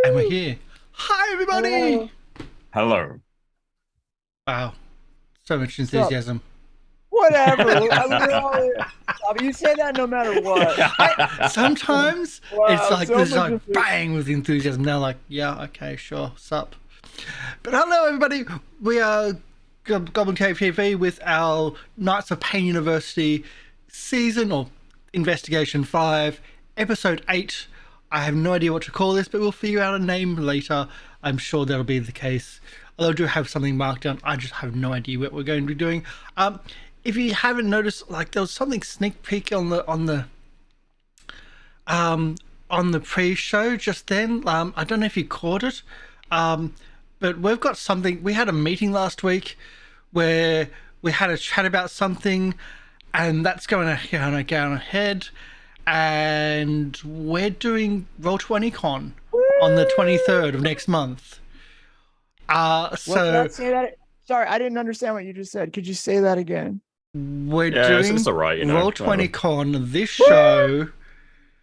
And we're here. Hi, everybody! Hello. Wow. So much enthusiasm. Whatever. You say that no matter what. Sometimes Wow, it's like so this much like bang with enthusiasm. Now like, yeah, okay, sure, sup. But hello, everybody. We are Goblin Cave TV with our Knights of Payne University season or Investigation 5, Episode 8. I have no idea what to call this, but we'll figure out a name later. I'm sure that'll be the case. Although I do have something marked down, I just have no idea what we're going to be doing. If you haven't noticed, like there was something sneak peek on the pre-show just then. I don't know if you caught it, but we've got something. We had a meeting last week where we had a chat about something, and that's going to go ahead. And we're doing Roll20Con on the 23rd of next month. Say that. Sorry, I didn't understand what you just said. Could you say that again? We're doing it's all right, you know. Roll20Con, this show,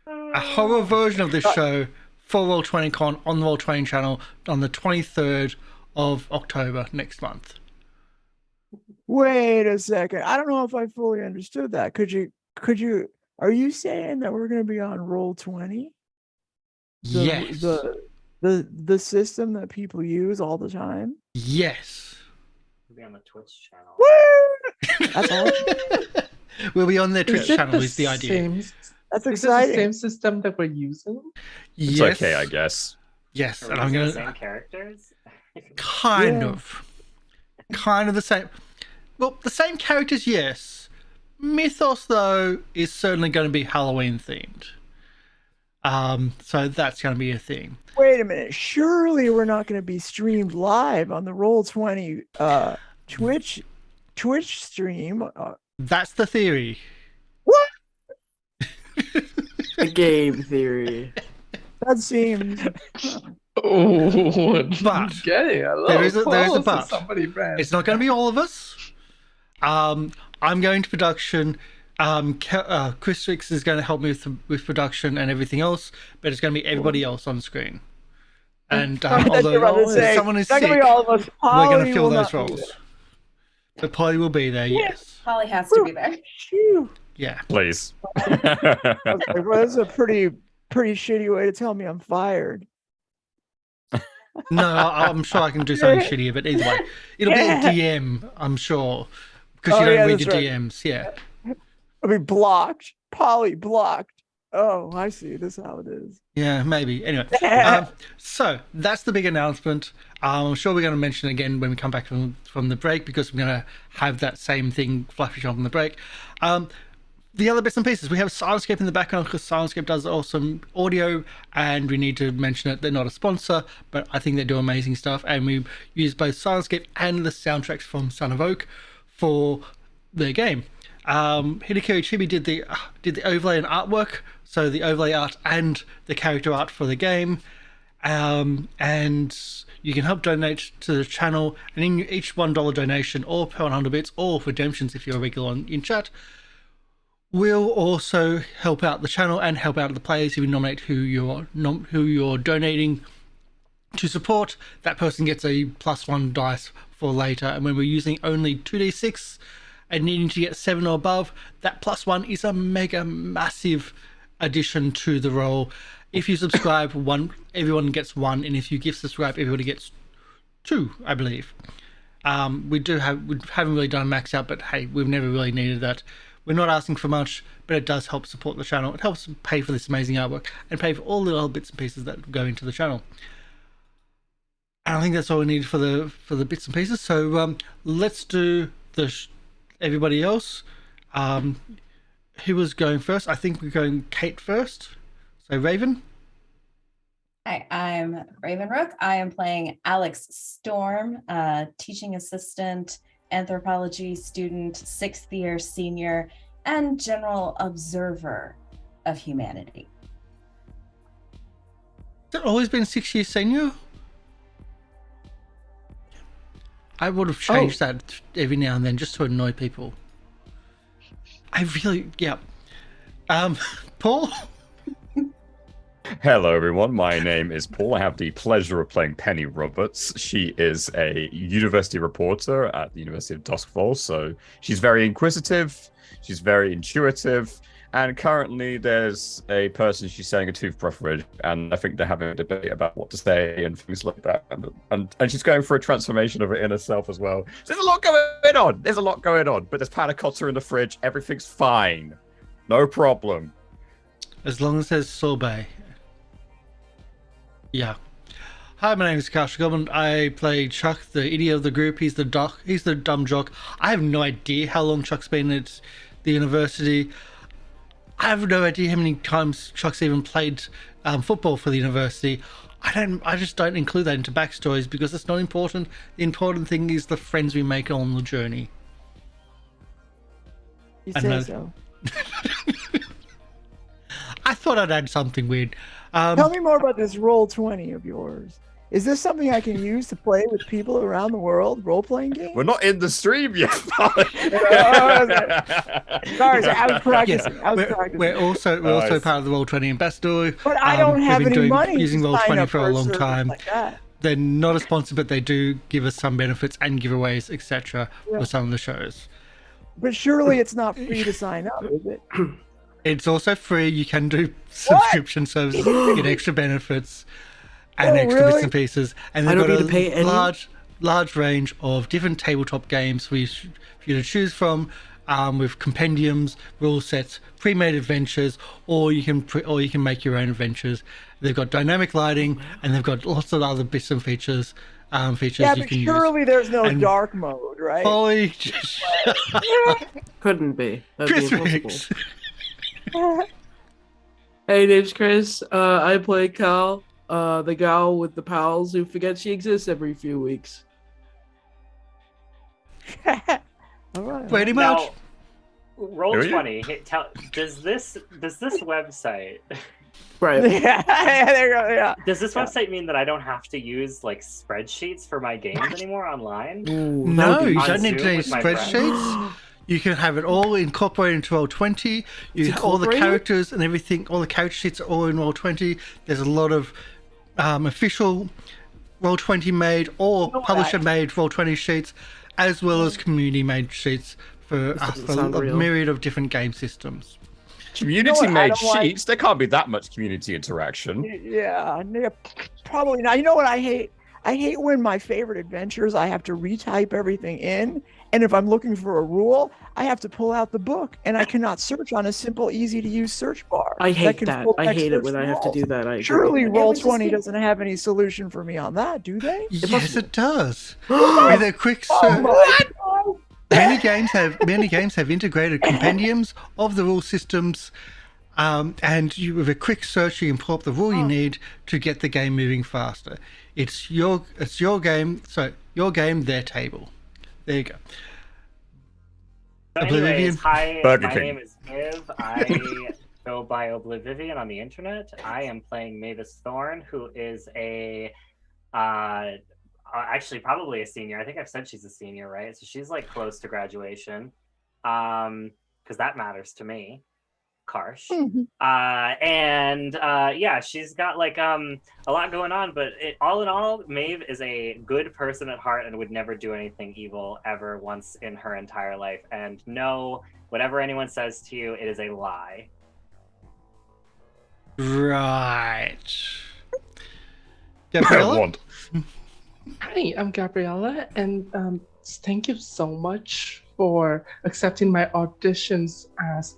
a horror version of this show for Roll20Con on the Roll20 channel on the 23rd of October next month. Wait a second. I don't know if I fully understood that. Could you are you saying that we're going to be on Roll20? Yes. The system that people use all the time? Yes. We'll be on the Twitch channel. Woo! That's awesome. We'll be on their Twitch channel is the idea. That's Is exciting. it the same system that we're using? It's Yes. okay, I guess. Yes, Are and we I'm using going the same to characters? kind of the same. Well, the same characters, yes. Mythos, though, is certainly going to be Halloween themed. So that's going to be a thing. Wait a minute. Surely we're not going to be streamed live on the Roll20 Twitch stream. That's the theory. What? The game theory. That seems. Oh, But getting a there is a close but. to somebody brand. It's not going to be all of us. I'm going to production. Kristix is going to help me with production and everything else, but it's going to be everybody else on screen. And although someone is sick, we're going to fill those roles. But Polly will be there, yes. Polly has to be there. Phew. Yeah. Please. Well, that's a pretty shitty way to tell me I'm fired. No, I'm sure I can do something shittier, but either way, it'll be a DM, I'm sure, because you don't read the DMs. Yeah. I'll be blocked. Polly blocked. Oh, I see. This is how it is. Yeah, maybe. Anyway, so that's the big announcement. I'm sure we're going to mention it again when we come back from the break, because we're going to have that same thing flashing on the break. The other bits and pieces, we have Syrinscape in the background because Syrinscape does awesome audio, and we need to mention it. They're not a sponsor, but I think they do amazing stuff, and we use both Syrinscape and the soundtracks from Son of Oak for their game. Hidekiri Chibi did the overlay and artwork, so the overlay art and the character art for the game. And you can help donate to the channel, and in each $1 donation, or per 100 bits, or for redemptions if you're a regular in chat, will also help out the channel and help out the players. If you nominate who you're donating to support, that person gets a +1 dice for later. And when we're using only 2d6 and needing to get 7 or above, that +1 is a mega massive addition to the roll. If you subscribe, everyone gets 1, and if you gift subscribe, everybody gets 2, I believe. We haven't really done max out, but hey, we've never really needed that. We're not asking for much, but it does help support the channel. It helps pay for this amazing artwork and pay for all the little bits and pieces that go into the channel. And I think that's all we need for the bits and pieces. So let's do everybody else. Who was going first? I think we're going Kate first. So Raven. Hi, I'm Raven Rook. I am playing Alex Storm, teaching assistant, anthropology student, 6th year senior, and general observer of humanity. Has it always been 6 years senior? I would have changed that every now and then just to annoy people. I really, yeah. Paul? Hello, everyone. My name is Paul. I have the pleasure of playing Penny Roberts. She is a university reporter at the University of Duskfall, so she's very inquisitive, she's very intuitive, and currently there's a person she's selling a toothbrush with, and I think they're having a debate about what to say and things like that. And she's going for a transformation of her inner self as well. So there's a lot going on. There's a lot going on, but there's panna cotta in the fridge. Everything's fine. No problem. As long as there's sorbet. Yeah. Hi, my name is Karsh Goblin. I play Chuck, the idiot of the group. He's the dumb jock. I have no idea how long Chuck's been at the university. I have no idea how many times Chuck's even played football for the university. I just don't include that into backstories because it's not important. The important thing is the friends we make on the journey. You say so. I thought I'd add something weird. Tell me more about this Roll20 of yours. Is this something I can use to play with people around the world, role-playing games? We're not in the stream yet. Sorry, I was practicing. We're also part of the Roll20 ambassador. But I don't have any money using to sign Roll20 up for a long time. like that. They're not a sponsor, but they do give us some benefits and giveaways, etc. for some of the shows. But surely it's not free to sign up, is it? It's also free. You can do subscription services, get extra benefits and extra bits and pieces. And they've got a large range of different tabletop games for you to choose from, with compendiums, rule sets, pre-made adventures, or you can make your own adventures. They've got dynamic lighting, and they've got lots of other bits and features. Yeah, you but can surely use. there's no dark mode, right? Holy Couldn't be. That'd be impossible. Kristix. Hey, name's Chris. I play Kel, the gal with the pals who forget she exists every few weeks. All right. Pretty much. Now, Roll20. Does this website? Right. Yeah, there you go. Yeah. Does this website mean that I don't have to use like spreadsheets for my games anymore online? Ooh, No, you on don't need Zoom any with my friends? spreadsheets. You can have it all incorporated into Roll20. All the characters and everything, all the character sheets are all in Roll20. There's a lot of official Roll20 made or publisher-made Roll20 sheets, as well as community-made sheets for a myriad of different game systems. Community-made sheets? There can't be that much community interaction. Yeah, probably not. You know what I hate? I hate when my favorite adventures, I have to retype everything in. And if I'm looking for a rule, I have to pull out the book, and I cannot search on a simple, easy-to-use search bar. I hate that. I hate it when I have to do that. Surely Roll20 doesn't have any solution for me on that, do they? Yes, it does. With a quick search. Many games have integrated compendiums of the rule systems, and with a quick search, you can pull up the rule you need to get the game moving faster. It's your game, so your game, their table. There you go. So anyways, hi, my name is Viv. I go by Oblivivian on the internet. I am playing Mavis Thorn, who is actually probably a senior. I think I've said she's a senior, right? So she's like close to graduation, because that matters to me. Karsh. Yeah, she's got like a lot going on, but all in all, Maeve is a good person at heart and would never do anything evil ever once in her entire life. And no, whatever anyone says to you, it is a lie. Right. Gabriela? Hi, I'm Gabriela, and thank you so much for accepting my auditions as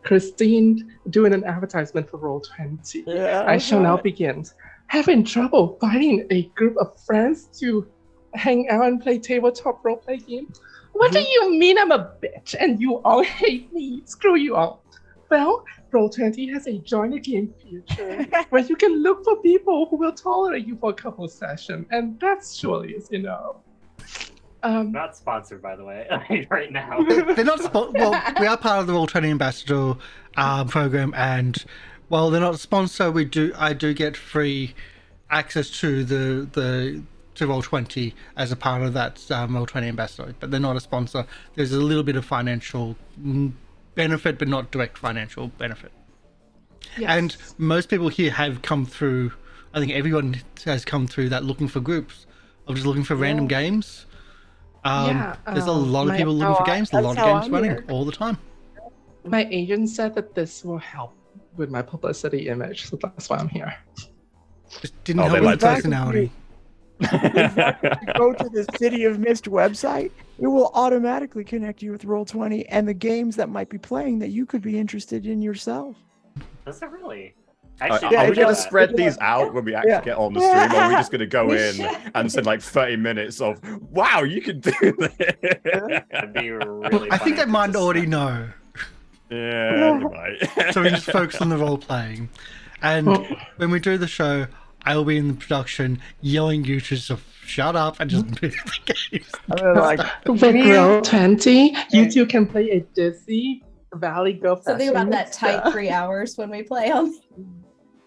Christine doing an advertisement for Roll20. Yeah, I shall now begin. Having trouble finding a group of friends to hang out and play tabletop roleplay game? What do you mean I'm a bitch and you all hate me? Screw you all. Well, Roll20 has a join a game feature where you can look for people who will tolerate you for a couple sessions, and that's surely is enough. Not sponsored, by the way, right now. They're not well, we are part of the Roll20 Ambassador program, and while they're not a sponsor, I do get free access to to Roll20 as a part of that Roll20 Ambassador, but they're not a sponsor. There's a little bit of financial benefit, but not direct financial benefit. Yes. And most people here have come through. I think everyone has come through that looking for groups of just looking for random games. There's a lot of people looking for games, a lot of games running all the time. My agent said that this will help with my publicity image, so that's why I'm here. Just didn't Oh, help they with like personality. In fact, if you go to the City of Mist website, it will automatically connect you with Roll20 and the games that might be playing that you could be interested in yourself. Does it really? Are Actually, Yeah, we it going to does. spread It does. these out when we actually Yeah. get on the stream, or are we just going to go We in should. and send like 30 minutes of, wow, you can do this? that'd be really. I think funny they might to already just- know. Yeah, you're right. So we just focus on the role playing. And when we do the show, I will be in the production yelling you to just shut up and just play the games. And they're like, With Roll20, you two can play a Dizzy Valley Go Something about that Fashionista. tight 3 hours when we play on.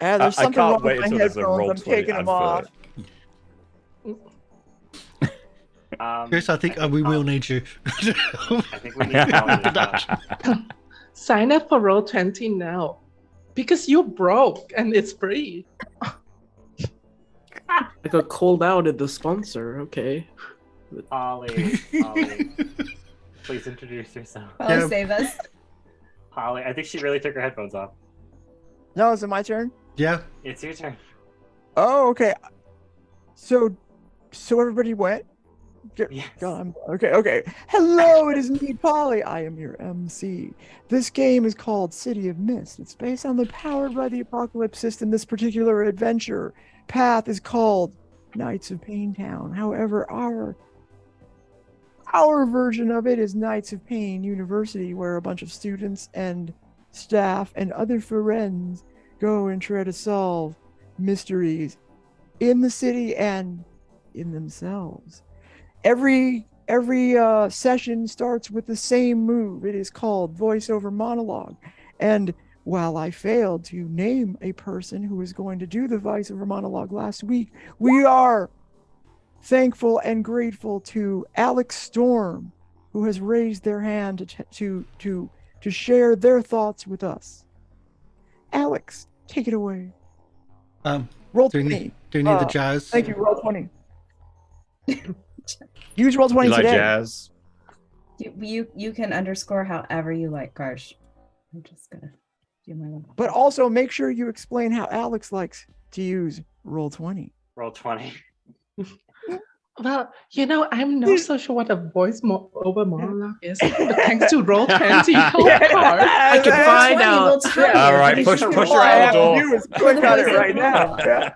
there's I something can't wrong wait with my until there's a headphones. I'm Roll20 taking them off. Um, Chris, I think we will need you. I think we need to Sign up for Roll20 now. Because you're broke and it's free. I got called out at the sponsor. Okay. Holly, please introduce yourself. Oh, Yeah. save us. Holly, I think she really took her headphones off. No, is it my turn? Yeah. It's your turn. Oh, okay. So everybody went? Yes. God, okay. Hello, it is me, Polly. I am your MC. This game is called City of Mist. It's based on the Powered by the Apocalypse system. This particular adventure path is called Knights of Payne Town. However, our version of it is Knights of Payne University, where a bunch of students and staff and other friends go and try to solve mysteries in the city and in themselves. Every session starts with the same move. It is called voiceover monologue. And while I failed to name a person who was going to do the voiceover monologue last week, we are thankful and grateful to Alex Storm, who has raised their hand to share their thoughts with us. Alex, take it away. Roll Do we 20. need the jazz? Thank you. Roll 20. Use Roll 20 You like today. jazz? You can underscore however you like, Karsh. I'm just gonna do my one. But also make sure you explain how Alex likes to use Roll 20. Roll 20. Well, I'm not so sure what a voice-over monologue is, but thanks to Roll20, I can find out. We'll tell you. All right, You push should her roll. All I out have the door. to do is click on it right now. Yeah.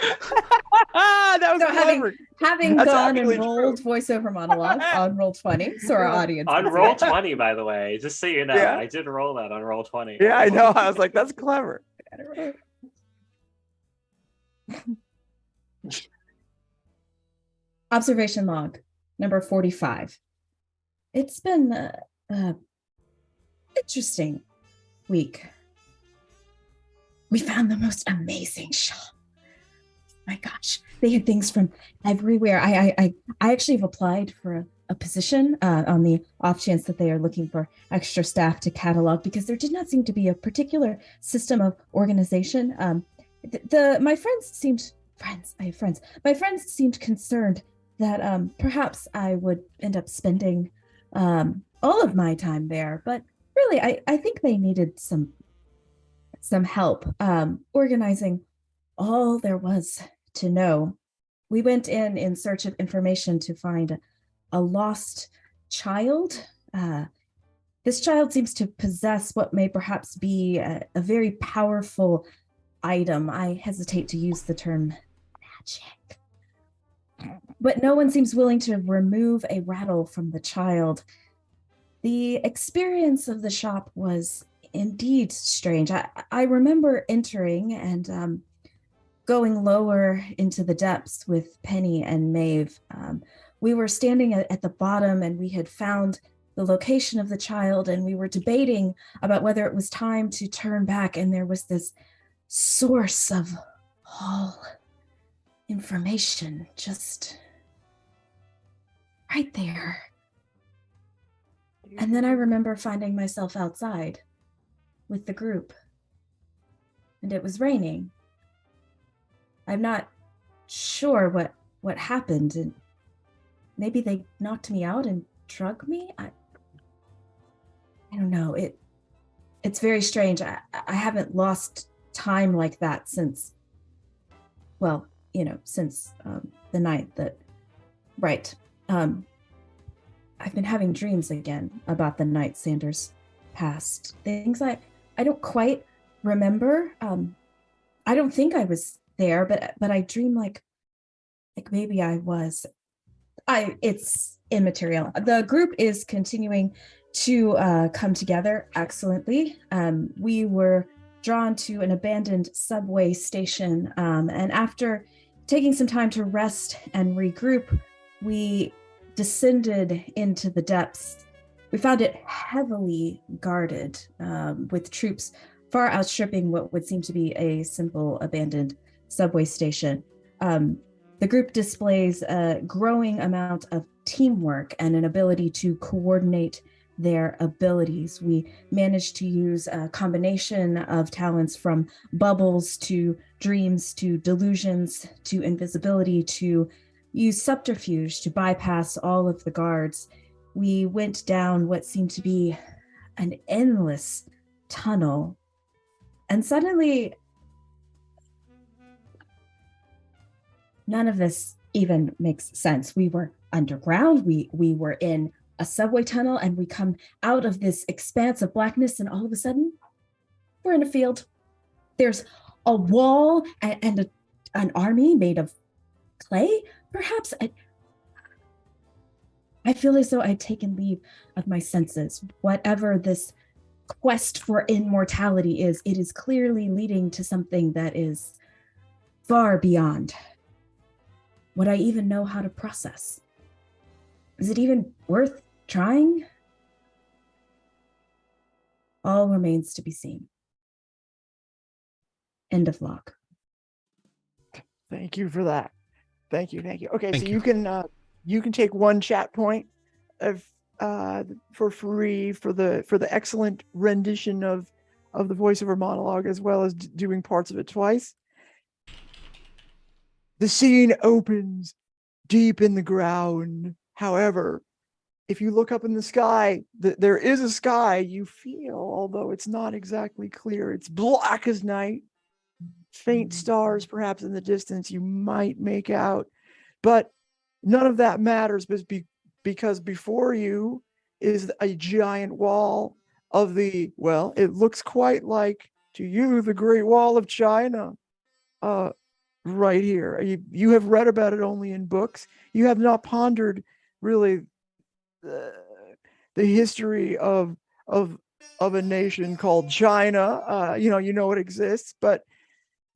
That was So clever. Having That's gone and actually rolled voiceover monologue on Roll20, so our audience On can see roll it. 20, by the way, just so you know, Yeah. I did roll that on roll 20. Yeah, I know. I was like, that's clever. Observation log number 45. It's been a interesting week. We found the most amazing shop. My gosh, they had things from everywhere. I actually have applied for a position on the off chance that they are looking for extra staff to catalog, because there did not seem to be a particular system of organization. My friends seemed concerned that perhaps I would end up spending all of my time there, but really I think they needed some help organizing all there was to know. We went in search of information to find a lost child. This child seems to possess what may perhaps be a very powerful item. I hesitate to use the term magic. But no one seems willing to remove a rattle from the child. The experience of the shop was indeed strange. I remember entering and going lower into the depths with Penny and Maeve. We were standing at the bottom, and we had found the location of the child, and we were debating about whether it was time to turn back, and there was this source of all information just right there. And then I remember finding myself outside with the group, and it was raining. I'm not sure what happened, and maybe they knocked me out and drug me. I don't know. It's very strange. I haven't lost time like that since, well, since the night that, right. I've been having dreams again about the night Sanders passed. Things I don't quite remember. I don't think I was there, but I dream like maybe I was. It's immaterial. The group is continuing to come together excellently. We were drawn to an abandoned subway station, and after taking some time to rest and regroup, we descended into the depths. We found it heavily guarded, with troops far outstripping what would seem to be a simple abandoned subway station. The group displays a growing amount of teamwork and an ability to coordinate their abilities. We managed to use a combination of talents, from bubbles to dreams to delusions to invisibility, to use subterfuge to bypass all of the guards. We went down what seemed to be an endless tunnel, and suddenly none of this even makes sense. We were underground, we were in a subway tunnel, and we come out of this expanse of blackness, and all of a sudden we're in a field. There's a wall and an army made of clay, perhaps. I feel as though I'd taken leave of my senses. Whatever this quest for immortality is, it is clearly leading to something that is far beyond what I even know how to process. Is it even worth trying? All remains to be seen. End of log. Thank you for that. Thank you. Okay, Thank so you. you can take one chat point of for free for the excellent rendition of the voiceover monologue, as well as doing parts of it twice. The scene opens deep in the ground. However, if you look up in the sky, there is a sky you feel, although it's not exactly clear. It's black as night. Faint stars perhaps in the distance you might make out, but none of that matters, because before you is a giant wall of it looks quite like, to you, the Great Wall of China. Right here. You have read about it only in books. You have not pondered really the history of a nation called China. You know it exists, but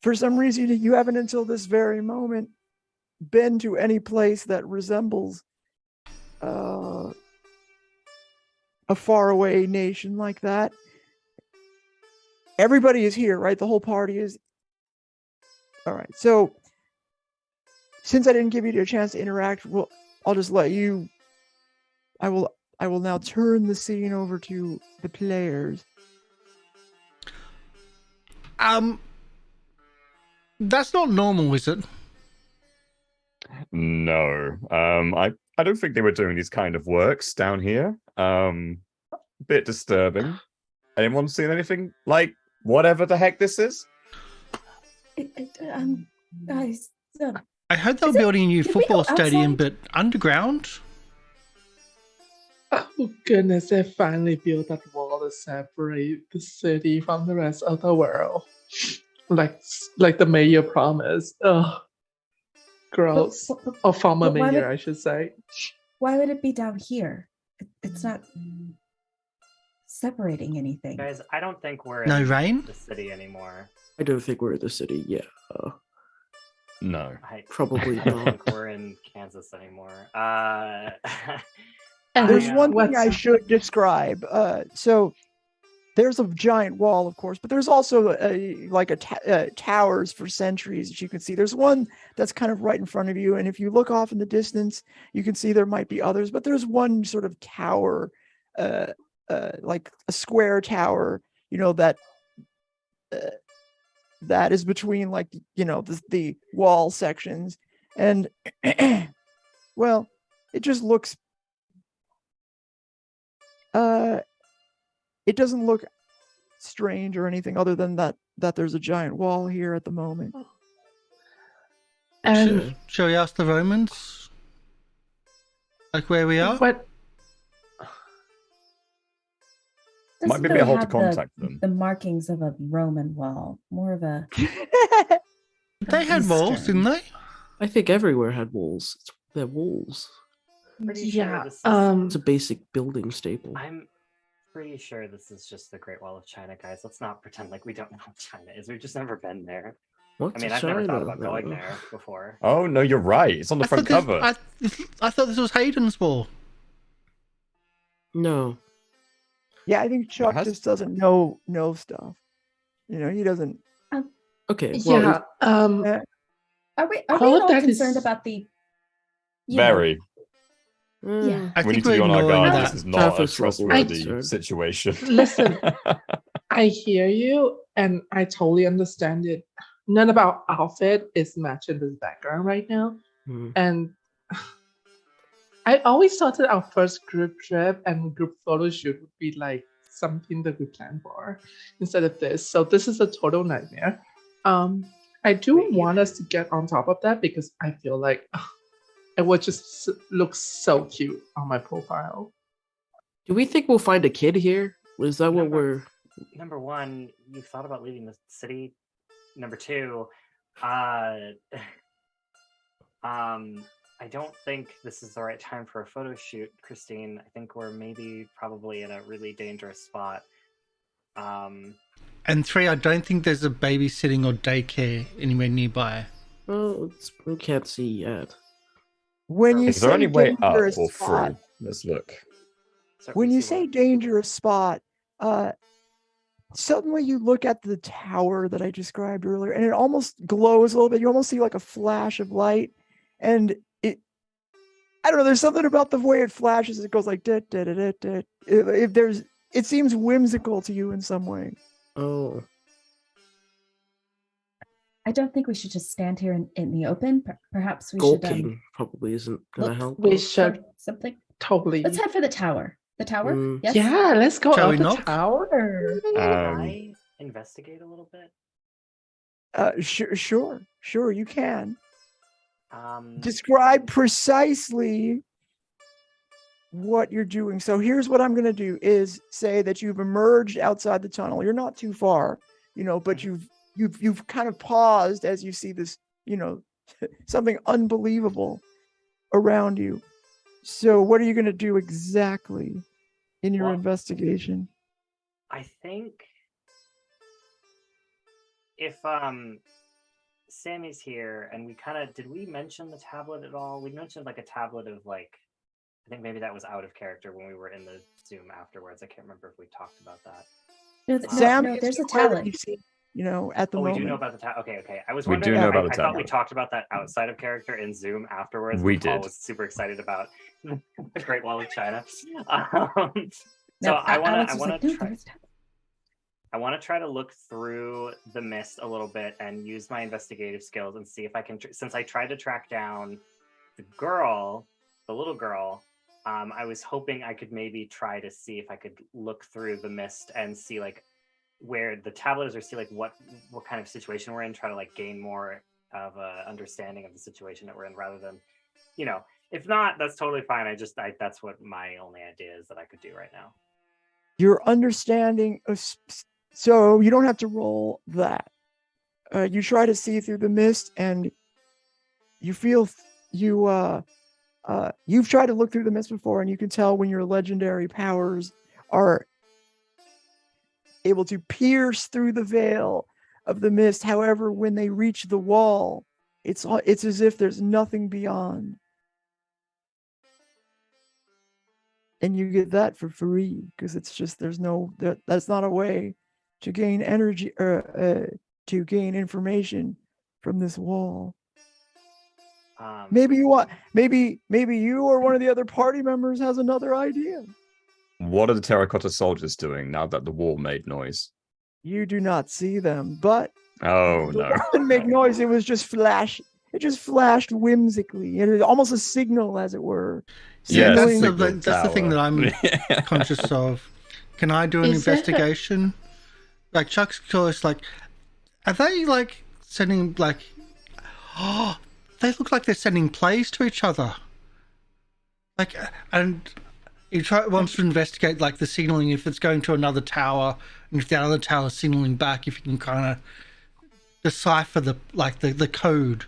for some reason you haven't, until this very moment, been to any place that resembles a faraway nation like that. Everybody is here, right? The whole party is. All right. So since I didn't give you a chance to interact, I'll just let you. I will now turn the scene over to the players. That's not normal, is it? No. I don't think they were doing these kind of works down here. Bit disturbing. Anyone seen anything like whatever the heck this is? Guys, I heard they were building a new football stadium, but underground? Oh goodness, they finally built that wall to separate the city from the rest of the world. Like the mayor promised. Ugh. Gross. Or former mayor, I should say. Why would it be down here? It's not separating anything. Guys, I don't think we're No in rain? the city anymore. I don't think we're in the city. Yeah. No. I Probably don't not. think we're in Kansas anymore. There's one thing What's- I should describe. So there's a giant wall, of course, but there's also towers for sentries, as you can see. There's one that's kind of right in front of you, and if you look off in the distance, you can see there might be others, but there's one sort of tower, like a square tower, that that is between like the wall sections, and well, it just looks it doesn't look strange or anything other than that there's a giant wall here at the moment. And Shall we ask the Romans? Like where we are? what? Might be a Doesn't bit hard to have contact them. the markings of a Roman wall, more of a They had walls, Eastern. didn't they? I think everywhere had walls. They're walls. Pretty sure Yeah. this is, It's a basic building staple. I'm pretty sure this is just the Great Wall of China, guys. Let's not pretend like we don't know what China is. We've just never been there. What's I mean, I've never thought about going there before. Oh no, you're right. It's on the front cover. I thought this was Hayden's wall. No. Yeah, I think Chuck has- just doesn't know stuff. He doesn't. Okay. Well, Yeah. Are we All at all of that concerned is- about the Very. Yeah. I We need think to we're be on our ignoring guard. that. This is not a Surface level trustworthy concern. situation. Listen. I hear you, and I totally understand it. None of our outfit is matching this background right now, Hmm. and I always thought that our first group trip and group photo shoot would be like something that we planned for instead of this. So this is a total nightmare. I do Wait, want us to get on top of that because I feel like it would just look so cute on my profile. Do we think we'll find a kid here? Is that what Number- we're? Number one, you thought about leaving the city. Number two, I don't think this is the right time for a photo shoot, Christine. I think we're probably in a really dangerous spot. And 3, I don't think there's a babysitting or daycare anywhere nearby. Well, we can't see yet. When you Is there say any way up dangerous or spot, through? Let's look. when Certainly you see say what- dangerous spot, suddenly you look at the tower that I described earlier, and it almost glows a little bit. You almost see like a flash of light, and I don't know. There's something about the way it flashes. It goes like da da da da da. It seems whimsical to you in some way. Oh, I don't think we should just stand here in the open. Perhaps we should skulking probably isn't gonna look help. We for should something. totally. Let's head for the tower. The tower? Mm. Yes. Yeah, let's go Shall up we the knock? tower. Can Um, I investigate a little bit? Sure, you can Um, describe precisely what you're doing. So here's what I'm going to do: is say that you've emerged outside the tunnel. You're not too far, but you've kind of paused as you see this, something unbelievable around you. So what are you going to do exactly in your Well, investigation? I think if Sammy's here and did we mention the tablet at all? We mentioned like a tablet of like, I think maybe that was out of character when we were in the Zoom afterwards. I can't remember if we talked about that. No, Sam, no, there's a is aware that tablet. you see, at the Oh, we moment. do know about the tablet. Okay. I was We wondering. do know I- about the I thought we tablet. talked about that outside of character in Zoom afterwards. We when Paul did. was super excited about the Great Wall of China. No, I Alex was want like, to "Dude, try. there's a tablet." I want to try to look through the mist a little bit and use my investigative skills and see if I can. Since I tried to track down the little girl, I was hoping I could maybe try to see if I could look through the mist and see like where the tablet is, or see like what kind of situation we're in. Try to like gain more of a understanding of the situation that we're in, rather than, if not, that's totally fine. That's what my only idea is that I could do right now. Your understanding of, so you don't have to roll that. You try to see through the mist, and you feel you've tried to look through the mist before, and you can tell when your legendary powers are able to pierce through the veil of the mist. However, when they reach the wall, it's as if there's nothing beyond. And you get that for free because it's just that's not a way to gain energy or to gain information from this wall. Maybe you or one of the other party members has another idea. What are the terracotta soldiers doing now that the wall made noise? You do not see them, but Oh The no. wall didn't make noise. It was just flash. It just flashed whimsically. It was almost a signal, as it were. Yeah, Yes, that's signaling- the thing that I'm tower. conscious of. Can I do an Is that- investigation? Like Chuck's curious, like, are they like sending like? Oh, they look like they're sending plays to each other. Like, and he wants to investigate like the signaling if it's going to another tower, and if the other tower is signaling back, if you can kind of decipher the code,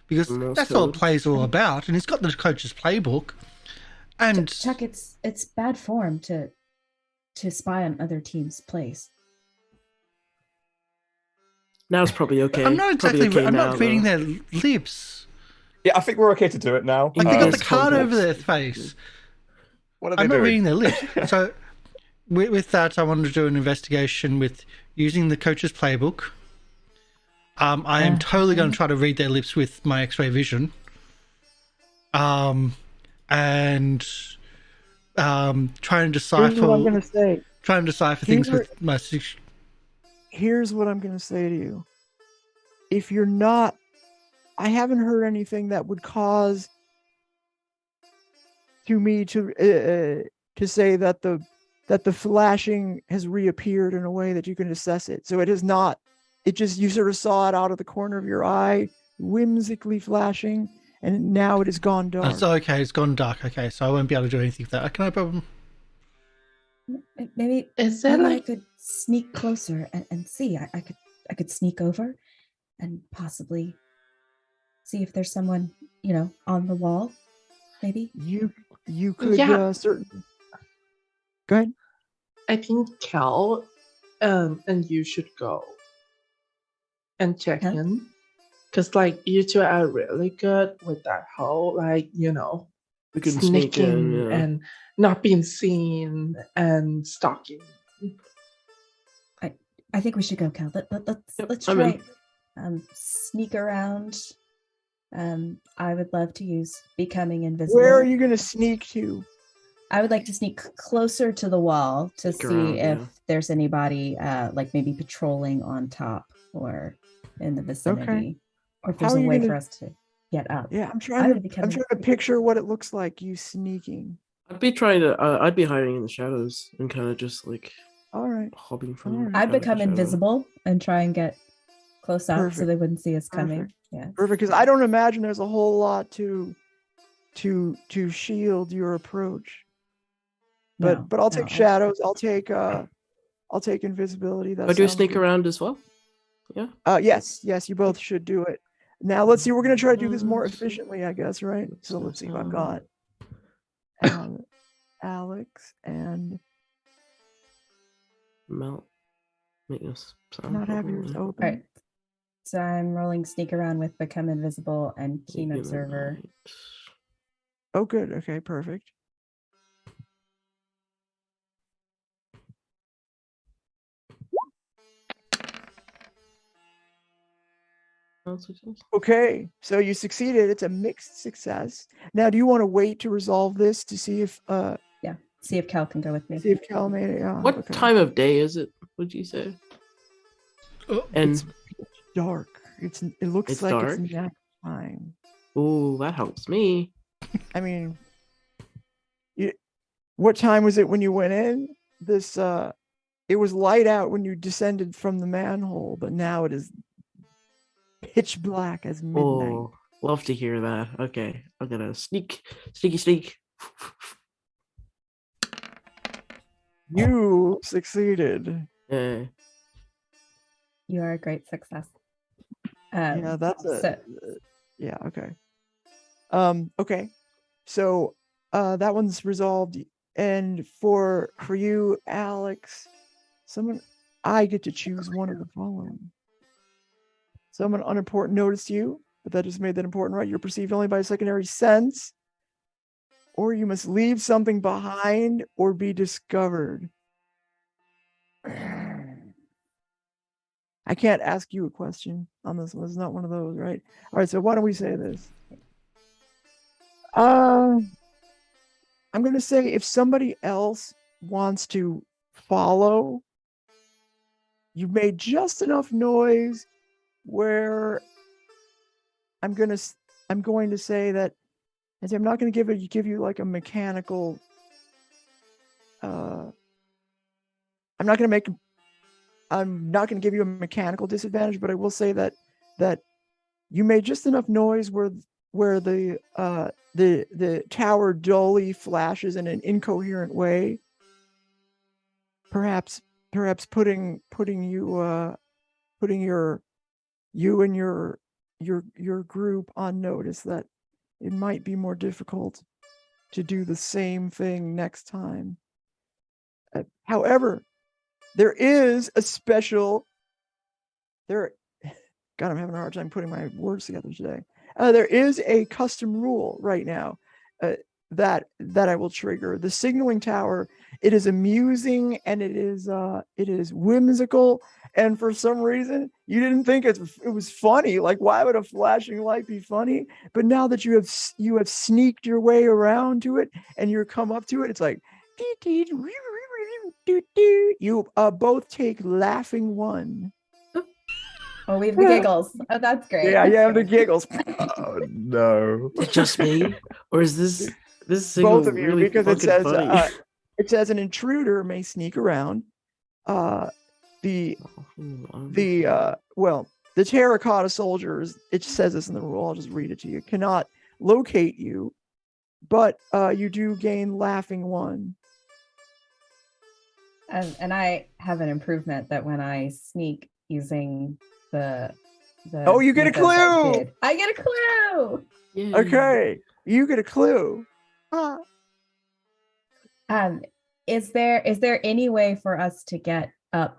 because Morse that's code. all plays are all about. And he's got the coach's playbook. And Chuck, it's bad form to spy on other teams' plays. Now it's probably okay. I'm not Probably exactly. okay I'm now, not reading though. their lips. Yeah, I think we're okay to do it now. Like they got the Yes, card context. over their face. What are they I'm not doing? reading their lips. So with that, I wanted to do an investigation with using the coach's playbook. I am totally going to try to read their lips with my X-ray vision. And try and decipher. Here's what I'm gonna say. Try and decipher things Here- with my six. Here's what I'm gonna say to you. If you're not, I haven't heard anything that would cause me to say that the flashing has reappeared in a way that you can assess it. So it is not. It just, you sort of saw it out of the corner of your eye, whimsically flashing, and now it has gone dark. It's okay. It's gone dark. Okay, so I won't be able to do anything with that. Can I problem? Maybe Is that maybe I like could sneak closer and see. I could sneak over and possibly see if there's someone, on the wall. Maybe. You could Yeah. certainly. Go ahead. I think Kel and you should go and check Huh? in. Because, like, you two are really good with that whole, like, We can sneak sneaking in. Yeah. and not being seen and stalking. I think we should go, Cal. Let's I'm try in. sneak around. I would love to use becoming invisible. Where are you going to sneak to? I would like to sneak closer to the wall to Sneak see around, if yeah. there's anybody like maybe patrolling on top or in the vicinity, or if there's How a are you way gonna- for us to get up. Yeah, I'm I trying would to. become I'm trying to picture what it looks like you sneaking. I'd be trying to. I'd be hiding in the shadows and kind of just like All right. hopping from. Alright. I'd shadow to become shadow. invisible and try and get close up so Perfect. they wouldn't see us coming. Perfect. Yeah. Perfect, because I don't imagine there's a whole lot to shield your approach. But No, I'll take no. shadows. I'll take invisibility. That I do a sounds sneak good. around as well. Yeah. Yes, you both should do it. Now let's see. We're gonna try to do this more efficiently, I guess, right? So let's see if I've got Alex and Melt. Make this sound. not have yours probably. open. All right. So I'm rolling sneak around with become invisible and keen Maybe observer. midnight. Oh, good. Okay, perfect. Oh, success. Okay, so you succeeded. It's a mixed success. Now, do you want to wait to resolve this to see if See if Cal can go with me. Cal made it? Yeah. What okay. time of day is it? Would you say? Oh, And It's dark. It looks It's like dark? it's night time. oh, that helps me. I mean, what time was it when you went in? It was light out when you descended from the manhole, but now it is pitch black as midnight. Oh, love to hear that. Okay, I'm gonna sneak. You succeeded. Uh, You are a great success. Yeah, that's so- yeah, okay. Okay. So that one's resolved. And for you, Alex, I get to choose one of the following. Someone unimportant noticed you, but that just made that important, right? You're perceived only by a secondary sense, or you must leave something behind or be discovered. I can't ask you a question on this one. It's not one of those, right? All right, so why don't we say this? I'm going to say if somebody else wants to follow, you've made just enough noise where I'm going to say that, as I'm not going to give you like a mechanical. I'm not going to give you a mechanical disadvantage, but I will say that you made just enough noise where the tower dully flashes in an incoherent way, perhaps putting you and your group on notice that it might be more difficult to do the same thing next time. However, there is a special. God, I'm having a hard time putting my words together today. There is a custom rule right now that I will trigger. The signaling tower. It is amusing and it is whimsical. And for some reason, you didn't think it was funny. Like, why would a flashing light be funny? But now that you have sneaked your way around to it and you're come up to it, it's like, you both take laughing 1. Oh, we have the giggles. Oh, that's great. Yeah, you have the giggles. Oh no! Is it just me, or is this Both of you, really because it fucking says funny? it says an intruder may sneak around. The terracotta soldiers. It says this in the rule. I'll just read it to you. Cannot locate you, but you do gain laughing 1. And I have an improvement that when I sneak using the Oh, you get a clue. I get a clue. Yeah. Okay, you get a clue. Is there any way for us to get up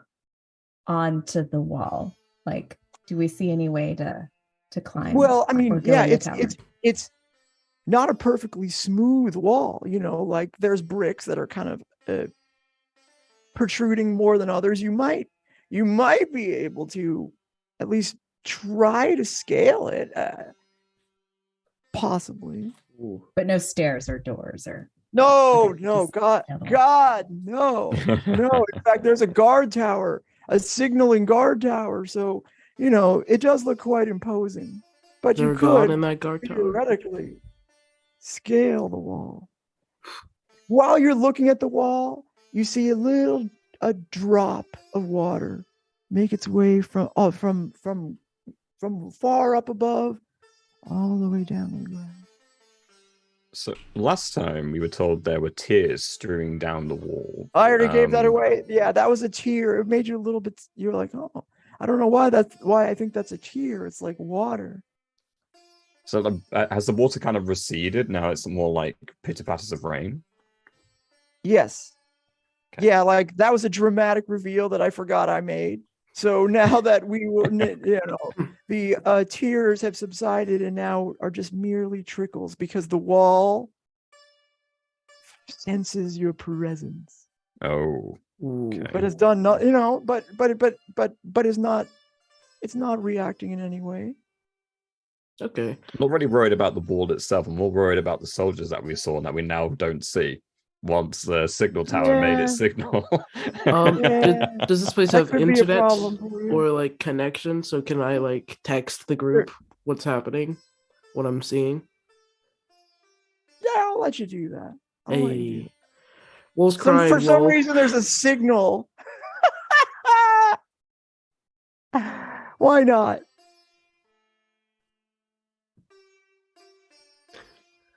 onto the wall? Like, do we see any way to climb? Well, I mean, or go yeah, in the tower? it's not a perfectly smooth wall, like there's bricks that are kind of protruding more than others. You might be able to at least try to scale it, possibly. But no stairs or doors or No, Okay, no, just God, no. No. In fact, there's a guard tower, a signaling guard tower. So, it does look quite imposing. But Is there you a god could in that guard tower? theoretically scale the wall. While you're looking at the wall, you see a drop of water make its way from far up above all the way down the ground. So last time we were told there were tears streaming down the wall. I already gave that away. Yeah, that was a tear. It made you a little bit. You're like, oh, I don't know why. That's why I think that's a tear. It's like water. So has the water kind of receded? Now it's more like pitter patters of rain. Yes. Okay. Yeah, like that was a dramatic reveal that I forgot I made. So now that the tears have subsided and now are just merely trickles because the wall senses your presence. Oh, Ooh. But it's done not, but it's not reacting in any way. Okay. I'm not really worried about the wall itself. I'm more worried about the soldiers that we saw and that we now don't see. Once the signal tower made its signal. Does this place That have could be a internet problem for you. or like connection? So can I like text the group what's happening, what I'm seeing? Yeah, I'll let you do that. I'll let you do Hey, Wolf's crying. for some Wolf. reason, there's a signal. Why not?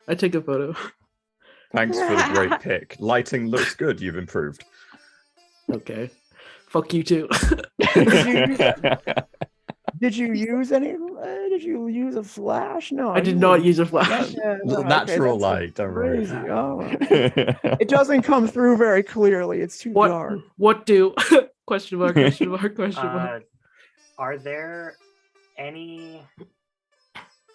I take a photo. Thanks for the great pick. Lighting looks good. You've improved. Okay. Fuck you too. Did you use any? Did you use a flash? No, I did not use a flash. Natural light. Don't worry. Crazy. Oh, it doesn't come through very clearly. It's too dark. What do? Question mark, question mark, question mark. Are there any?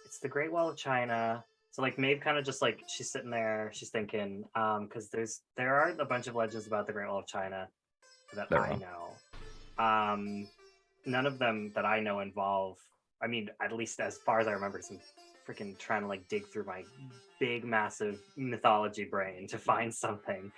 It's the Great Wall of China. So like Maeve kind of just like she's sitting there, she's thinking, because there are a bunch of legends about the Great Wall of China that I know. None of them that I know involve. I mean, at least as far as I remember, some freaking trying to like dig through my big, massive mythology brain to find something.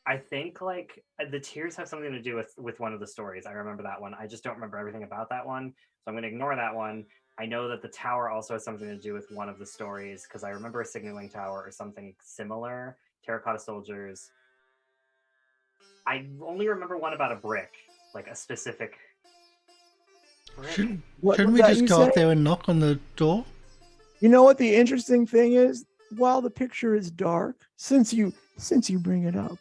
I think like the tears have something to do with one of the stories. I remember that one. I just don't remember everything about that one, so I'm going to ignore that one. I know that the tower also has something to do with one of the stories because I remember a signaling tower or something similar. Terracotta soldiers. I only remember one about a brick, like a specific brick. Shouldn't What we was that just you go up say? there and knock on the door? You know what the interesting thing is? While the picture is dark, since you bring it up,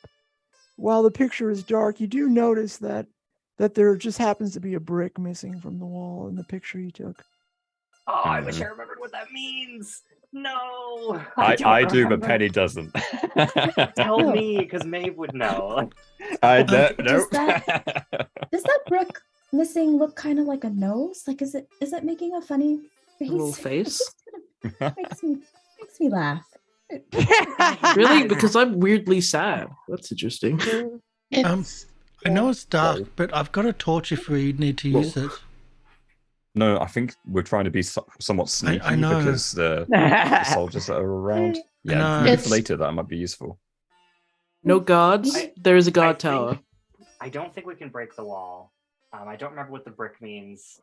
while the picture is dark, you do notice that there just happens to be a brick missing from the wall in the picture you took. Oh, I wish I remembered what that means. No, I don't do, but remember. Penny doesn't. Tell No. me, because Maeve would know. I know. Does Does that brick missing look kind of like a nose? Like, is it making a funny face? little face? It just kind of makes me laugh. Really? Because I'm weirdly sad. That's interesting. It's I know it's dark, Whoa. but I've got a torch if we need to use it. No, I think we're trying to be somewhat sneaky I know. because the soldiers that are around. Yeah, know. maybe for It's- later that might be useful. No gods? I- There is a I god think- tower. I don't think we can break the wall. I don't remember what the brick means.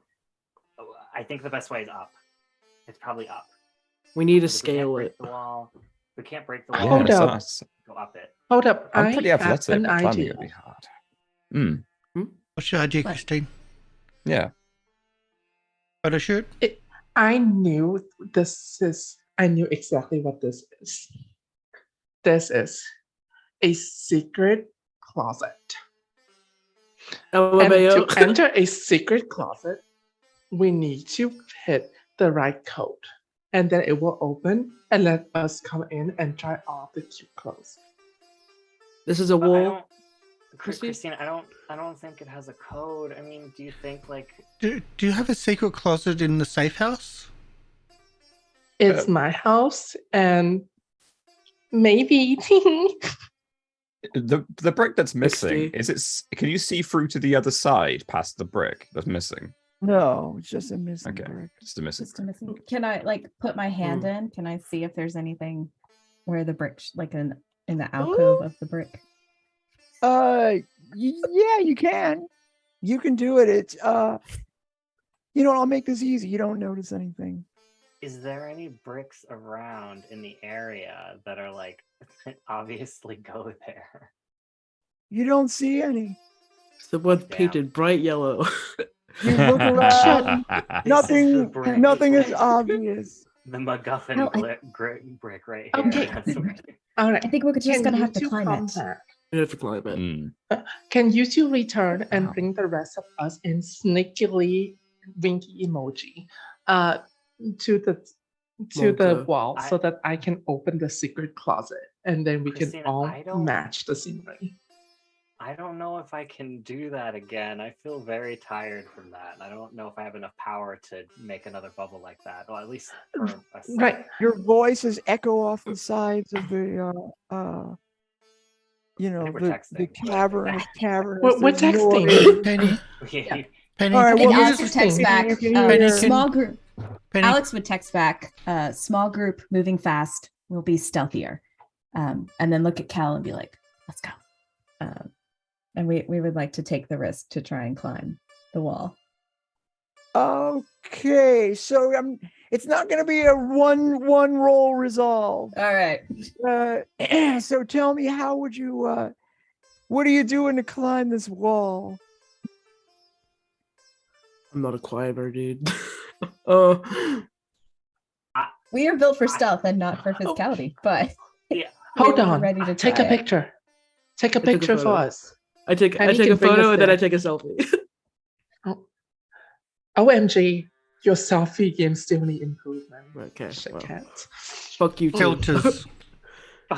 I think the best way is up. It's probably up. We need to Because if we can't scale break it. The wall. We can't break the Yeah, wall. Hold so up. that's- Go up it. Hold up. I'm I pretty have athletic, an but climbing idea. would be hard. Mm, What's your idea, What? Christine? yeah. Photo shoot? I knew I knew exactly what this is. This is a secret closet. And LMAO. to enter a secret closet, we need to hit the right code. And then it will open and let us come in and try all the cute clothes. This is a But I wall. don't, Christine? Christine, I don't think it has a code. I mean, do you think like Do you have a secret closet in the safe house? It's my house, and maybe The brick that's missing 60. is it? Can you see through to the other side past the brick that's missing? No, it's just a missing Okay, brick. just a missing. Just a missing. Can I like put my hand Hmm. in? Can I see if there's anything where the brick, like in the alcove of the brick? Yeah, you can. You can do it. It's you know, I'll make this easy. You don't notice anything. is there any bricks around in the area that are like obviously go there? You don't see any. The one Damn. painted bright yellow. You look around. the brick. Nothing is obvious. The MacGuffin No, brick right here. Okay. That's what- all right. I think we're just Can gonna you have to two climb come it. back? You have to climb it. Mm. Can you two return and Wow. bring the rest of us in sneakily winky emoji to the Monka. wall so I- that I can open the secret closet and then we Christina, can all I don't- match the scenery. I don't know if I can do that again. I feel very tired from that. I don't know if I have enough power to make another bubble like that. Well, at least for a second. Right. Your voices echo off the sides of the you know, think we're the texting. cavernous. We're There's texting. noise. Penny, Yeah. Penny, All right, I think well, Alex you would just- text back. you can Penny, hear- Small group. Penny. Alex would text back. Small group moving fast. We'll be stealthier. And then look at Kel and be like, "Let's go." And we would like to take the risk to try and climb the wall. Okay, so it's not going to be a one roll resolve. All right. So tell me, how would you? What are you doing to climb this wall? I'm not a climber, dude. We are built for stealth and not for physicality, but Hold we're on. ready to Take try a it. picture. Take a took a picture for photo. us. I take Penny a can bring photo us and then I there. take a selfie. OMG, your selfie game still need improvement. Okay, Shit, well. cat. Fuck you, too. Filters.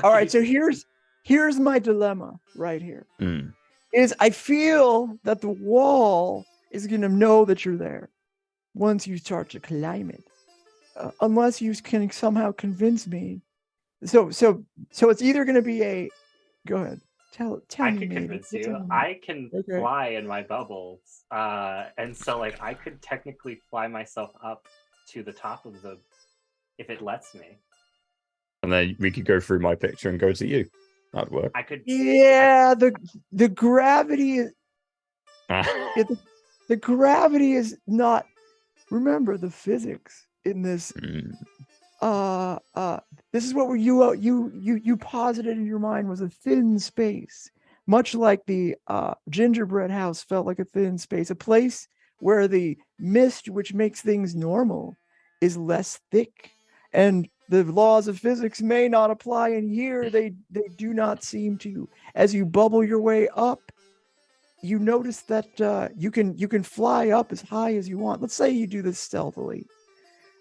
All right, so here's my dilemma right here. Mm. Is I feel that the wall is going to know that you're there once you start to climb it, unless you can somehow convince me. So it's either going to be a. Go ahead. Tell I me. can Mavis. convince Tell you. me. I can Okay. fly in my bubbles. And so like I could technically fly myself up to the top of the if it lets me. And then we could go through my picture and go to you. That'd work. I could. Yeah, the gravity is the gravity is not. Remember the physics in this. This is what you posited in your mind was a thin space, much like the gingerbread house felt like a thin space, a place where the mist, which makes things normal, is less thick, and the laws of physics may not apply in here. They do not seem to. As you bubble your way up, you notice that you can fly up as high as you want. Let's say you do this stealthily.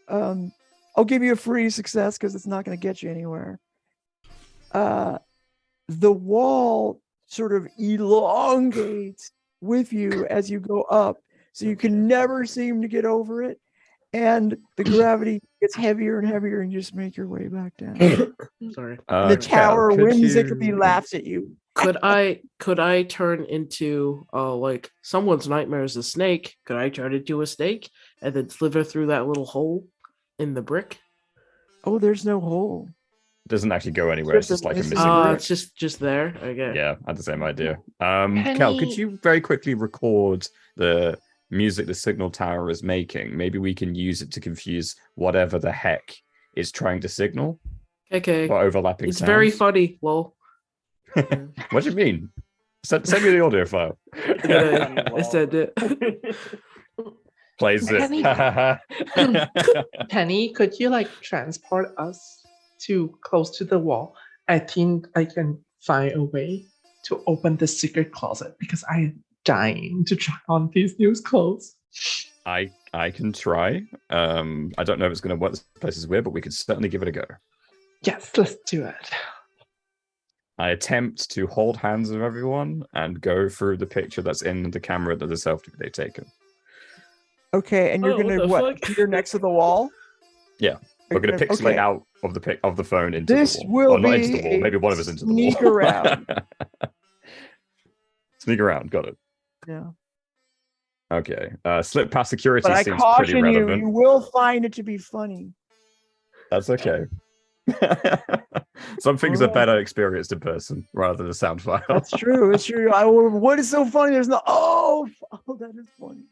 I'll give you a free success because it's not going to get you anywhere. The wall sort of elongates with you as you go up, so you can never seem to get over it. And the gravity gets heavier and heavier, and you just make your way back down. Sorry. The tower Kel, could whimsically you- laughs at you. Could I turn into like someone's nightmare is a snake? Could I turn into a snake and then slither through that little hole in the brick? Oh, there's no hole. It doesn't actually go anywhere. It's just like a It's missing brick. It's just there. Okay. Yeah, I had the same idea. Kel, could you very quickly record the music the signal tower is making? Maybe we can use it to confuse whatever the heck is trying to signal. Okay. Or overlapping It's sounds. very funny. Well, What do you mean? Send me the audio file. I said it. Plays Penny. it. Penny, could you like transport us to close to the wall? I think I can find a way to open the secret closet because I am dying to try on these new clothes. I can try. I don't know if it's going to work. This place is weird, but we could certainly give it a go. Yes, let's do it. I attempt to hold hands with everyone and go through the picture that's in the camera that the selfie they've taken. Okay, and you're Oh, gonna what the what? fuck? Appear next to the wall? Yeah. We're going to pixelate Okay. out of the phone into This the wall. will Or not into be the wall. a Maybe one of us into the sneak wall. around. Sneak around. Got it. Yeah. Okay. Slip past security But I seems pretty caution you, relevant. you will find it to be funny. That's okay. Some things are better experienced in person rather than a sound file. That's true. It's true. What is so funny? There's no. Oh, that is funny.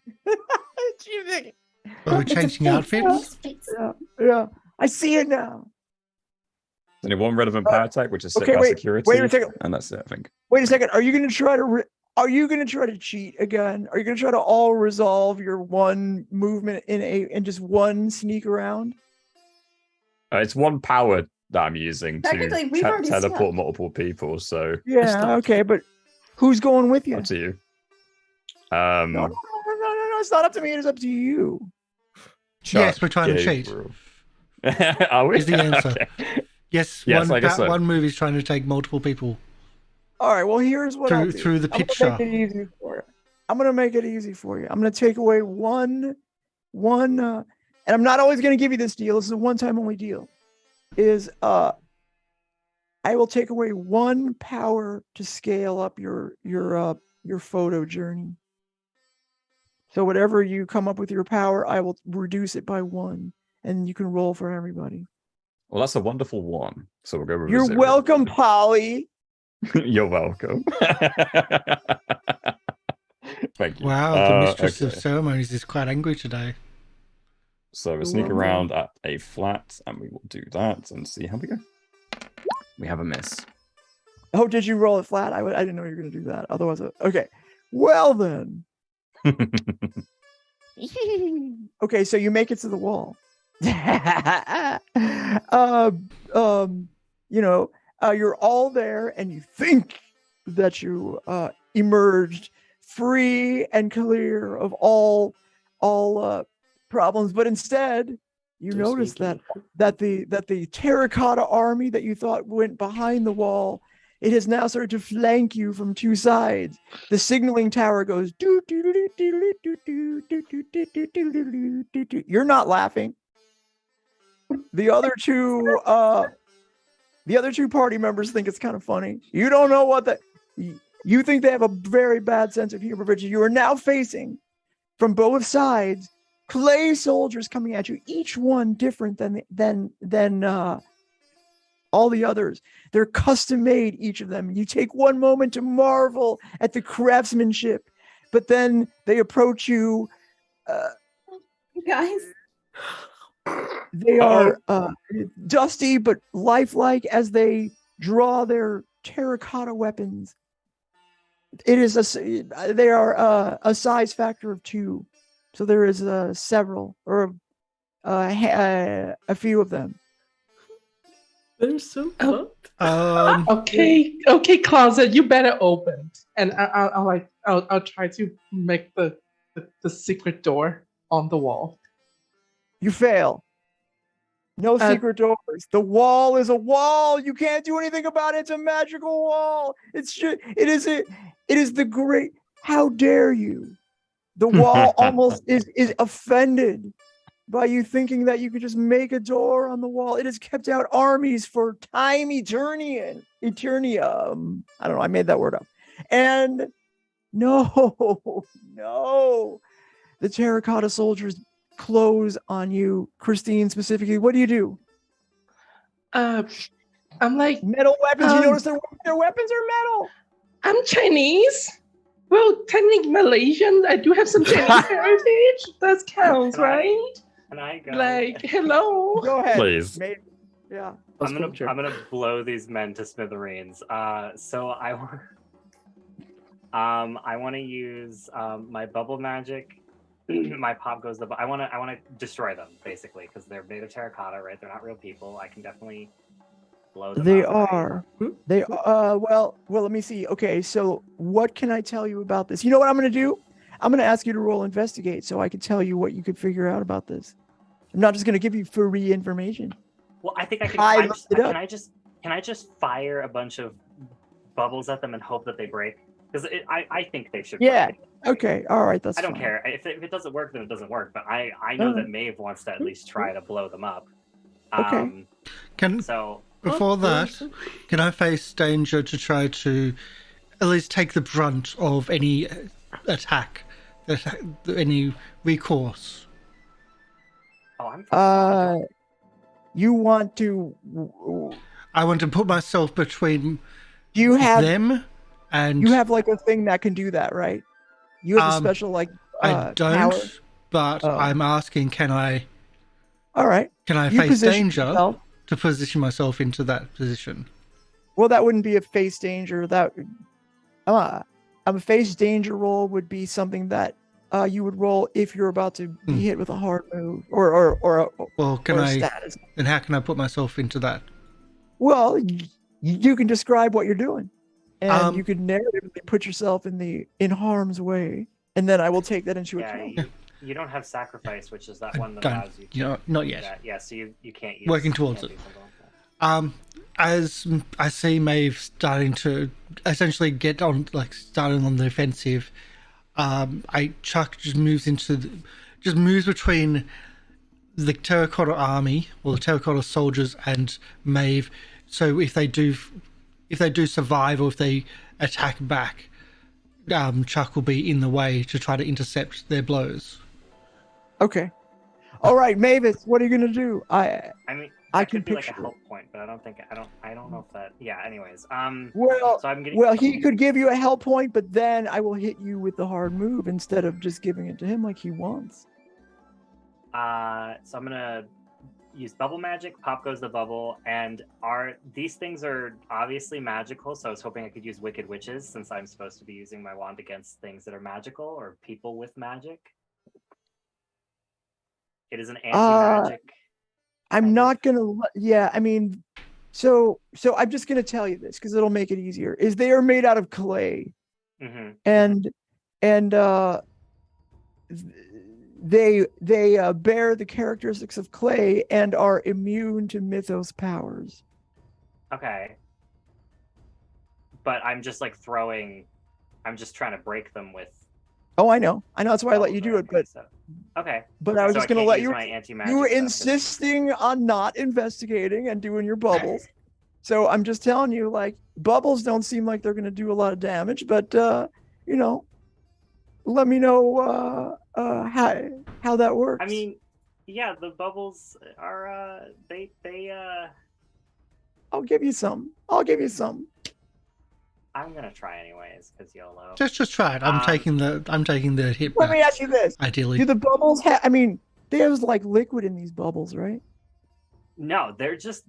Are we changing outfits? Yeah. I see it now. Only one relevant power type, which is slip okay, past wait, security. wait a second. And that's it, I think. Wait a second. Are you going to try to? Are you going to try to cheat again? Are you going to try to all resolve your one movement in just one sneak around? It's one power that I'm using to Technically, we've already teleport stopped. multiple people, so Yeah. Okay, but who's going with you? up to you. No. It's not up to me. It's up to you. Yes, we're trying to cheat. Gabriel. Are we? Is the answer. Okay. Yes, Yes, I guess so. one movie's trying to take multiple people All right. Well, here's what I'll do. through the I'm gonna picture. make it easy for you. I'm gonna make it easy for you. I'm gonna take away one, and I'm not always gonna give you this deal. This is a one-time only deal. I will take away one power to scale up your photo journey. So whatever you come up with your power, I will reduce it by one, and you can roll for everybody. Well, that's a wonderful one. So we'll go with a You're 0. welcome, Polly. You're welcome. Thank you. Wow, the mistress of okay. ceremonies is quite angry today. So we'll sneak around at a flat, and we will do that and see how we go. We have a miss. Oh, did you roll it flat? I didn't know you were going to do that. Otherwise, okay. Well then. Okay, so you make it to the wall. You're all there, and you think that you emerged free and clear of all problems, but instead you notice that the terracotta army that you thought went behind the wall, it has now started to flank you from two sides. The signaling tower goes doo doo doo doo doo doo doo doo doo doo doo doo doo. You're not laughing. The other two party members think it's kind of funny. You don't know what you think they have a very bad sense of humor, but you are now facing from both sides clay soldiers coming at you, each one different than all the others. They're custom made, each of them. You take one moment to marvel at the craftsmanship, but then they approach you. You guys. They are dusty but lifelike as they draw their terracotta weapons. They are a size factor of 2, so there is several or a few of them. They're so Oh. hot. Okay, closet, you better open, and I'll try to make the secret door on the wall. You fail. No secret doors. The wall is a wall. You can't do anything about it. It's a magical wall. It is the great. How dare you? The wall almost is offended by you thinking that you could just make a door on the wall. It has kept out armies for time eternium. I don't know. I made that word up. And no. The terracotta soldiers close on you. Christine specifically, what do you do? I'm like, metal weapons. You notice their weapons are metal. I'm Chinese. Well, technically Malaysian. I do have some Chinese heritage. That counts, right? Can I go? Like, hello. Go ahead. Please. Yeah. I'm gonna blow these men to smithereens. So I want to use my bubble magic. My pop goes I want to destroy them basically because they're made of terracotta, right? They're not real people. I can definitely blow them. They up, are. Right? They well, let me see. Okay, so what can I tell you about this? You know what I'm going to do? I'm going to ask you to roll investigate so I can tell you what you could figure out about this. I'm not just going to give you free information. Well, I think I can. Can I just fire a bunch of bubbles at them and hope that they break? Because I think they should. Yeah. Break. Okay. All right. That's. I don't fine. care if it doesn't work, then it doesn't work. But I know that Maeve wants to at least try to blow them up. Okay. Before that, can I face danger to try to at least take the brunt of any attack, any recourse? Oh, you want to? I want to put myself between them and. You have like a thing that can do that, right? You have a special like. I don't, power? but I'm asking, can I? All right. Can I face danger to position myself into that position? Well, that wouldn't be a face danger. That a face danger roll would be something that you would roll if you're about to be hit with a hard move or a status. Then how can I put myself into that? Well, you can describe what you're doing, and you can narratively put yourself in harm's way, and then I will take that into account. You don't have sacrifice, which is that one that allows you to. Not yet. Yeah, so you can't use. Working towards it. As I see Maeve starting to essentially get on, like starting on the offensive, Chuck just moves between the terracotta army or the terracotta soldiers and Maeve. So if they do survive or if they attack back, Chuck will be in the way to try to intercept their blows. Okay. All right, Mavis, what are you gonna do? I mean, I can can be like a picture help point, but I don't know if that. Yeah. Anyways. Well, he could give you a help point, but then I will hit you with the hard move instead of just giving it to him like he wants. So I'm gonna use bubble magic. Pop goes the bubble, and these things are obviously magical. So I was hoping I could use Wicked Witches since I'm supposed to be using my wand against things that are magical or people with magic. It is an anti-magic. I'm not gonna. Yeah, I mean, so I'm just gonna tell you this because it'll make it easier. Is they are made out of clay, and they bear the characteristics of clay and are immune to mythos powers. Okay, but I'm just like I'm just trying to break them with. Oh, I know. That's why I let you do it, but. Okay. But I was just going to let you. You were stuff, insisting on not investigating and doing your bubbles. So I'm just telling you, like, bubbles don't seem like they're going to do a lot of damage, but let me know how that works. I mean, yeah, the bubbles are I'll give you some. I'll give you some. I'm gonna try anyways, because YOLO. Just try it. I'm taking the hit Let back. me ask you this: Ideally, do the bubbles have? I mean, there's like liquid in these bubbles, right? No, they're just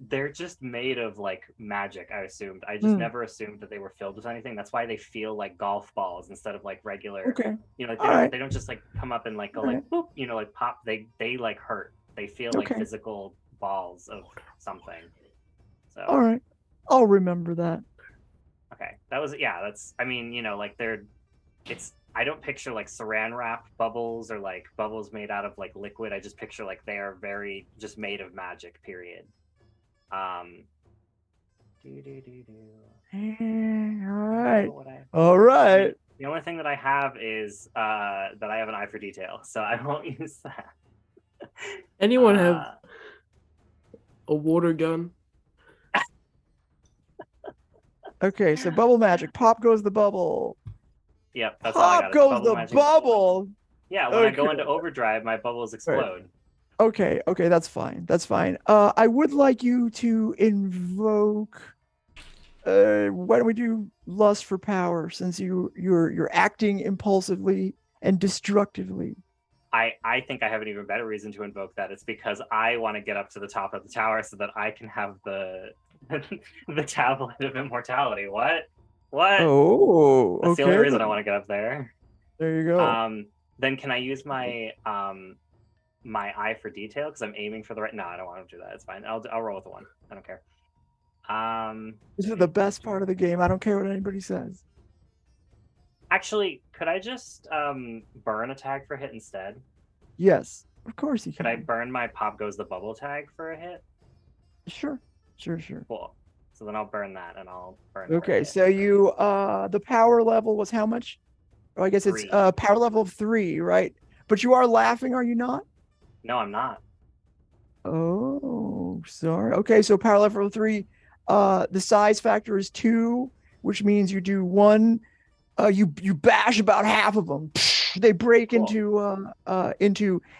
made of like magic. I assumed. I just never assumed that they were filled with anything. That's why they feel like golf balls instead of like regular. Okay. You know, like All right. they don't just like come up and like go All like right. boop, you know, like pop. They like hurt. They feel like Okay. physical balls of something. So. All right. I'll remember that. Okay, that's. I mean, you know, like I don't picture like saran wrap bubbles or like bubbles made out of like liquid. I just picture like they are very just made of magic. Period. All right. All right. The only thing that I have is that I have an eye for detail, so I won't use that. Anyone have a water gun? Okay, so bubble magic. Pop goes the bubble. Yep, that's all I got. Pop goes Bubble the magic. bubble. Yeah, when I go Okay. into overdrive, my bubbles explode. Okay, that's fine. That's fine. I would like you to invoke. Why don't we do lust for power, since you're acting impulsively and destructively. I think I have an even better reason to invoke that. It's because I want to get up to the top of the tower so that I can have the the tablet of immortality. What? Oh, That's okay. the only reason I want to get up there. There you go. Then can I use my my eye for detail because I'm aiming for the right? No, I don't want to do that. It's fine. I'll roll with a 1. I don't care. This is the best part of the game. I don't care what anybody says. Actually, could I just burn a tag for a hit instead? Yes, of course you Could can. I burn my pop goes the bubble tag for a hit? Sure. Cool. So then I'll burn that and I'll burn. more Okay, hit. so you the power level was how much? Oh, I guess it's 3. power level of 3, right? But you are laughing, are you not? No, I'm not. Oh, sorry. Okay, so power level of 3. The size factor is 2, which means you do 1. You bash about half of them. They break Cool.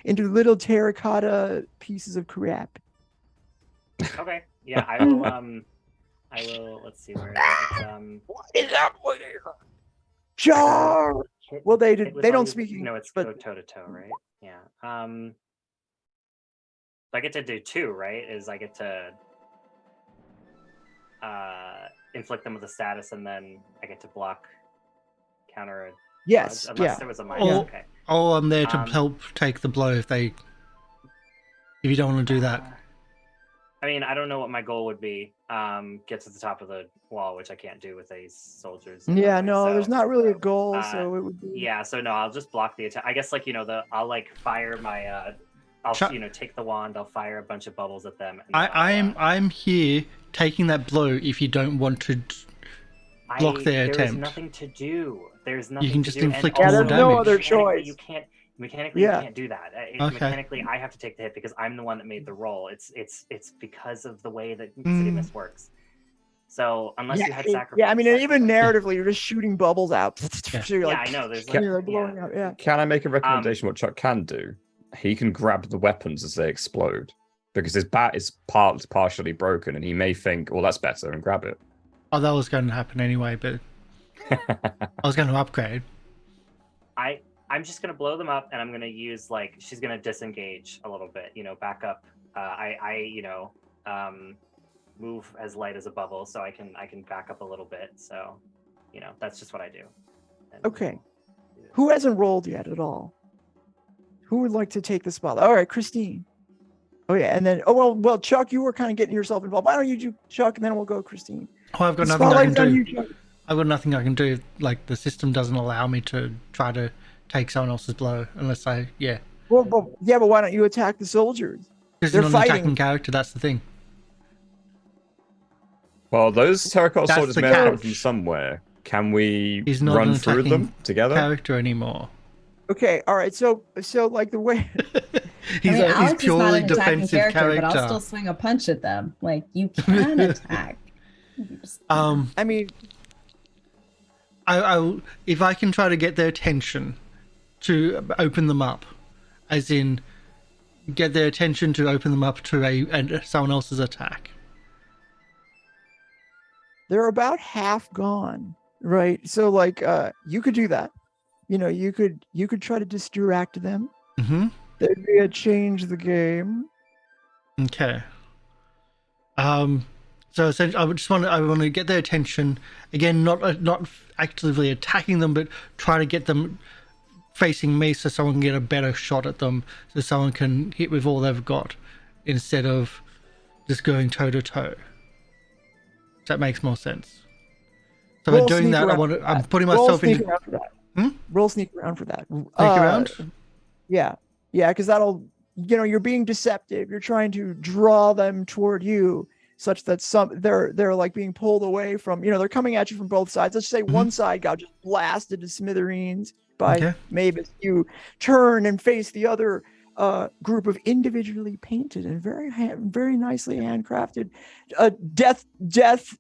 into little terracotta pieces of crap. Okay. Yeah, I will. I will. Let's see where it is. What is that? Charge! Hit- Well, they hit with don't all your- speak English, No, it's but go toe to toe, right? Yeah. I get to do 2, right? I get to inflict them with a status, and then I get to block, counter. yes, Unless yeah. there was a minus. Oh. Okay. or I'm there to Um, help take the blow if you don't want to do that. I mean, I don't know what my goal would be. Get to the top of the wall, which I can't do with these soldiers. in Yeah, my way, no, there's so- not really a goal, uh, so it would be. Yeah, so no, I'll just block the attack. I guess like I'll like fire my I'll Chuck- take the wand, I'll fire a bunch of bubbles at them. And then I'm here taking that blow if you don't want to block their There's attempt. nothing to do. There's nothing can to just do. And inflict Yeah, also, there's no damage. other mechanically, choice. You can't. Mechanically, Yeah. you can't do that. Okay. Mechanically, I have to take the hit because I'm the one that made the roll. It's because of the way that City Mm. Mist works. So unless Yeah, you had sacrifice. yeah, I mean, and even narratively, you're just shooting bubbles out. Yeah. So you're Yeah, like, I know. There's you're like, like blowing out. Yeah. Can I make a recommendation what Chuck can do? He can grab the weapons as they explode because his bat is partially broken and he may think, well, that's better, and grab it. Oh, that was going to happen anyway, but I was going to upgrade. I'm just gonna blow them up, and I'm gonna use like she's gonna disengage a little bit, back up. Move as light as a bubble, so I can back up a little bit. So, that's just what I do. And- Okay. Who hasn't rolled yet at all? Who would like to take the spot? All right, Christine. Oh yeah, and then well, Chuck, you were kind of getting yourself involved. Why don't you do Chuck, and then we'll go Christine. Oh, I've got The nothing I spotlight can is on do. you, Chuck. I've got nothing I can do. Like, the system doesn't allow me to try to take someone else's blow unless but why don't you attack the soldiers? because They're you're not an fighting. attacking character. That's the thing. Well, those terracotta That's soldiers the may have come catch. from somewhere. Can we He's not run an through attacking them together? character anymore. Okay, all right. So like the way He's Alex he's is not purely an attacking defensive character, but I'll still swing a punch at them. Like, you can attack. You just- I mean, I if I can try to get their attention to open them up, as in get their attention to open them up to someone else's attack. they're about half gone, right? So like you could do that. You could try to distract them. Mm-hmm. There'd be a change the game. Okay. So essentially, I want to get their attention again, not actively attacking them, but try to get them facing me so someone can get a better shot at them, so someone can hit with all they've got instead of just going toe to toe. That makes more sense. So by doing that, I'm putting myself in. Roll sneak around for that. Sneak around? Yeah, because that'll, you're being deceptive. You're trying to draw them toward you, such that they're like being pulled away from. They're coming at you from both sides. Let's say one side got just blasted to smithereens by Mavis. You turn and face the other group of individually painted and very nicely handcrafted, death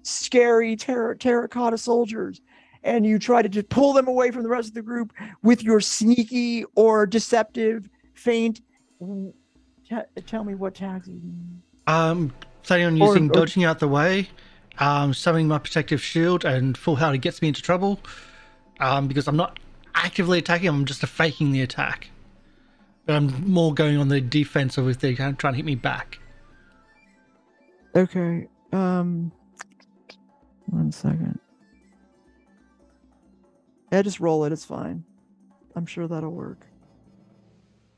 scary terracotta soldiers. And you try to just pull them away from the rest of the group with your sneaky or deceptive feint. Tell me what tags you planning on using dodging out the way, summoning my protective shield, and full health gets me into trouble. Because I'm not actively attacking, I'm just faking the attack. But I'm more going on the defensive if they're trying to hit me back. Okay. 1 second. Yeah, just roll it. It's fine. I'm sure that'll work.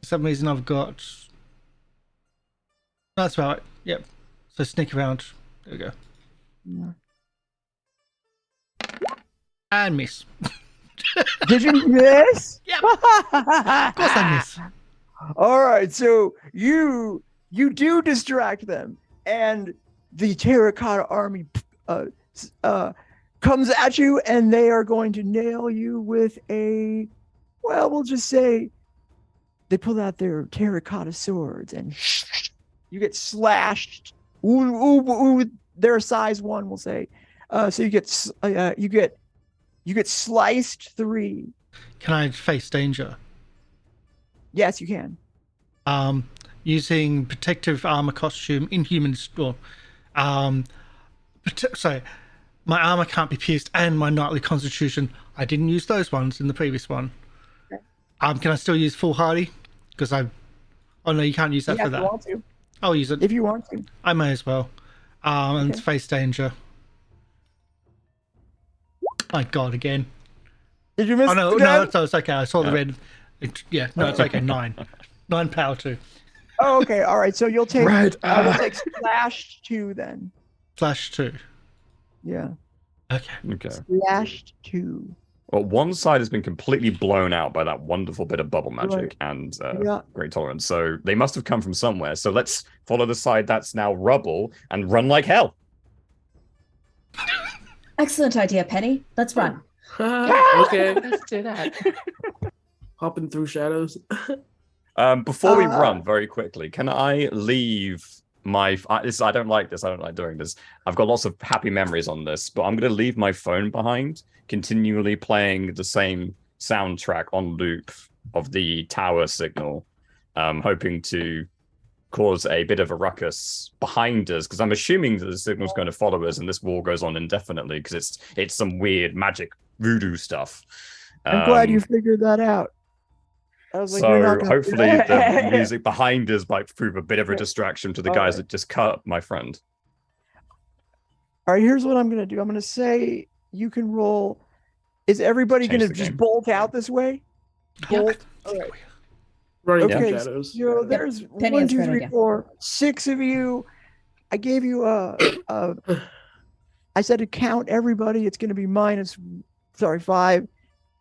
For some reason, I've got. That's right. Yep. So sneak around. There we go. Yeah. And miss. Did you miss? Yep. Of course I miss. All right. So you do distract them, and the terracotta army comes at you, and they are going to nail you with we'll just say they pull out their terracotta swords and you get slashed. They're size 1, we'll say. So you get sliced 3. Can I face danger? Yes, you can. Using protective armor, costume, inhuman store. So my armor can't be pierced, and my knightly constitution. I didn't use those ones in the previous one. Okay. Can I still use foolhardy? Because oh no, you can't use that for that. If you want to. I'll use it if you want to. I may as well. And face danger. My God, again. Did you miss? Oh no, it's okay. I saw the red. It's okay. 9 power 2. Oh, okay. All right. So you'll take you'll take slash 2 then. Slash 2. Yeah. Okay. Slashed 2. Well, one side has been completely blown out by that wonderful bit of bubble magic and great tolerance. So they must have come from somewhere. So let's follow the side that's now rubble and run like hell. Excellent idea, Penny. Let's run. Okay. Let's do that. Hopping through shadows. Before we run very quickly, can I leave I don't like this. I don't like doing this. I've got lots of happy memories on this, but I'm going to leave my phone behind, continually playing the same soundtrack on loop of the tower signal, hoping to cause a bit of a ruckus behind us, because I'm assuming that the signal's going to follow us and this war goes on indefinitely because it's some weird magic voodoo stuff. I'm glad you figured that out. I was like, so hopefully the music behind us might prove a bit of a distraction to the guys that just cut my friend. All right, here's what I'm going to do. I'm going to say you can roll. Is everybody going to just bolt out this way? Bolt. All right. Running down shadows. So there's 1, 2, 3, 4, 6 of you. I gave you I said to count everybody. It's going to be 5.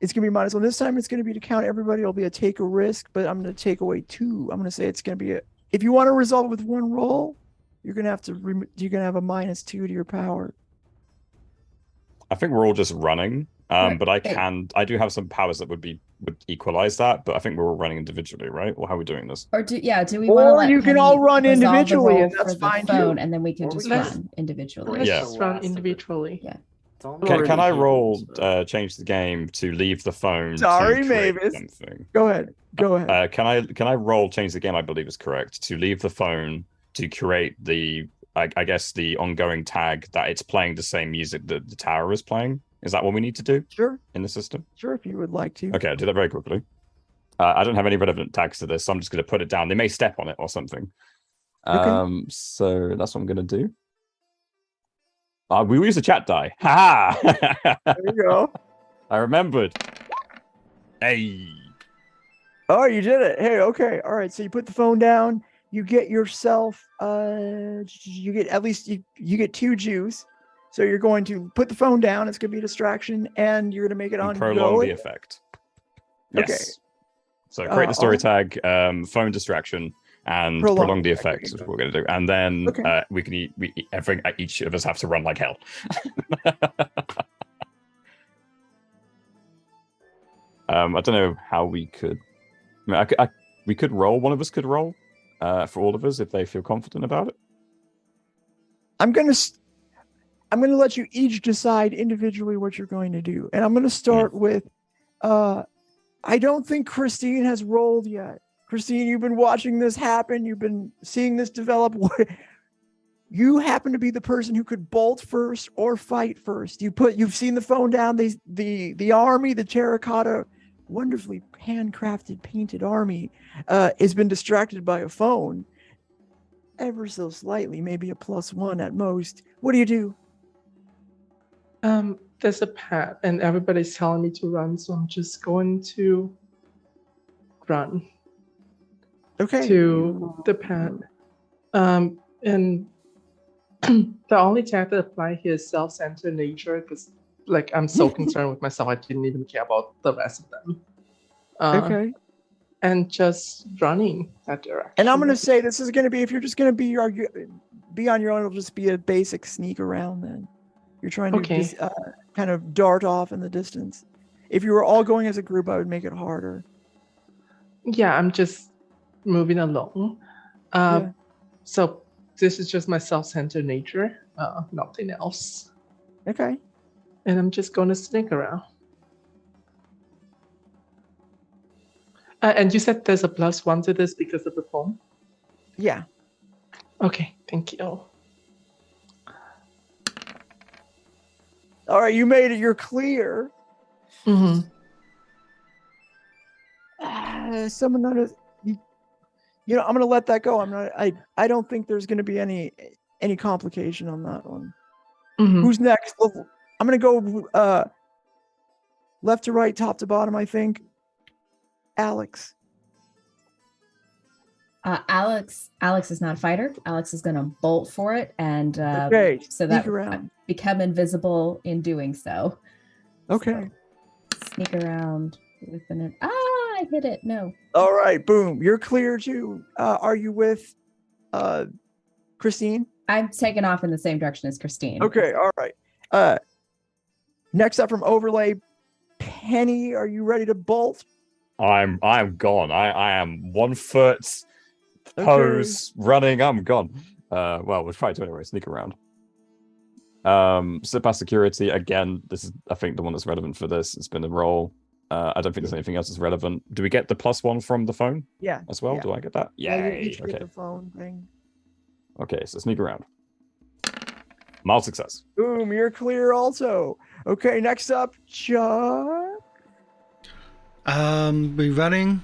It's going to be -1. This time it's going to be to count everybody. It'll be a take a risk, but I'm going to take away 2. I'm going to say it's going to be if you want to resolve it with 1 roll, you're going to have to have a -2 to your power. I think we're all just running. But I do have some powers that would equalize that, but I think we're all running individually, right? Or how are we doing this? Do we want to you can all run individually, and that's fine phone, too. and then we can just run individually. Let's run individually. Yeah. Can I roll change the game to leave the phone? Sorry, to Mavis. Something? Go ahead. Can I roll change the game? I believe is correct to leave the phone to create the I guess the ongoing tag that it's playing the same music that the tower is playing. Is that what we need to do Sure, in the system? sure, if you would like to. Okay, I'll do that very quickly. I don't have any relevant tags to this, so I'm just going to put it down. They may step on it or something. Okay. So that's what I'm going to do. We will use the chat die. Ha! There you go. I remembered. Hey. Oh, you did it. Hey, okay. All right. So you put the phone down. You get yourself, you get at least, you get 2 juice. So you're going to put the phone down. It's going to be a distraction. And you're going to make it on prolong the effect. Yes. Okay. So create the story tag, phone distraction, and prolong the effect is what we're going to do. And then we can each of us have to run like hell. I don't know how we could. I mean, we could roll. One of us could roll for all of us if they feel confident about it. I'm gonna let you each decide individually what you're going to do, and I'm gonna start with. I don't think Christine has rolled yet. Christine, you've been watching this happen. You've been seeing this develop. You happen to be the person who could bolt first or fight first. You've seen the phone down. The army, the terracotta, wonderfully handcrafted, painted army, has been distracted by a phone, ever so slightly, maybe a +1 at most. What do you do? There's a path, and everybody's telling me to run, so I'm just going to run. Okay. To the path. And the only tag that apply here is self-centered nature, because I'm so concerned with myself, I didn't even care about the rest of them. Okay. And just running that direction. And I'm going to say this is going to be, if you're just going to be on your own, it'll just be a basic sneak around then. You're trying to kind of dart off in the distance. If you were all going as a group, I would make it harder. Yeah, I'm just moving along. So this is just my self-centered nature, nothing else. Okay. And I'm just going to sneak around. And you said there's a +1 to this because of the phone? Yeah. Okay, thank you. All right, you made it. You're clear. Mm-hmm. Someone noticed. I'm going to let that go. I don't think there's going to be any complication on that one. Mm-hmm. Who's next? I'm going to go left to right, top to bottom, I think. Alex. Alex is not a fighter. Alex is going to bolt for it, and so that become invisible in doing so. Okay. So, sneak around within it. I hit it. No. All right. Boom. You're clear too. Are you with Christine? I'm taking off in the same direction as Christine. Okay. All right. Next up from Overlay, Penny. Are you ready to bolt? I'm gone. I am 1 foot pose running. I'm gone. Well, we'll try to anyway. Sneak around. Slip past security again. This is, I think, the one that's relevant for this. It's been a roll. I don't think there's anything else that's relevant. Do we get the +1 from the phone? Yeah. As well? Yeah. Do I get that? Yeah. You each get the phone thing. Okay, so sneak around. Mild success. Boom, you're clear also. Okay, next up, Chuck. Be running.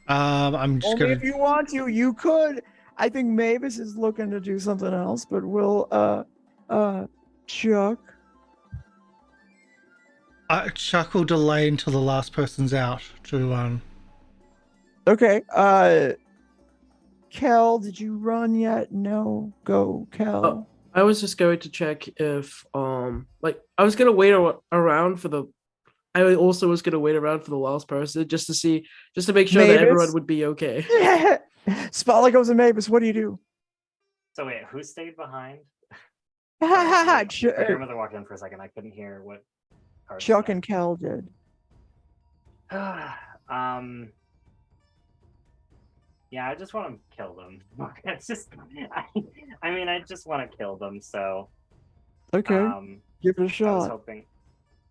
I'm just Only gonna. if you want to, you could. I think Mavis is looking to do something else, but we'll Chuck. Chuck will delay until the last person's out to run. Okay. Kel, did you run yet? No. Go, Kel. I was just going to check if I was gonna wait around for the. I also was gonna wait around for the last person just to make sure that everyone would be okay. Yeah. Spotlight goes to Mavis. What do you do? So wait, who stayed behind? Chuck. Your mother walked in for a second. I couldn't hear what. Chuck and Kel did. Yeah, I just want to kill them. It's just, I just want to kill them. So, okay, give it a shot. I was hoping,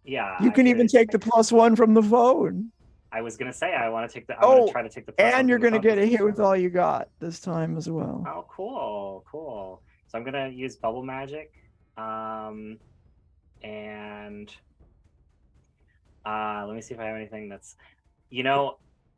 yeah. You can even take the +1 from the phone. I was gonna say I want to take the. I'm gonna try to take the. And you're gonna get a hit with all you got this time as well. Oh, cool. So I'm gonna use bubble magic, and let me see if I have anything that's,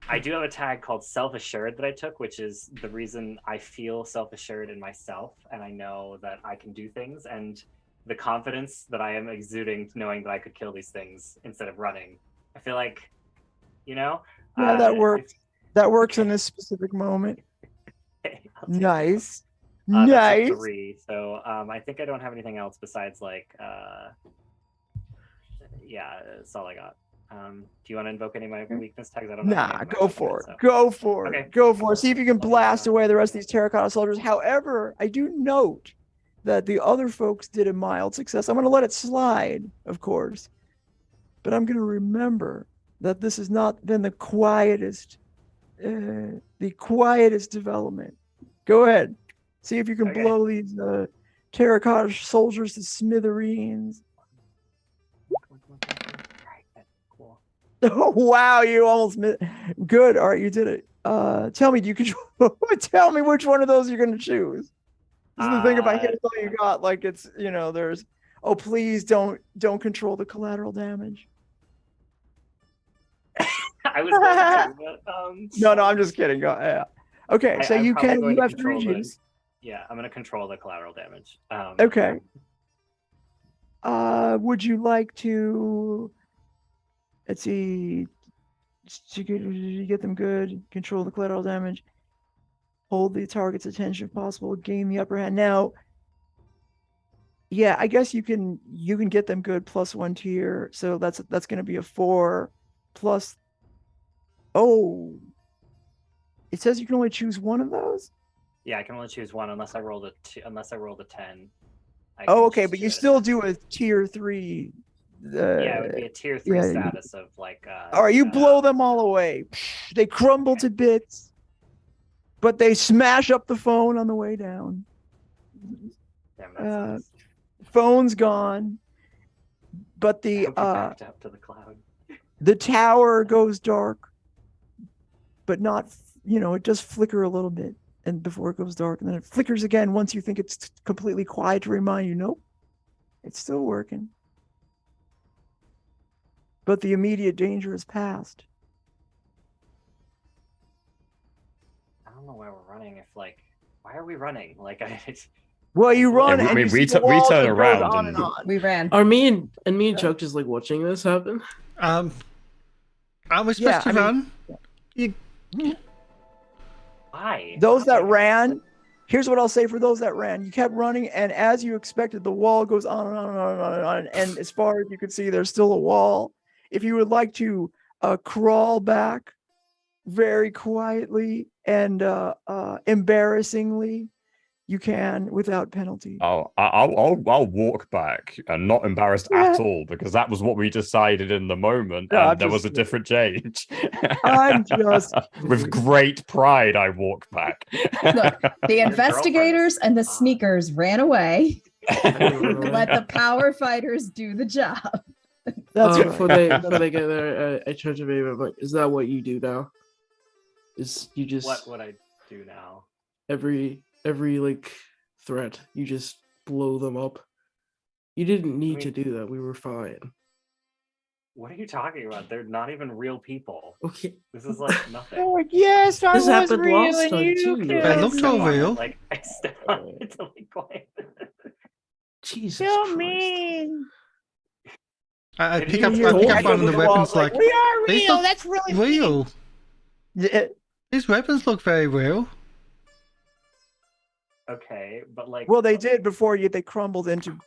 I do have a tag called self-assured that I took, which is the reason I feel self-assured in myself, and I know that I can do things, and the confidence that I am exuding, knowing that I could kill these things instead of running. I feel like, Yeah, that works. That works in this specific moment. Nice. Nice. That's a 3. So I think I don't have anything else besides that's all I got. Do you want to invoke any of my weakness tags? I don't know. Nah, go for it. So. Go for it. Okay. Go for it. See if you can blast away the rest of these terracotta soldiers. However, I do note that the other folks did a mild success. I'm going to let it slide, of course. But I'm going to remember that this has not been the quietest development. Go ahead. See if you can blow these terracotta soldiers to smithereens. Oh wow, you almost missed. Good. All right, you did it. Tell me, do you control? Tell me which one of those you're going to choose. This is the thing about hit all you got. Like it's there's. Oh please don't control the collateral damage. I was going to, but No, I'm just kidding. Go. Yeah. Okay, so you have 3 Gs. Yeah, I'm going to control the collateral damage. Okay. Would you like to? Let's see. To get them good, control the collateral damage, hold the target's attention if possible, gain the upper hand. Now, yeah, I guess you can get them good +1 tier. So that's going to be a 4 plus. Oh, it says you can only choose one of those. Yeah, I can only choose one unless I rolled a 10. Oh, okay, but you still do a tier 3. Yeah, it would be a tier 3 status of like. All right, you blow them all away. They crumble to bits, but they smash up the phone on the way down. Damn, phone's gone, but backed up to the cloud. The tower goes dark, but not. It does flicker a little bit, and before it goes dark, and then it flickers again once you think it's completely quiet to remind you, nope, it's still working. But the immediate danger is past. I don't know why we're running. Why are we running? Well, you run. Yeah, and we turn around on and on. We ran. Are me and Chuck just like watching this happen? Are we supposed to run? Why? Those that ran. Here's what I'll say for those that ran. You kept running, and as you expected, the wall goes on and on and on and on and on. And as far as you can see, there's still a wall. If you would like to crawl back very quietly and embarrassingly, you can without penalty. I'll walk back and not embarrassed at all, because that was what we decided in the moment, and there was a different change. I'm just with great pride I walk back. Look, the investigators and the sneakers ran away. Let the power fighters do the job. That's right. Before they get there, I turn to Mavis. I'm like, is that what you do now? Is you just what would I do now? Every like threat, you just blow them up. You didn't need to do that. We were fine. What are you talking about? They're not even real people. Okay, this is like nothing. Oh yes, I this was happened real last and time you too. They looked all real. Like I step on it to like quiet. Jesus so Christ. mean. I pick up one of the weapons. Like we are these real. look That's really real. Yeah. These weapons look very real. Okay, but like. Well, they did before they crumbled into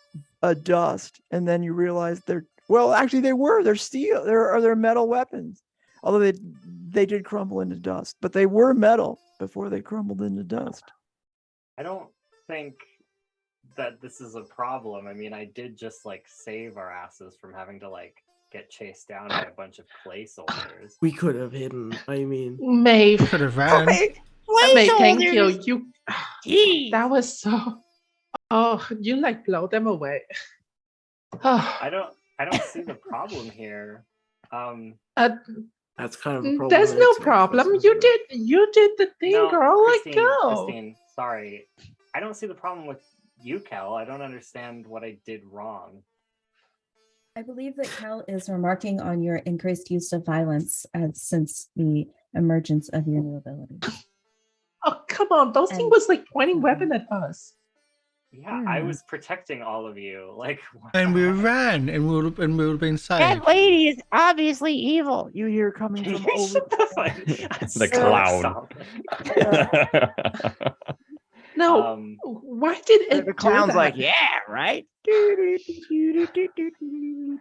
a dust, and then you realize they're. Well, actually, they're steel. They're metal weapons. Although they did crumble into dust, but they were metal before they crumbled into dust. I don't think that this is a problem. I mean, I did just like save our asses from having to like get chased down by a bunch of clay soldiers. We could have hidden. I mean, Maeve. Could have ran. Maeve, thank you. That was so. Oh, you like blow them away. I don't see the problem here. That's kind of a problem. There's no problem. You did the thing, No, girl. Let Christine, go. Christine, sorry. I don't see the problem with you, Kel. I don't understand what I did wrong. I believe that Kel is remarking on your increased use of violence since the emergence of your new ability. Oh, come on. Those thing was like pointing weapon at us. Yeah, I was protecting all of you. Like, And we ran, and we would have been safe. That lady is obviously evil. You hear coming from over The clown. No, why did it? The clown's do like, that? yeah, right.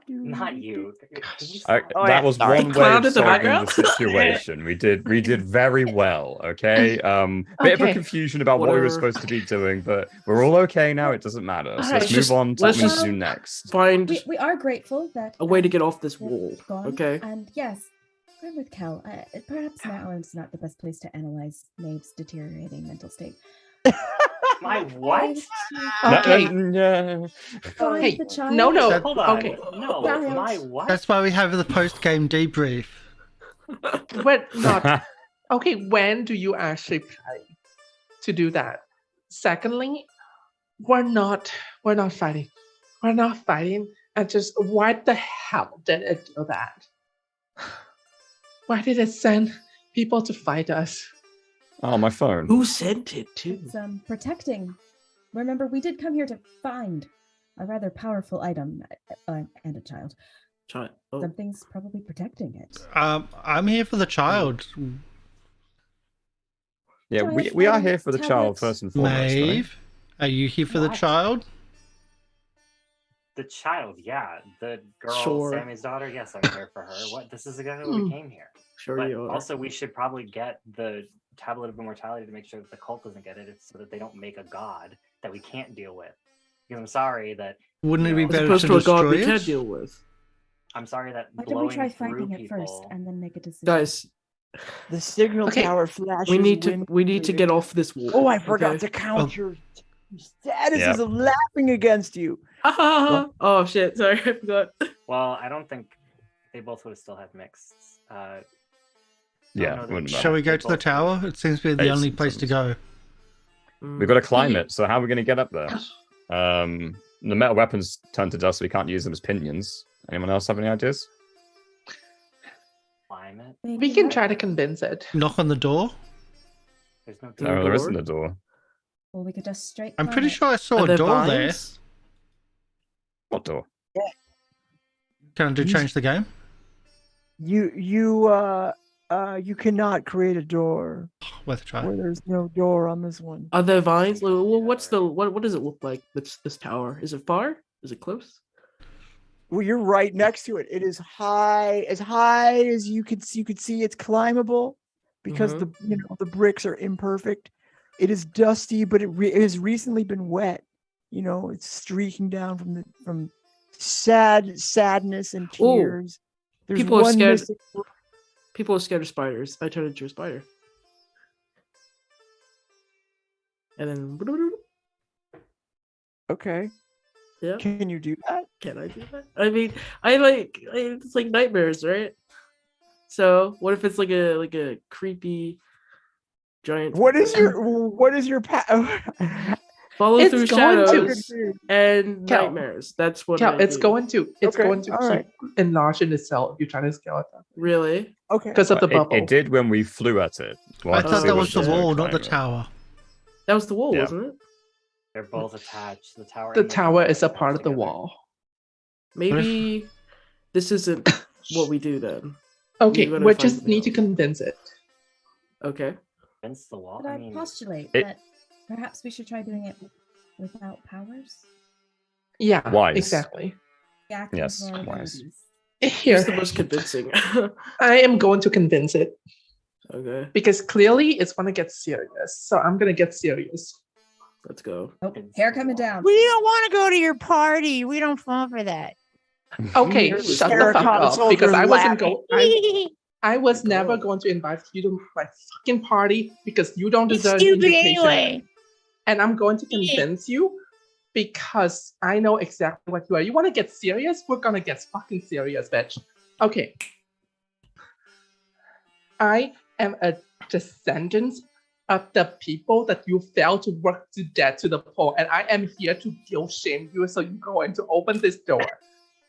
not you. That was sorry. one The way clown of in the solving the background? situation. We did very well. Okay. Bit of a Okay. confusion about what we were Whatever. supposed to be doing, but we're all okay now. It doesn't matter. So Alright, let's move on to what let's we need just- to do next. Find We are grateful that a way to get off this we're wall. gone. Okay. And yes, I'm with Kel. Perhaps now is not the best place to analyze Maeve's deteriorating mental state. My what? Okay. Find Hey, the child. no. Hold on. Okay. No, Child. my what? That's why we have the post-game debrief. We're not. Okay, when do you actually plan to do that? Secondly, we're not fighting. We're not fighting. And just why the hell did it do that? Why did it send people to fight us? Oh, my phone. Who sent it to? It's protecting. Remember, we did come here to find a rather powerful item and a child. Oh. Something's probably protecting it. I'm here for the child. Yeah, we are here for the child Tablet. first and foremost. Right? Maeve, are you here for the What? child? The child, yeah. The girl, Sure. Sammy's daughter, yes, I'm here for her. What? This is exactly why we came here. Sure But you are. also, we should probably get the Tablet of Immortality to make sure that the cult doesn't get it, so that they don't make a god that we can't deal with. Because I'm sorry that Wouldn't it No. be As As better opposed to to a god destroy we it? can't deal with. I'm sorry that Why don't blowing we try through finding it people. first and then make a decision? Guys, The signal Okay, tower flashes. we need when- to get off this wall. Oh, I forgot okay? to count your statuses Yep. of laughing against you. Oh shit, sorry, I forgot. Well, I don't think they both would have still had mixed. Yeah, no, wouldn't Shall matter. we go to the tower? It seems to be the Hey, only place to go. We've got to climb it. So how are we going to get up there? The metal weapons turn to dust, so we can't use them as pinions. Anyone else have any ideas? Climb it. Maybe We can not. try to convince it. Knock on the door. There's no. No, there isn't a door. Or we could just straight. I'm climb pretty it. sure I saw Are a there door there. vines? What door? Can I do change the game? You cannot create a door Worth a try. where there's no door on this one. Are there vines? Well, what does it look like? This tower. Is it far? Is it close? Well, you're right next to it. It is high as you could see. You could see it's climbable because the bricks are imperfect. It is dusty, but it has recently been wet. It's streaking down from sadness and Ooh, tears. There's people are one scared. missing. People are scared of spiders. I turn into a spider. And then Okay, yeah, can you do that? can I do that? I mean, it's like nightmares, right? So what if it's like a creepy giant? What is your follow It's through going to- shadows and Kel. nightmares? That's what. Yeah, I it's do. going to Okay, all right. keep enlarging itself if you try to scale it up Really. Okay. because of the bubble. It did when we flew at it. Well, I I can thought see that what was the it's wall, like not the climbing. tower. That was the wall, Yeah. wasn't it? They're both attached. The tower. The and tower is a tower part of the together. wall. Maybe this isn't what we do then. Okay, gotta we find just something need to else. convince it. Okay. Against the wall. But I I mean, postulate it- that perhaps we should try doing it without powers. Yeah, Wise. exactly. Yeah, Yes, wise. Here, It's the most convincing. I am going to convince it Okay, because clearly it's going to get serious. So I'm going to get serious. let's go. Oh, hair coming down. We don't want to go to your party. We don't fall for that. Okay, Here's shut the terracotta fuck up soldiers because I wasn't laughing. going. I was Go. never going to invite you to my fucking party because you don't It's deserve stupid invitation. anyway. And I'm going to convince you because I know exactly what you are. You want to get serious? We're gonna get fucking serious, bitch. Okay. I am a descendant of the people that you failed to work to death to the pole, and I am here to guilt shame you so you're going to open this door.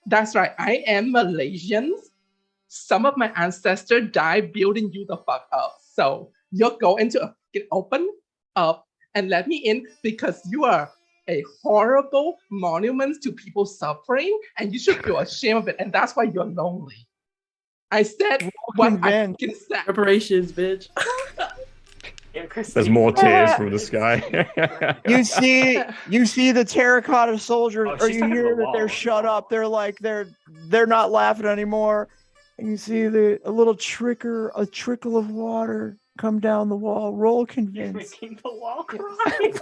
That's right, I am Malaysian. Some of my ancestors died building you the fuck up. So you're going to open up and let me in because you are a horrible monument to people suffering, and you should feel ashamed of it, and that's why you're lonely. I said what I can say. Preparations, bitch. Yeah, There's more tears from the sky. You see the terracotta soldiers, Oh, or she's you talking to hear the that they're wall. shut up. They're like they're not laughing anymore, and you see a little trickle of water come down the wall. Roll You're convince. making the wall cry.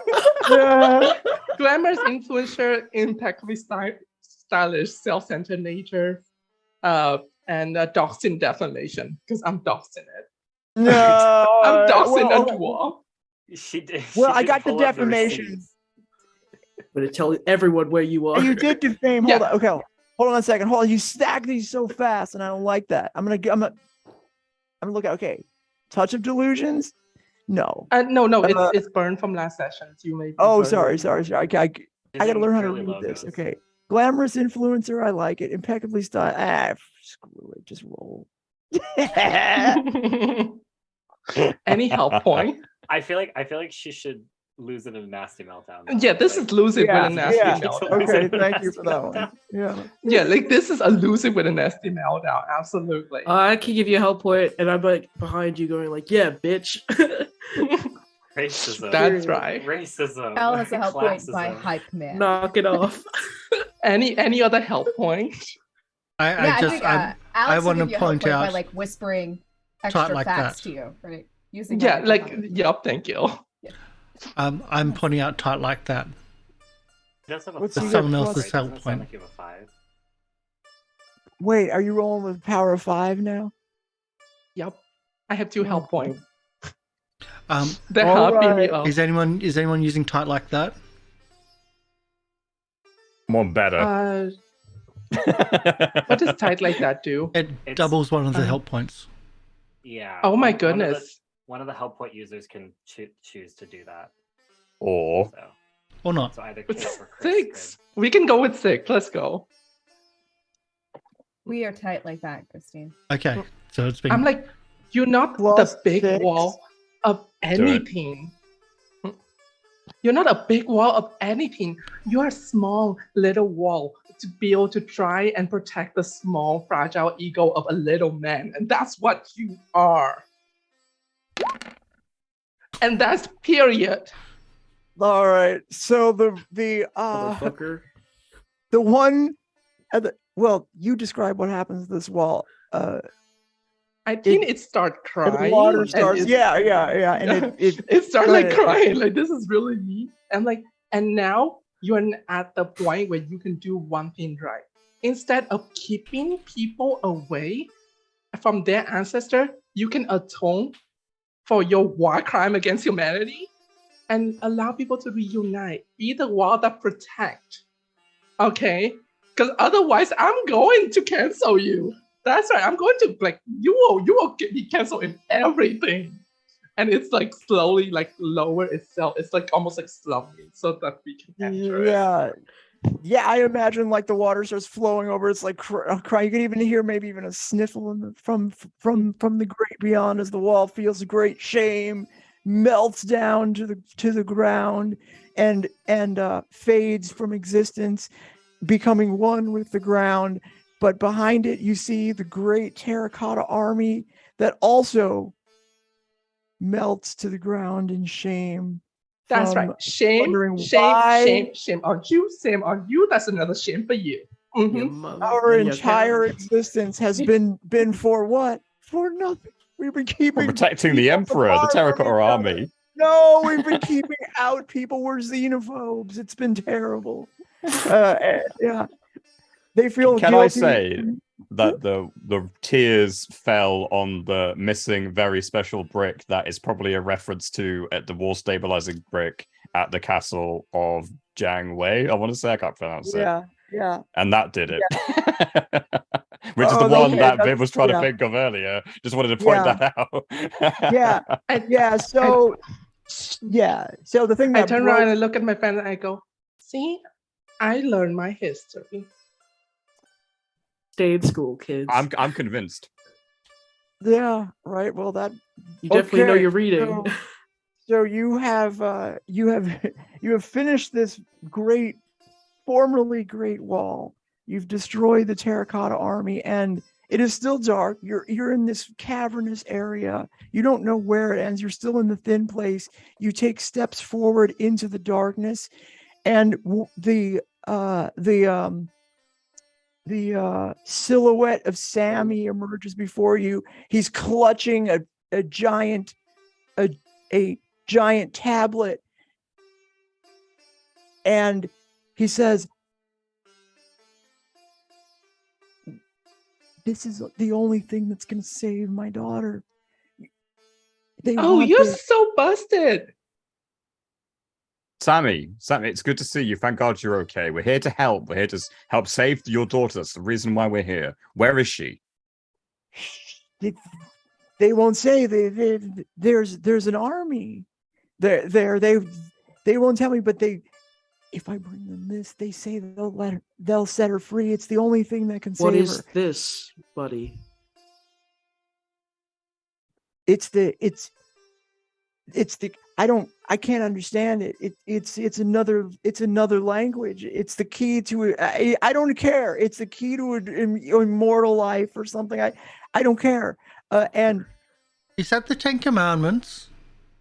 Yeah. Glamorous influencer, impeccably stylish, self-centered nature, and doxing defamation, because I'm doxing it. No, I'm doxing well, a dwarf. She did. Well, she I did got the pull up defamation. receipts. But to tell everyone where you are. You did defame. Yeah. Hold on. Okay, hold on a second. Hold on. You stack these so fast, and I don't like that. I'm gonna look at. Okay, touch of delusions. No. No, it's burned from last session. So you may. Oh, sorry. Okay, I gotta learn how to Curly read this. logos. Okay, glamorous influencer. I like it. Impeccably styled. Screw it. Just roll. Any help point? I feel like she should lose it in a nasty meltdown. Yeah, this is losing Yeah, with a nasty yeah. meltdown. Okay, thank you for that one. Yeah. Yeah, like this is a losing with a nasty meltdown. Absolutely. I can give you a help point, and I'm like behind you, going like, "Yeah, bitch." Racism. That's right. Racism. Al has a help point by Classism. hype man. Knock it off. Any other help point? I think Alex will wanna give you a help point point by out- like whispering Talk extra like facts that. to you, right? Using Yeah, that like microphone. yep, thank you. I'm pointing out tight like that. He does have a What's five, he someone got else's plus? help Doesn't it sound point. like you have a 5? Wait, are you rolling with power of 5 now? Yep. I have 2 help points. They're All helping me right. out. Is anyone using tight like that? More better. What does tight like that do? It It's- doubles one of the help points. Yeah. Oh my one of the- goodness. One of the help point users can choose to do that. Or So, Or not. so either It's Kate or Chris 6. We can go with 6. Let's go. We are tight like that, Christine. Okay, so it's been. I'm like, you're not Plus the big 6. wall of anything. You're not a big wall of anything. You're a small little wall to be able to try and protect the small, fragile ego of a little man. And that's what you are. And that's period. All right. So the Motherfucker. the one at the, well, you describe what happens to this wall. I think it starts And crying. the water and starts. it's- Yeah. And it started like Right. crying, like this is really me. And now you're at the point where you can do one thing right. Instead of keeping people away from their ancestor, you can atone for your war crime against humanity and allow people to reunite. Be the wall that protect. Okay? Because otherwise I'm going to cancel you. That's right. I'm going to you will be canceled in everything. And it's like slowly lower itself. It's like almost like slumping so that we can enter it. Yeah, I imagine like the water starts flowing over. It's like crying. You can even hear maybe even a sniffle from the great beyond as the wall feels great shame, melts down to the ground, and fades from existence, becoming one with the ground. But behind it, you see the great terracotta army that also melts to the ground in shame. That's from right. Shame wondering on you. Shame on you. That's another shame for you. Mhm. Our entire existence has been for what? For nothing. We've been keeping we're protecting the people Emperor, the apart from Terracotta each other. Army. No, we've been keeping out people. We're xenophobes. It's been terrible. Yeah. They feel Can guilty. I say that the tears fell on the missing very special brick that is probably a reference to at the wall stabilizing brick at the castle of Jiang Wei? I want to say, I can't pronounce it. Yeah. And that did it. Which is the Oh, one okay, that Viv that's- was trying yeah. to think of earlier. Just wanted to point Yeah. that out. Yeah. So Yeah. So the thing I that turn broke- around and I look at my friend and I go, see, I learned my history. Stay in school, kids. I'm convinced. Yeah. Right. Well, that You definitely know okay, you're reading. So you have finished this formerly great wall. You've destroyed the terracotta army, and it is still dark. You're in this cavernous area. You don't know where it ends. You're still in the thin place. You take steps forward into the darkness, and the silhouette of Sammy emerges before you. He's clutching a giant tablet, and he says, "This is the only thing that's going to save my daughter." You're so busted. Sammy, it's good to see you. Thank God you're okay. We're here to help. We're here to help save your daughter. That's the reason why we're here. Where is she? They won't say. There's an army. They won't tell me, but if I bring them this, they say they'll set her free. It's the only thing that can save her. What is this, buddy? It's the I can't understand it. It's another language. It's the key to I don't care. It's the key to immortal life or something. I don't care. And is that the 10 Commandments?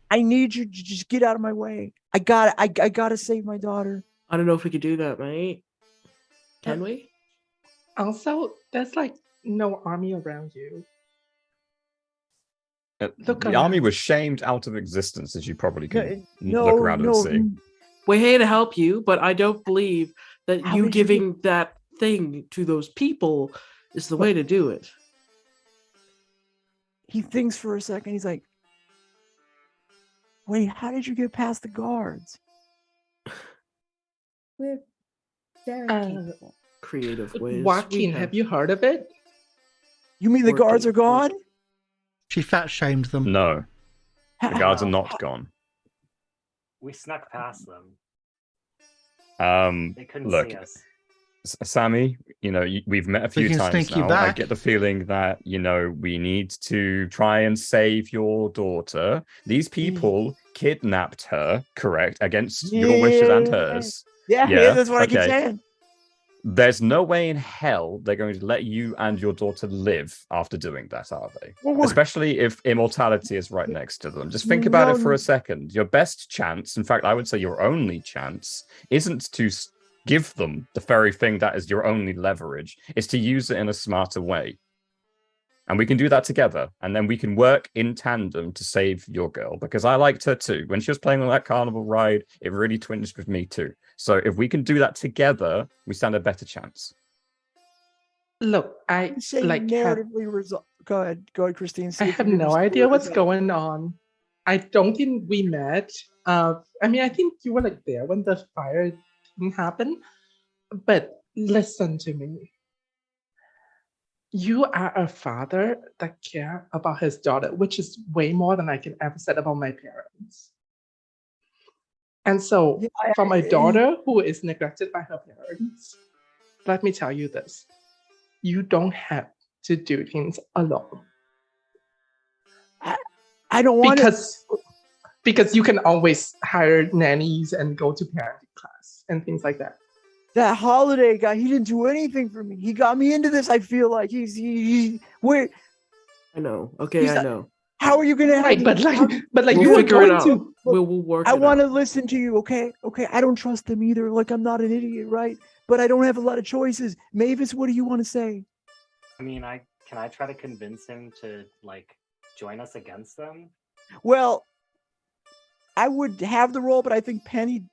I need you to just get out of my way. I gotta save my daughter. I don't know if we could do that, mate. Can we? Also, there's like no army around you. The army was shamed out of existence, as you probably can look around and see. We're here to help you, but I don't believe that How you did giving that thing to those people is the way to do it. He thinks for a second. He's like, "Wait, how did you get past the guards?" We're very capable. Creative ways. Joaquin, have you heard of it? You mean the guards are gone? She fat shamed them. No, the guards are not gone. We snuck past them. They couldn't Look, see us. Sammy, we've met a few times sneak you now. back. I get the feeling that, we need to try and save your daughter. These people kidnapped her, correct, against your wishes and hers. Yeah, that's what I keep saying. There's no way in hell they're going to let you and your daughter live after doing that, are they? Especially if immortality is right next to them. Just think about it for a second. Your best chance, in fact, I would say your only chance, isn't to give them the very thing that is your only leverage. It's to use it in a smarter way. And we can do that together. And then we can work in tandem to save your girl. Because I liked her too. When she was playing on that carnival ride, it really twinged with me too. So if we can do that together, we stand a better chance. Look, I say like narratively resolve. Go ahead, Christine. I have no idea what's going on. I don't think we met. I think you were like there when the fire thing happened. But listen to me. You are a father that cares about his daughter, which is way more than I can ever say about my parents. And so, for my daughter who is neglected by her parents, let me tell you this. You don't have to do things alone. I don't want because you can always hire nannies and go to parenting class and things like that. That holiday guy, he didn't do anything for me. He got me into this. I feel like wait. I know. Okay, I know. How are you gonna help me? But we'll you figure it out. Look, we'll work. I want to listen to you. Okay. I don't trust them either. Like, I'm not an idiot, right? But I don't have a lot of choices. Mavis, what do you want to say? I mean, can I try to convince him to join us against them? Well, I would have the role, but I think Penny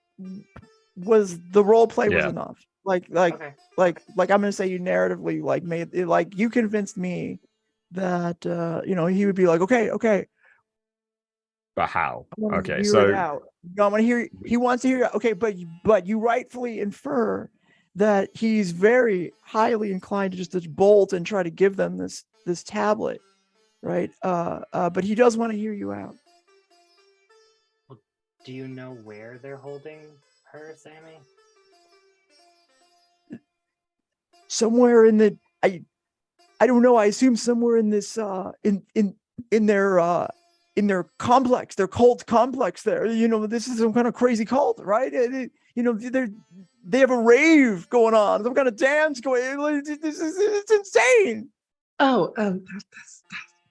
was the role play was enough. Okay. I'm gonna say you narratively made it, you convinced me that he would be like, okay. But how? Okay, so I want to hear. He wants to hear. Okay, but you rightfully infer that he's very highly inclined to just bolt and try to give them this tablet, right? But he does want to hear you out. Do you know where they're holding her, Sammy? Somewhere in the I don't know. I assume somewhere in this in their complex, their cult complex. There, this is some kind of crazy cult, right? They have a rave going on, some kind of dance going. It's insane. Oh, that's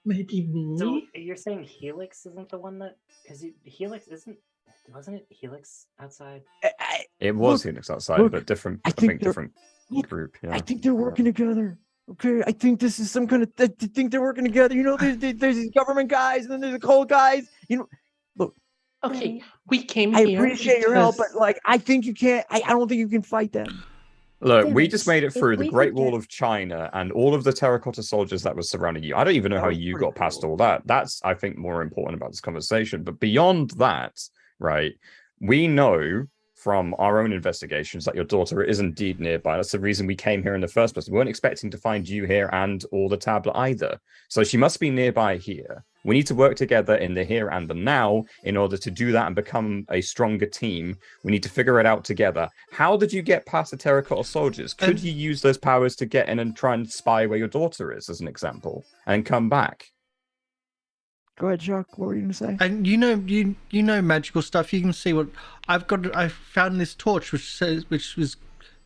maybe me. So you're saying Helix isn't the one that? Because Helix wasn't it Helix outside? It was Helix outside, but different. I think different group. Yeah. I think they're working together. Okay, I think this is some kind of. I think they're working together. There's these government guys, and then there's the cold guys. Look. Okay, we came I here. appreciate your help, but I think you can't. I don't think you can fight them. Look, Damn we it. just made it If through the we Great could Wall get- of China and all of the terracotta soldiers that was surrounding you. I don't even know That how was you pretty got past cool. all that. That's, I think, more important about this conversation. But beyond that, right, we know from our own investigations that your daughter is indeed nearby. That's the reason we came here in the first place. We weren't expecting to find you here and or the tablet either. So she must be nearby here. We need to work together in the here and the now in order to do that and become a stronger team. We need to figure it out together. How did you get past the terracotta soldiers? Could you use those powers to get in and try and spy where your daughter is, as an example, and come back? Go ahead, Chuck. What were you gonna say? And you know magical stuff. You can see what I've got. I found this torch which was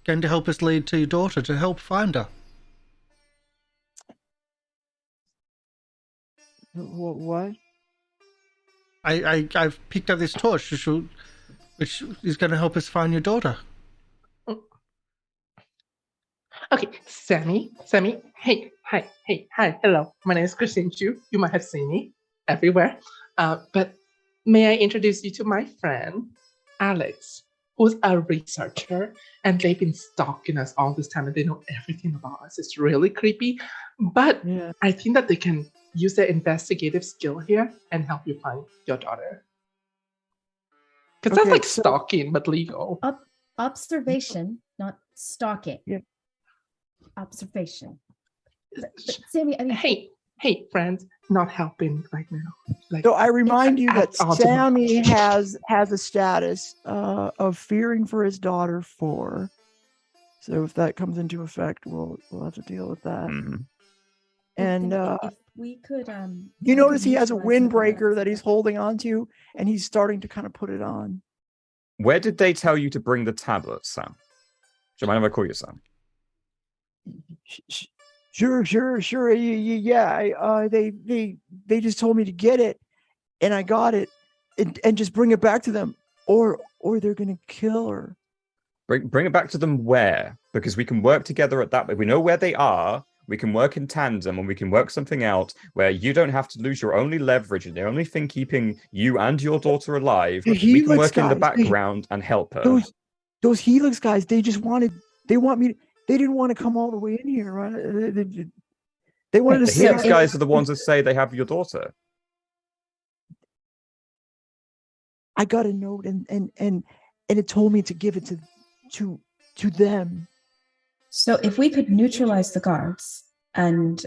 going to help us lead to your daughter to help find her. What? I've picked up this torch which is going to help us find your daughter. Okay, Sammy, hey, hi, hello. My name is Kristix. You might have seen me everywhere. But may I introduce you to my friend, Alex, who's a researcher, and they've been stalking us all this time, and they know everything about us. It's really creepy, but Yeah. I think that they can use their investigative skill here and help you find your daughter. Because that's Okay, like so- stalking, but legal. Observation, not stalking. Yeah. Observation. But Sammy, I mean, Hey, friend, not helping right now. Like, So I remind you that Add on to Sammy my- has a status of fearing for his daughter 4. So if that comes into effect, we'll have to deal with that. Mhm. And if we could, you we notice could he has a neutralize the windbreaker guards. that he's holding onto, and he's starting to kind of put it on. Where did they tell you to bring the tablet, Sam? Do you mind if I call you Sam? Sure. Yeah. They just told me to get it, and I got it, and just bring it back to them, or they're gonna kill her. Bring it back to them where? Because we can work together at that way. We know where they are. We can work in tandem, and we can work something out where you don't have to lose your only leverage and the only thing keeping you and your daughter alive. The We can Helix work in the guys, background and help her. Those Helix guys, they want me. They didn't want to come all the way in here, right? They wanted to The say, Helix guys are the ones that say they have your daughter. I got a note, and it told me to give it to them. So if we could neutralize the guards and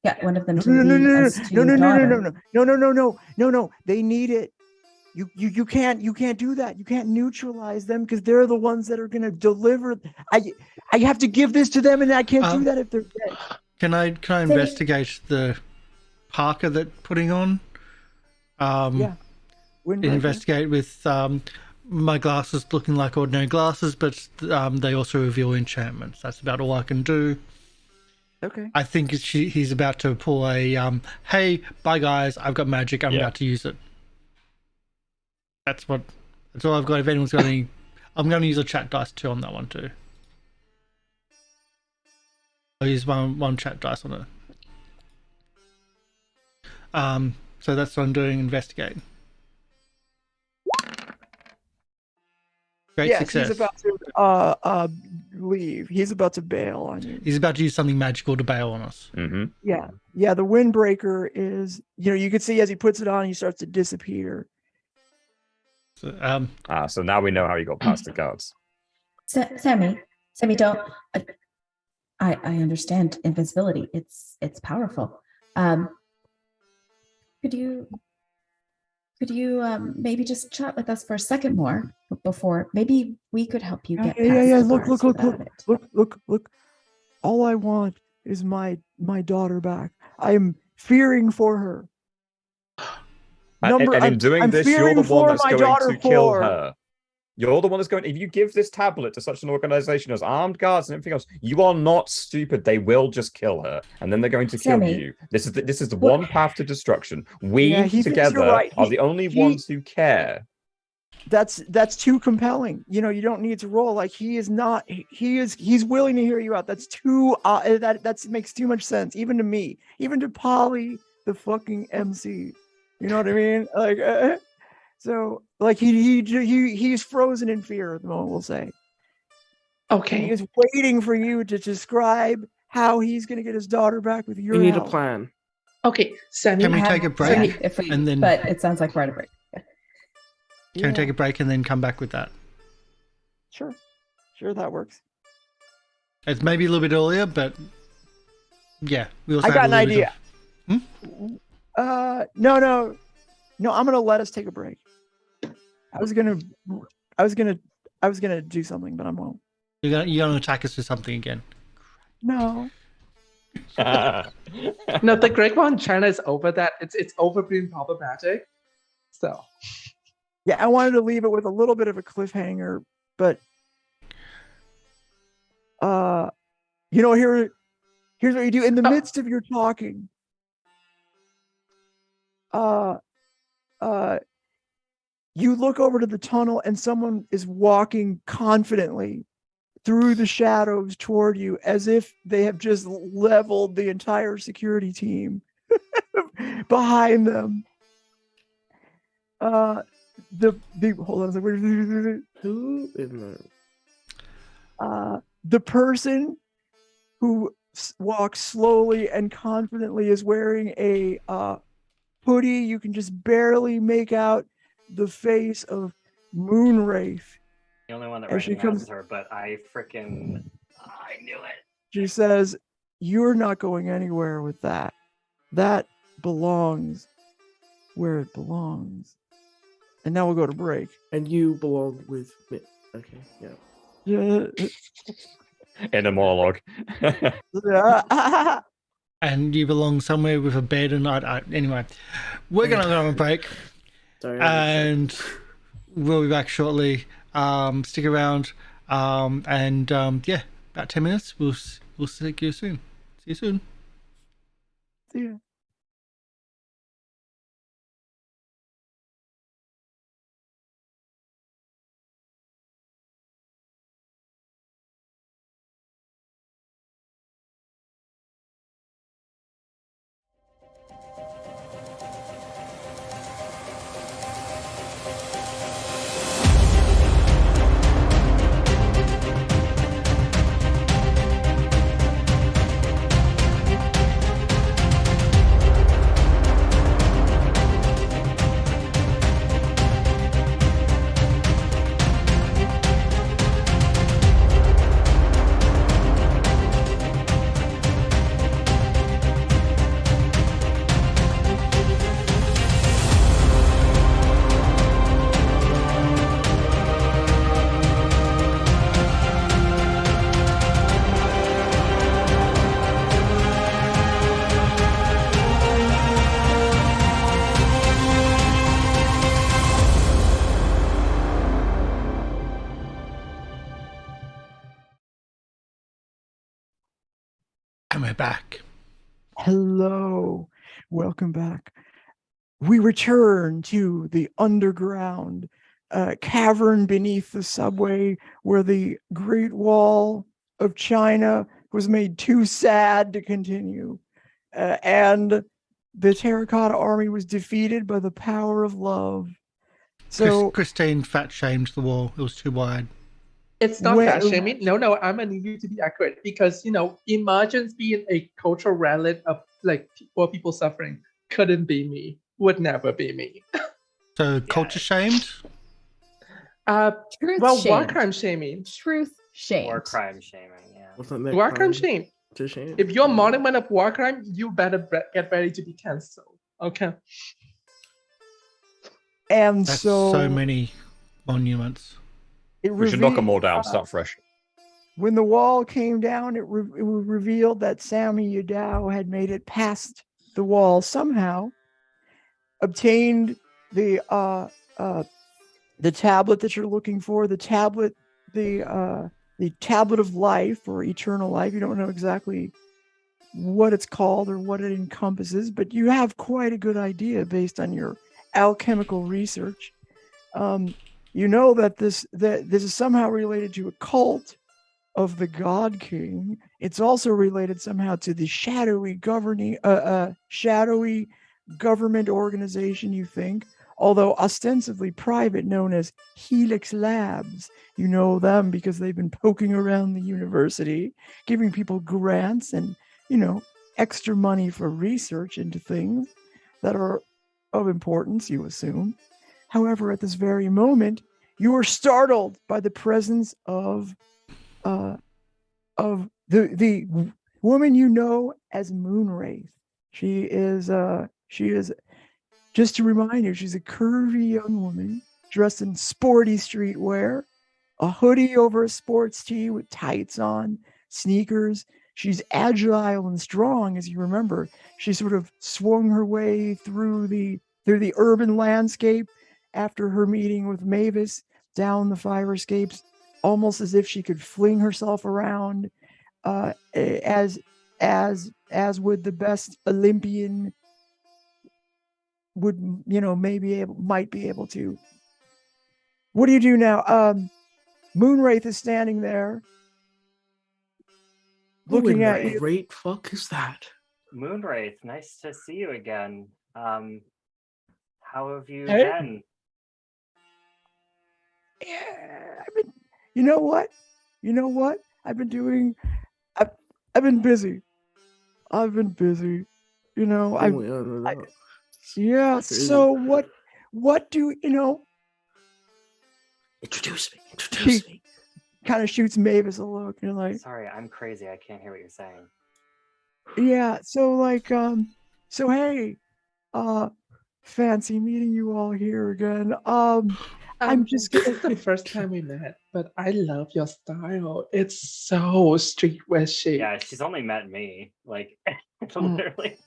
get one of them to lead us to your daughter. No. They need it. You can't do that. You can't neutralize them because they're the ones that are going to deliver. I have to give this to them, and I can't do that if they're dead. Can I investigate the parka they're putting on? Yeah. Investigate with my glasses looking like ordinary glasses, but they also reveal enchantments. That's about all I can do. Okay. I think he's about to pull a hey, bye guys, I've got magic, I'm about to use it. That's all I've got. If anyone's got any, I'm going to use a chat dice too on that one too. I'll use one chat dice on it. So that's what I'm doing, investigate. Great success. He's about to leave. He's about to bail on you. He's about to use something magical to bail on us. Mm-hmm. Yeah. The windbreaker is, you can see as he puts it on, he starts to disappear. So, so now we know how you got past the guards. Sammy, don't. I understand invisibility. It's powerful. Could you Could you maybe just chat with us for a second more before maybe we could help you get past Yeah. the Look, bars without it. look. All I want is my daughter back. I am fearing for her. And in doing I'm this, you're fearing the one for that's my going daughter to kill for- her. You're the one that's going. If you give this tablet to such an organization as armed guards and everything else, you are not stupid. They will just kill her, and then they're going to kill Sammy. you. This is the one path to destruction. We Yeah, he thinks together you're right. are the only ones who care. That's too compelling. You don't need to roll. Like he is not. He's willing to hear you out. That's too. That makes too much sense. Even to me. Even to Polly, the fucking MC. You know what I mean? Like. So, like he's frozen in fear at the moment. We'll say. Okay. He is waiting for you to describe how he's going to get his daughter back with your We need a help. plan. Okay, Sammy. Can we I take a have- break if we- and then But it sounds like we're at a break. can we take a break and then come back with that? Sure, that works. It's maybe a little bit earlier, but yeah, we also I have got a an little bit idea. No. I'm gonna let us take a break. I was gonna do something, but I won't. You're gonna attack us with something again. No. No, the Great Wall in China is over that. It's over being problematic. So Yeah, I wanted to leave it with a little bit of a cliffhanger, but here's what you do in the midst of your talking. You look over to the tunnel and someone is walking confidently through the shadows toward you as if they have just leveled the entire security team behind them. Hold on a second. Who in the The person who walks slowly and confidently is wearing a hoodie. You can just barely make out the face of Moonwraith. The only one that As she recognizes comes- her, but I knew it. She says, "You're not going anywhere with that. That belongs where it belongs." And now we'll go to break. and you belong with me. Okay, yeah. Yeah. In a monologue. And you belong somewhere with a bed and anyway, we're gonna go on a break. Sorry. And we'll be back shortly. Stick around. Yeah, about 10 minutes. We'll see you soon. See you soon. See ya. And we're back. Hello, welcome back. We return to the underground cavern beneath the subway where the Great Wall of China was made too sad to continue. And the Terracotta Army was defeated by the power of love. So Christine fat shamed the wall. It was too wide. it's not Well- fat shaming. No, I'm gonna need you to be accurate because imagine being a cultural relic of like poor people suffering. Couldn't be me. Would never be me. So culture shamed. Truth Well, war shamed. crime shaming. Truth shamed. War crime shaming, yeah. What's that make War crime crime shame. to shame? If you're a monument of war crime, you better get ready to be cancelled. Okay. And That's so so many monuments. We should knock them all down, start fresh. When the wall came down, it revealed that Sammy Yudao had made it past the wall somehow, obtained the tablet that you're looking for, the tablet of life or eternal life. You don't know exactly what it's called or what it encompasses, but you have quite a good idea based on your alchemical research. You know that this is somehow related to a cult of the God King. It's also related somehow to the shadowy government organization, you think, although ostensibly private, known as Helix Labs. You know them because they've been poking around the university, giving people grants and, extra money for research into things that are of importance, you assume. However, at this very moment, you are startled by the presence of the woman you know as Moonwraith. She is just to remind you, she's a curvy young woman dressed in sporty streetwear, a hoodie over a sports tee with tights on, sneakers. She's agile and strong, as you remember. She sort of swung her way through the urban landscape after her meeting with Mavis, down the fire escapes, almost as if she could fling herself around, as would the best Olympian would, might be able to. What do you do now? Moonwraith is standing there, looking at you. Great fuck is that? Moonwraith, nice to see you again. How have you been? Yeah, you know what? I've been doing. I've been busy. Yeah. So what do you know? Introduce me. Kind of shoots Mavis a look. You're like, sorry, I'm crazy. I can't hear what you're saying. Yeah. So hey, fancy meeting you all here again. I'm just This is the first time we met, but I love your style. It's so streetwear-y. Yeah, she's only met me, like literally.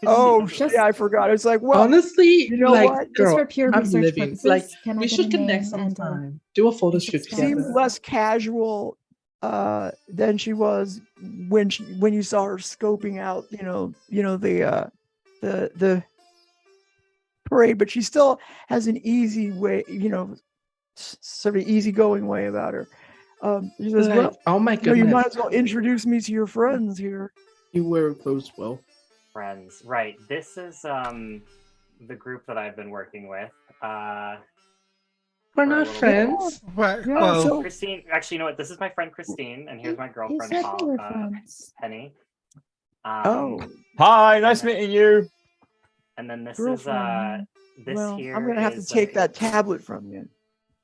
Oh, I forgot. It's like, well, honestly, you know what? Girl, just for pure I'm research living. purposes, Like, can I we get should a connect name and sometime. Do a photo shoot together. Seemed less casual than she was when you saw her scoping out, the parade, but she still has an easy way, sort of easygoing way about her. She says, well, oh my goodness, you might as well introduce me to your friends here. You wear clothes well. Friends, right? This is the group that I've been working with. We're not friends. Right. Yeah, Well, so Christine, actually, you know what? This is my friend Christine, and here's my girlfriend You said we were friends. Penny. Hi, nice meeting you. And then this Girlfriend. is this well, here. I'm gonna have to is take that tablet from you,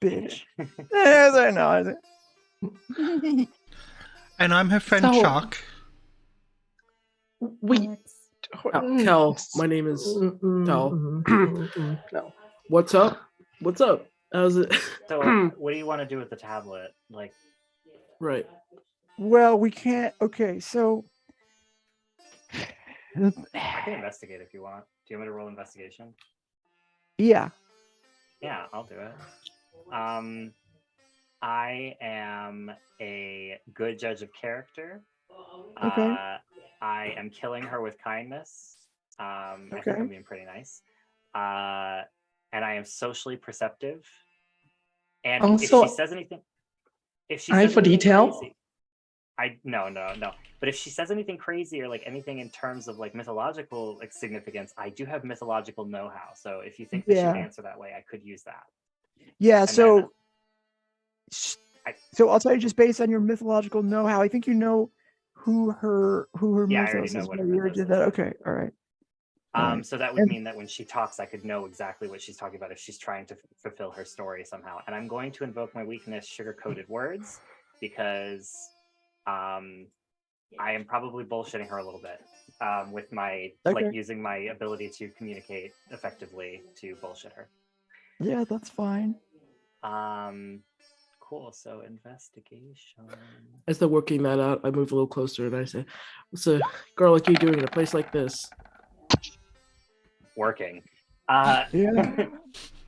bitch. Yes, I know. and I'm her friend So- Chuck. We Kel, my name is Kel. No. What's up? How's it? So, what do you want to do with the tablet? Like, Right. Well, we can't. Okay, so I can investigate if you want. Do you want me to roll investigation? yeah. Yeah, I'll do it. I am a good judge of character. Okay. I am killing her with kindness. I think Okay. I'm being pretty nice. And I am socially perceptive. And Also, if she says anything, eye for detail? crazy, no. But if she says anything crazy or like anything in terms of like mythological like significance, I do have mythological know-how. So if you think that she would answer that way, I could use that. Yeah. And So, then, so I'll tell you just based on your mythological know-how. I think you know who her Yeah, I already mythos know is. what but her you already mythos did that. is. Okay. All right. So that would mean that when she talks, I could know exactly what she's talking about if she's trying to fulfill her story somehow. And I'm going to invoke my weakness, sugar-coated words, because I am probably bullshitting her a little bit with my like using my ability to communicate effectively to bullshit her. Yeah, that's fine. Cool. So investigation. As they're working that out, I move a little closer and I say, "What's a girl like you doing in a place like this?" Working. Yeah.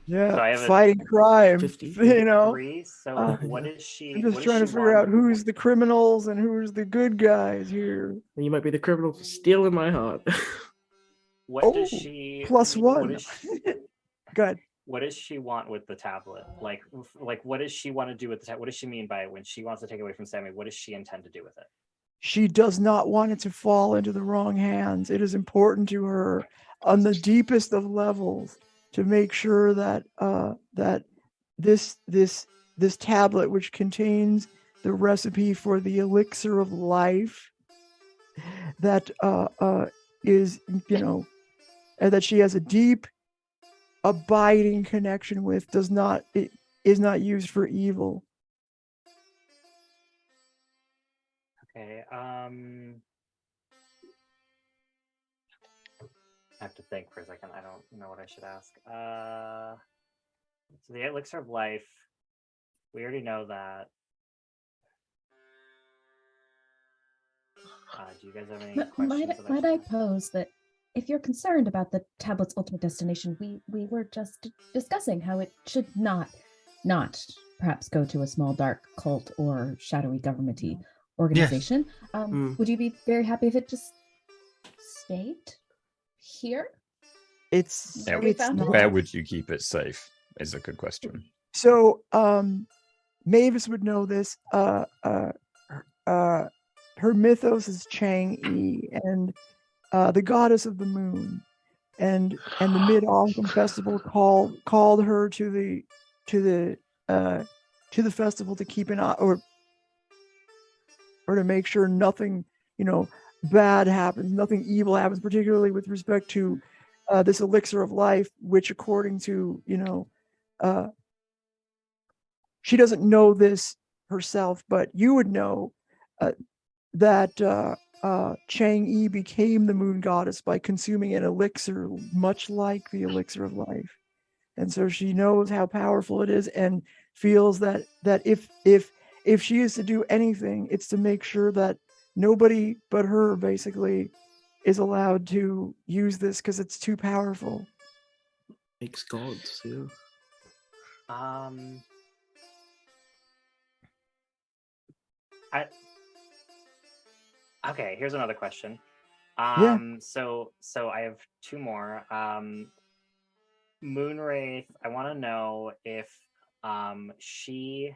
Yeah, So I have a fighting crime. 50. You know, 3. So what is she? I'm just what does trying to she figure want? out who's the criminals and who's the good guys here. And you might be the criminal for stealing my heart. What does she? Plus What one. is she, Good. what does she want with the tablet? Like what does she want to do with the tablet? What does she mean by when she wants to take it away from Sammy? What does she intend to do with it? She does not want it to fall into the wrong hands. It is important to her on the deepest of levels to make sure that that this tablet, which contains the recipe for the elixir of life, that is, you know, that she has a deep, abiding connection with, is not used for evil. Okay. I have to think for a second. I don't know what I should ask. So the elixir of life, we already know that. Do you guys have any questions? Might I pose that if you're concerned about the tablet's ultimate destination, we were just discussing how it should not perhaps go to a small dark cult or shadowy governmenty organization. Yes. Would you be very happy if it just stayed here? Where would you keep it safe? Is a good question. So, Mavis would know this. Her mythos is Chang-E, and the goddess of the moon, and the Mid-Autumn Festival called her to the festival to keep an eye, or to make sure nothing, bad happens, nothing evil happens, particularly with respect to this elixir of life, which, according to, she doesn't know this herself, but you would know that Chang-E became the moon goddess by consuming an elixir much like the elixir of life. And so she knows how powerful it is, and feels that if she is to do anything, it's to make sure that nobody but her basically is allowed to use this, because it's too powerful. Makes gods, yeah. Okay, here's another question. Yeah. So I have 2 more. Moonwraith, I want to know if she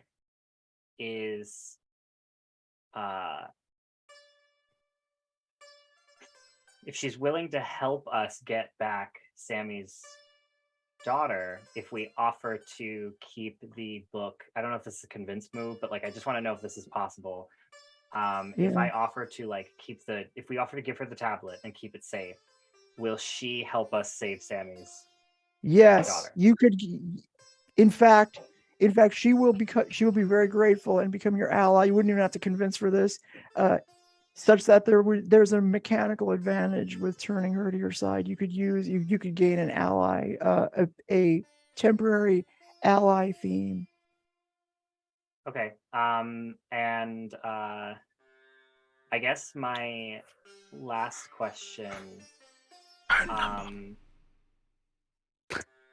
is if she's willing to help us get back Sammy's daughter if we offer to keep the book. I don't know if this is a convince move, but I just want to know if this is possible. If I offer to if we offer to give her the tablet and keep it safe, will she help us save Sammy's daughter? You could. In fact, she will be very grateful and become your ally. You wouldn't even have to convince for this, such that there's a mechanical advantage with turning her to your side. You could gain an ally, a temporary ally theme. Okay. And I guess my last question. I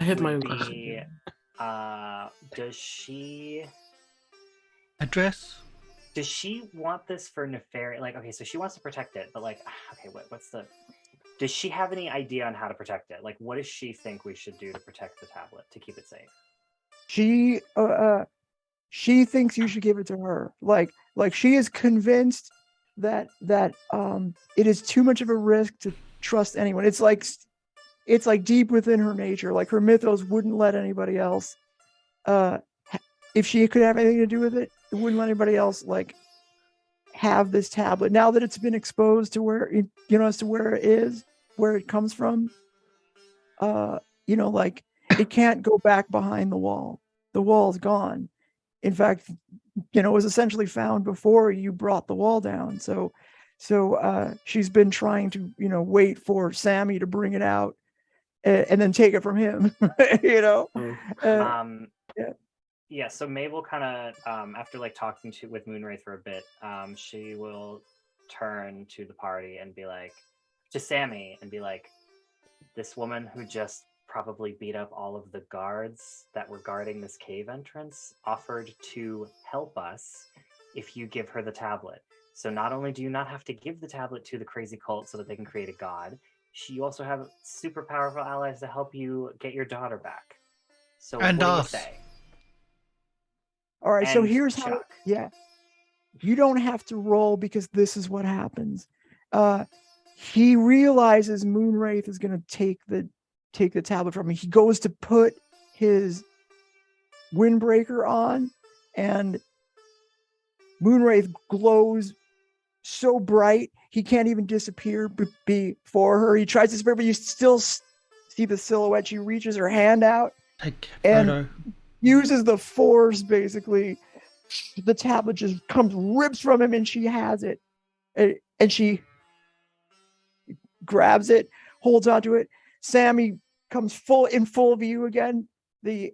have my own question. Does she Does she want this for nefarious? Okay, so she wants to protect it, but does she have any idea on how to protect it? What does she think we should do to protect the tablet, to keep it safe? She thinks you should give it to her. She is convinced that it is too much of a risk to trust anyone. It's like deep within her nature. Her mythos wouldn't let anybody else. If she could have anything to do with it, it wouldn't let anybody else have this tablet. Now that it's been exposed to where it, as to where it is, where it comes from, it can't go back behind the wall. The wall's gone. In fact, it was essentially found before you brought the wall down. So she's been trying to, wait for Sammy to bring it out and then take it from him. You know. Yeah. So Maeve will kind of after like talking with Moonwraith for a bit, she will turn to the party and be like, to Sammy, and be like, this woman who just probably beat up all of the guards that were guarding this cave entrance offered to help us if you give her the tablet. So not only do you not have to give the tablet to the crazy cult so that they can create a god, you also have super powerful allies to help you get your daughter back. So and what do you us. say? All right, so And here's how. Chuck. Yeah, you don't have to roll because this is what happens. He realizes Moonwraith is going to take the tablet from him. He goes to put his windbreaker on, and Moonwraith glows so bright he can't even disappear before her. He tries to disappear, but you still see the silhouette. She reaches her hand out and uses the force, basically. The tablet just rips from him, and she has it. And she grabs it, holds onto it. Sammy comes in full view again. The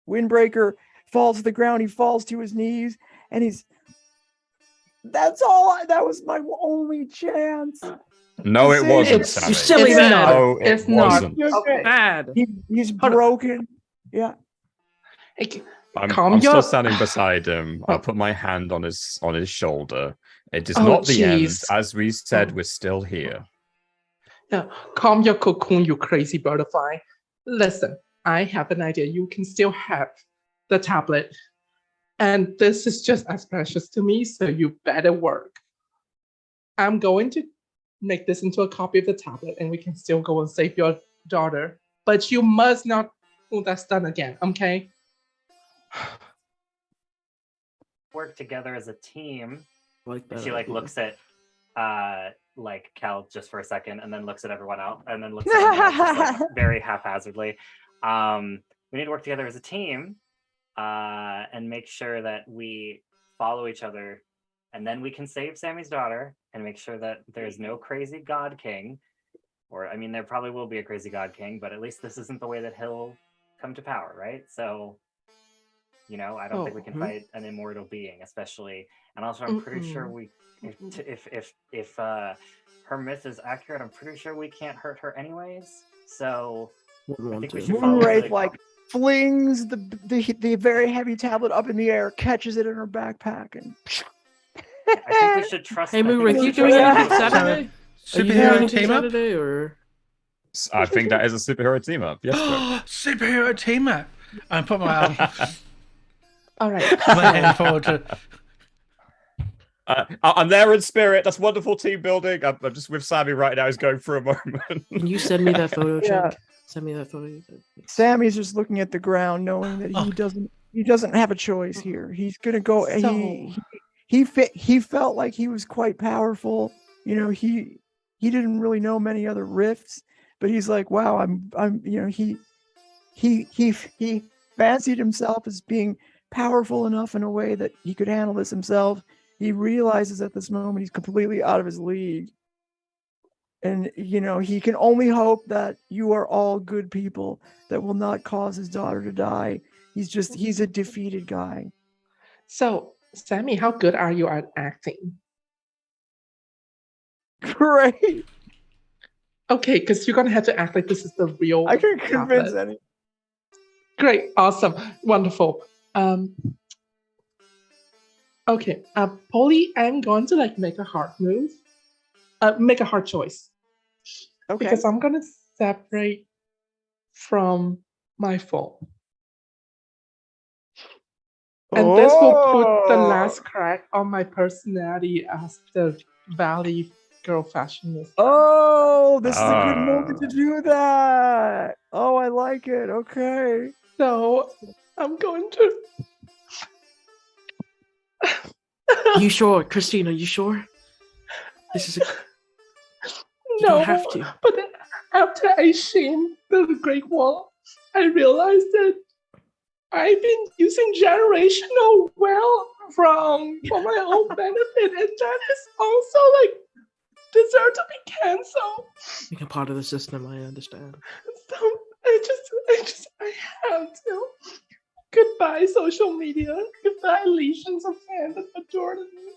windbreaker falls to the ground. He falls to his knees, and that was my only chance. No, it wasn't, Sammy. You silly man. No, it wasn't. Bad. He's broken. Yeah. I'm still standing beside him. I'll put my hand on his shoulder. It is not the end. As we said, we're still here. Yeah, calm your cocoon, you crazy butterfly. Listen, I have an idea. You can still have the tablet. And this is just as precious to me, so you better work. I'm going to make this into a copy of the tablet, and we can still go and save your daughter. But you must not pull that stunt again, okay? Work together as a team. Like that she idea. looks at like Kel just for a second, and then looks at everyone else, and then looks at everyone else just, like, very haphazardly. We need to work together as a team and make sure that we follow each other, and then we can save Sammy's daughter and make sure that there's no crazy god king. Or I mean, there probably will be a crazy god king, but at least this isn't the way that he'll come to power, right? So, you know, I don't think we can fight an immortal being, especially. And also, I'm pretty sure if her myth is accurate, I'm pretty sure we can't hurt her anyways. So I think we should follow Moonwraith flings the very heavy tablet up in the air, catches it in her backpack, and I think we should trust. Hey, Moonwraith, you doing anything Saturday? Superhero team up? Saturday, or? I think that is a superhero team up. Yes, superhero team up. I put my All right. my hand forward to. I'm there in spirit. That's wonderful team building. I'm just with Sammy right now. He's going through a moment. Can you send me that photo, Yeah. Chuck? Send me that photo. Sammy's just looking at the ground, knowing that he doesn't have a choice here. He's gonna go. He felt like he was quite powerful. You know, he didn't really know many other rifts, but he's like, wow, I'm you know, he fancied himself as being powerful enough in a way that he could handle this himself. He realizes at this moment he's completely out of his league. And, you know, he can only hope that you are all good people that will not cause his daughter to die. He's a defeated guy. So, Sammy, how good are you at acting? Great. Okay, because you're going to have to act like this is the real I can convince tablet. any. Great, awesome, wonderful. Okay, Polly, I'm going to make a hard move. Make a hard choice. Okay. Because I'm going to separate from my phone. And this will put the last crack on my personality as the Valley girl fashionista. Oh, this is a good moment to do that. Oh, I like it. Okay. So I'm going to. You sure, Christina? You sure? This is a. You No, don't have to. but after I shamed the Great Wall, I realized that I've been using generational wealth for my own benefit, and that is also deserve to be cancelled. Being a part of the system, I understand. So I have to. Goodbye, social media. Goodbye, legions of fans that adored me.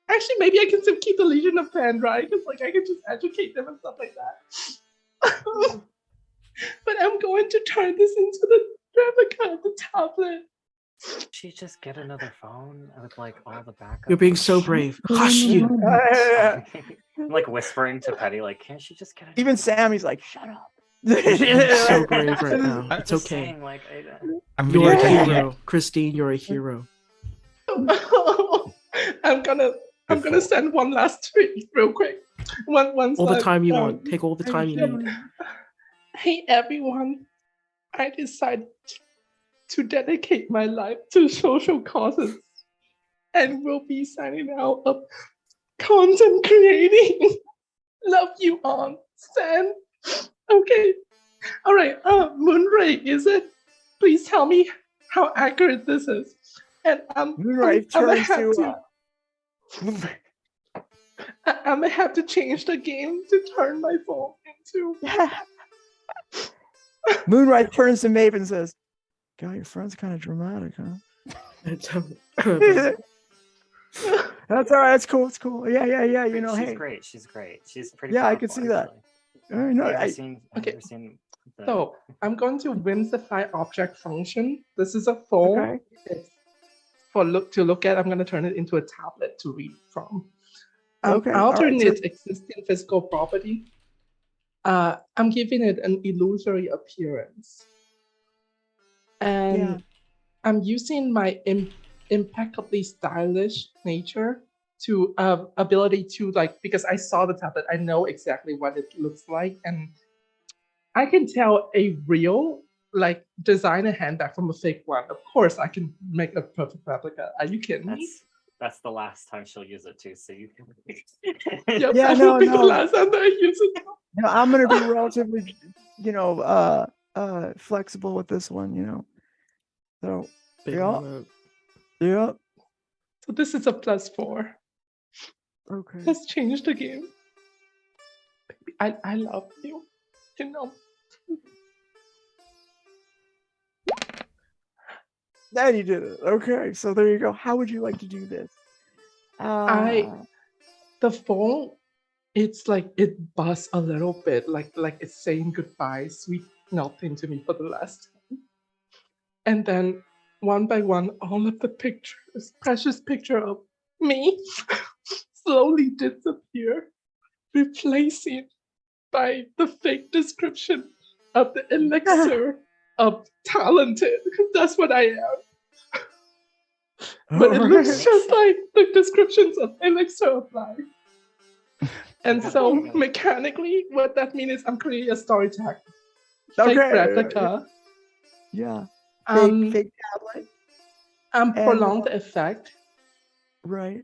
Actually, maybe I can still keep the legion of fans, right? Because like I can just educate them and stuff like that. But I'm going to turn this into the replica of the tablet. She just get another phone with like all the backup. You're being so brave. Hush you. I'm like whispering to Petty, like, can't she just get? Even Sammy's like, shut up. You're so brave right now. It's Just okay. saying, like, I'm You're a really hero, Christine. You're a hero. I'm gonna send one last tweet real quick. All the time you want. Take all the time you need. Hey everyone, I decided to dedicate my life to social causes and will be signing out of content creating. Love you all. Send. Okay. All right. Moonray, is it? Please tell me how accurate this is. And Moonray turns to. I'm gonna have to change the game to turn my phone into. Moonrise turns to Maeve and says, "God, your friend's kind of dramatic, huh?" It's, That's all right. It's cool. It's cool. Yeah. You know, she's hey. great. She's great. She's pretty. Yeah, I powerful, can see that. actually. I know. Have you I, seen the... So I'm going to whimsify object function. This is a phone. Okay. It's to look at. I'm going to turn it into a tablet to read from. Okay. Altering All right, its existing physical property. I'm giving it an illusory appearance. And Yeah. I'm using my impeccably stylish nature to ability to like, because I saw the tablet, I know exactly what it looks like, and I can tell a real like designer handbag from a fake one. Of course, I can make a perfect replica. Are you kidding me? That's the last time she'll use it too. So you can. Yep, Yeah, that will be the last time that I use it. No, I'm gonna be relatively, flexible with this one. So yeah. So this is a +4. Okay. Let's change the game. Baby, I love you. Then you did it. Okay, so there you go. How would you like to do this? The phone, it's like it buzzed a little bit, like it's saying goodbye, sweet nothing to me for the last time. And then one by one, all of the pictures, precious picture of me, slowly disappear, replacing by the fake description of the elixir of talented. That's what I am. But it looks just like the descriptions of elixir of life. And so mechanically, what that means is I'm creating a story tag. Fake replica. Yeah. Fake tablet. Prolong the effect. Right.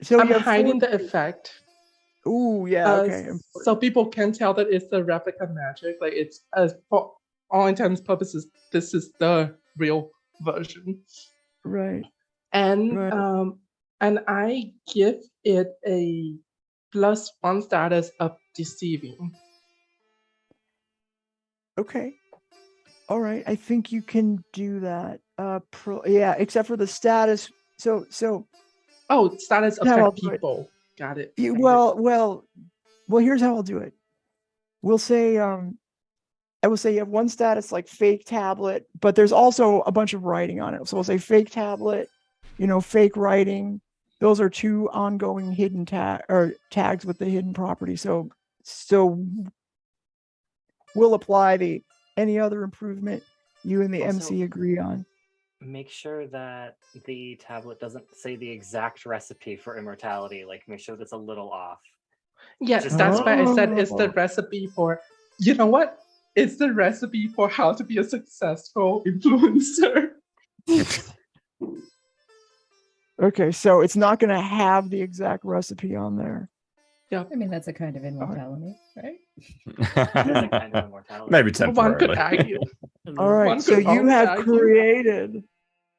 So I'm hiding the effect. Ooh, yeah. Okay. So people can tell that it's the replica magic. Like it's for all intents and purposes, this is the real version. Right. And I give it a +1 status of deceiving. Okay. All right. I think you can do that. Except for the status. So. Oh, status affect people. Got it. Well. Here's how I'll do it. We'll say, I will say you have one status like fake tablet, but there's also a bunch of writing on it. So we'll say fake tablet, fake writing. Those are two ongoing hidden tags with the hidden property. So we'll apply any other improvement you and the Also, MC agree on. Make sure that the tablet doesn't say the exact recipe for immortality. Like, make sure that's a little off. Yes, that's why I said it's the recipe for. You know what? It's the recipe for how to be a successful influencer. Okay, so it's not going to have the exact recipe on there. Yeah, I mean that's a kind of immortality, right? Kind of immortality. Maybe temporarily. One could argue. All right, so you have created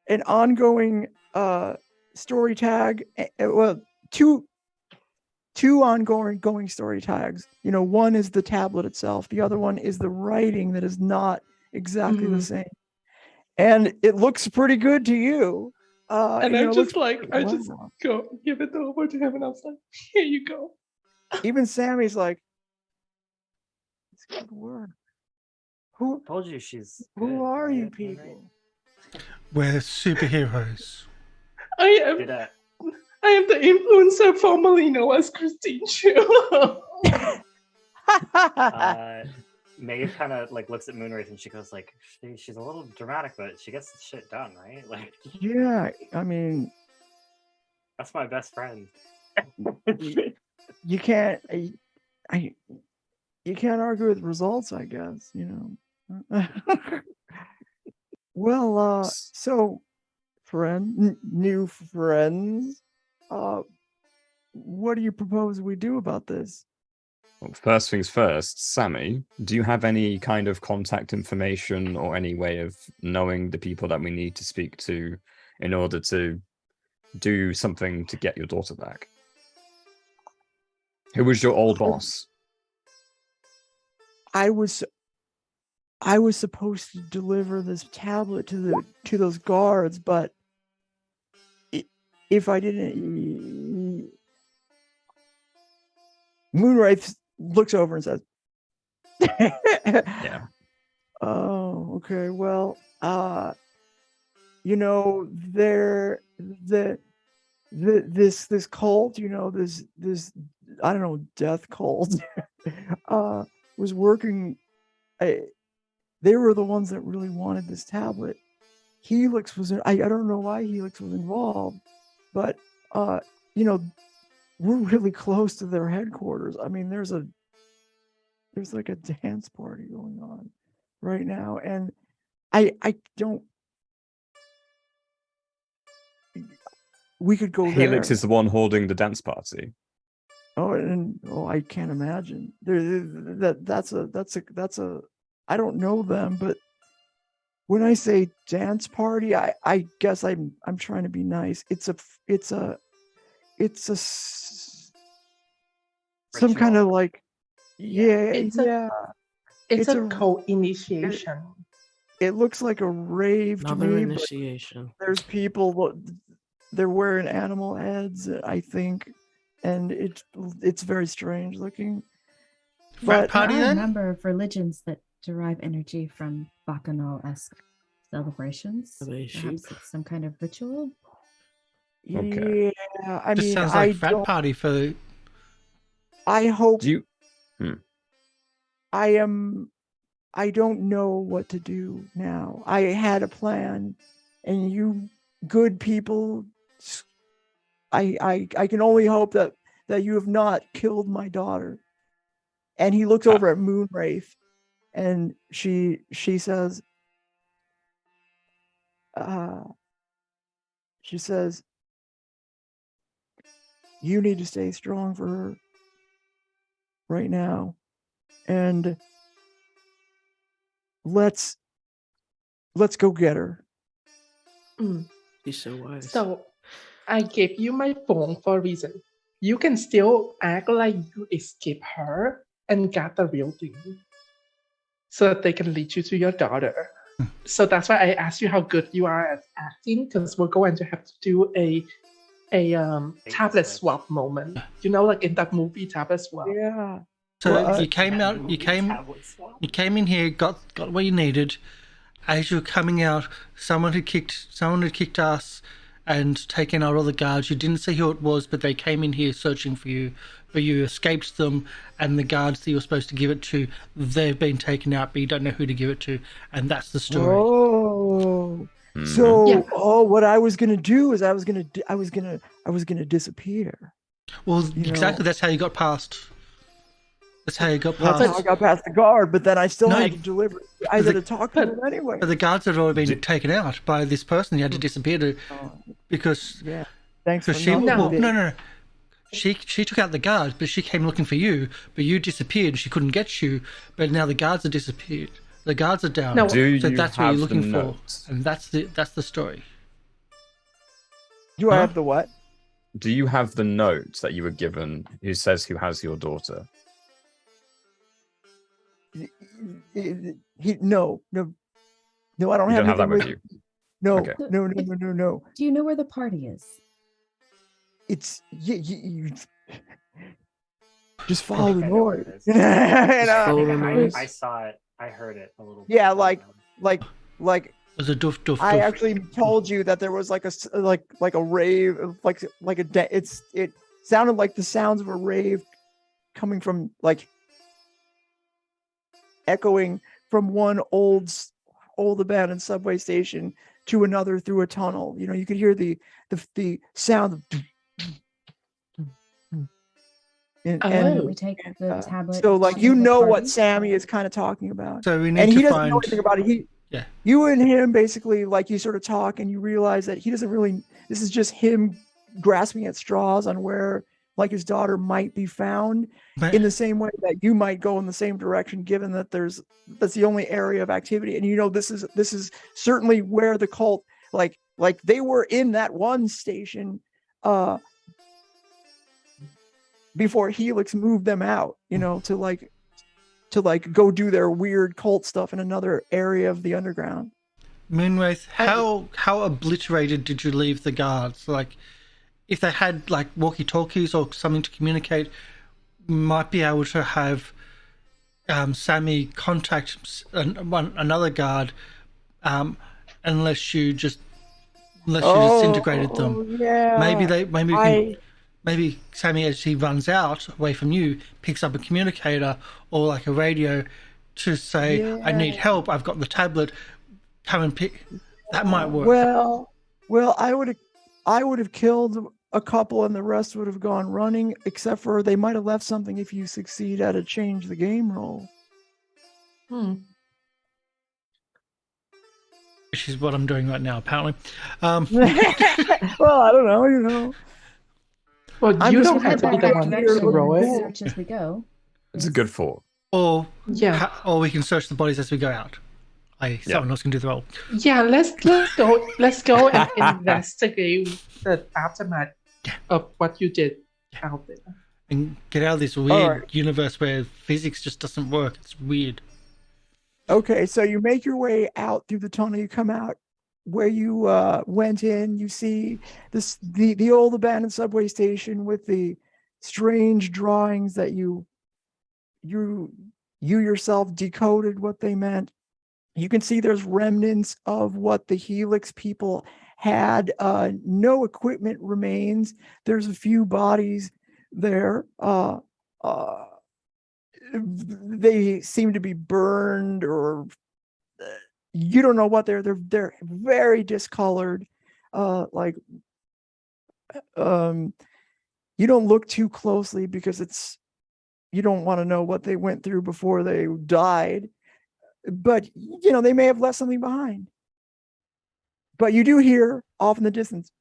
an ongoing story tag. Well, two two ongoing story tags. You know, one is the tablet itself. The other one is the writing that is not exactly the same. And it looks pretty good to you. And you I'm know, it just looks like, pretty I well. just go give it over to him, and I was like, here you go. Even Sammy's like, it's good work. Who Told you she's. who good, are right? you Right? people? We're superheroes. I am Did the influencer formerly known as Christine Choo. Maeve kind of like looks at Moonwraith and she goes like, she's a little dramatic, but she gets the shit done, right? Like, Yeah, I mean, that's my best friend. you can't you can't argue with results, I guess, you know. Well, so new friends, what do you propose we do about this? Well, first things first, Sammy, do you have any kind of contact information or any way of knowing the people that we need to speak to in order to do something to get your daughter back? Who was your old boss? I was supposed to deliver this tablet to those guards, but if I didn't, Moonwraith looks over and says, Yeah. "Oh, okay. Well, you know, this cult, you know, this I don't know, death cult, was working. They were the ones that really wanted this tablet. Helix was I don't know why Helix was involved, but you know, we're really close to their headquarters. I mean, there's like a dance party going on right now, and I don't. We could go Helix there. is the one holding the dance party. I can't imagine. That's a. I don't know them, but when I say dance party, I guess I'm trying to be nice. It's some kind of like, It's a co-initiation. It looks like a rave to Another me. But initiation. there's people. They're wearing animal heads, I think, and it's very strange looking. Frat But party There are a then? number of religions that derive energy from Bacchanal-esque celebrations. Are they Perhaps sheep? it's some kind of ritual. Okay. Yeah, I Just mean, sounds I like frat don't. party for. I hope Do you? I don't know what to do now. I had a plan, and you good people, I can only hope that you have not killed my daughter. And he looks over at Moonwraith, and she says, you need to stay strong for her right now, and let's go get her. She's so wise. So I gave you my phone for a reason. You can still act like you escape her and get the real thing, so that they can lead you to your daughter. So that's why I asked you how good you are at acting, because we're going to have to do a tablet swap moment. You know, like in that movie Tablet Swap. Yeah. So Well, you came out. You came in here. Got what you needed. As you were coming out, someone had kicked us and taken out all the guards. You didn't see who it was, but they came in here searching for you. But you escaped them, and the guards that you were supposed to give it to, they've been taken out, but you don't know who to give it to, and that's the story. Oh. So, what I was gonna do is I was gonna disappear. Well, You exactly. know. That's how you got past. That's how you got That's past. how I got past the guard, but then I still No, had you- to deliver. I had to talk to them anyway. But the guards had already been taken out by this person. You had to disappear to because Yeah. Thanks for because she nothing. no. She took out the guards, but she came looking for you. But you disappeared, and she couldn't get you. But now the guards have disappeared. The guards are down. No. Do So you that's what have you're the looking for, notes? and that's the story. Do I Huh? have the what? do you have the note that you were given who says who has your daughter? No, I don't You have don't have that anything with you. No, Okay. no. Do you know where the party is? It's you just follow the I know where noise. it is. And, Follow the noise. I saw it. I heard it a little. Yeah, bit. like There's a doof doof. I doof. actually told you that there was like a rave, it sounded like the sounds of a rave coming from like echoing from one old abandoned subway station to another through a tunnel. You know, you could hear the sound of and We take the tablet. so like to you the know what party? Sammy is kind of talking about. So we need And he to doesn't find. know anything about it. You and him basically, like, you sort of talk and you realize that he doesn't really, this is just him grasping at straws on where like his daughter might be found, in the same way that you might go in the same direction, given that that's the only area of activity. And you know, this is certainly where the cult, like they were in that one station before Helix moved them out, you know, to go do their weird cult stuff in another area of the underground. Moonwraith, how obliterated did you leave the guards? Like, if they had like walkie-talkies or something to communicate, might be able to have Sammy contact another guard, unless you disintegrated them. Yeah. Maybe Sammy, as he runs out away from you, picks up a communicator or like a radio to say, "I need help. I've got the tablet. Come and pick." That might work. Well, I would have killed a couple, and the rest would have gone running. Except for they might have left something if you succeed at a change the game roll. Which is what I'm doing right now, apparently. Well, I don't know. You know. Well, you don't have to be the Head one back to direction roll and it. search as we go. It's a good thought. Or we Yeah. can search the bodies as we go out. Someone else can do the roll. Yeah, let's go and investigate the aftermath of what you did out there. And get out of this weird universe where physics just doesn't work. It's weird. Okay, so you make your way out through the tunnel. You come out where you went in. You see the old abandoned subway station with the strange drawings that you yourself decoded what they meant. You can see there's remnants of what the Helix people had. No equipment remains. There's a few bodies there. They seem to be burned, or you don't know what they're very discolored. You don't look too closely because you don't want to know what they went through before they died. But you know, they may have left something behind. But you do hear off in the distance,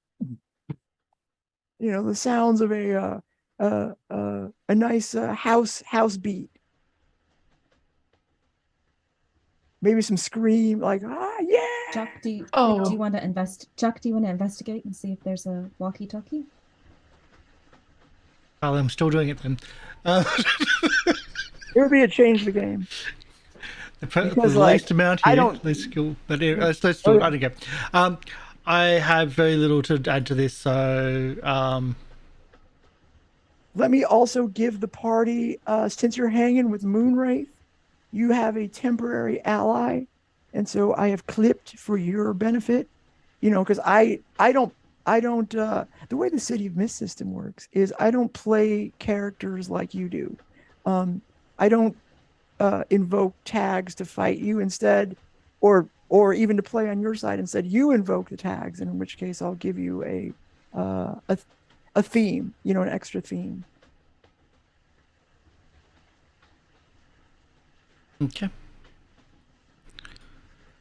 you know, the sounds of a nice house beat. Maybe some scream like, yeah. Chuck, do you want to investigate and see if there's a walkie-talkie? Well, I'm still doing it then. It would be a change the game. The least amount here, least skill. But let's do it again. I have very little to add to this, so let me also give the party, since you're hanging with Moonwraith, you have a temporary ally, and so I have clipped for your benefit. You know, because I don't. The way the City of Mist system works is I don't play characters like you do. I don't invoke tags to fight you. Instead, or even to play on your side. Instead, you invoke the tags, and in which case I'll give you a theme. You know, an extra theme. Okay.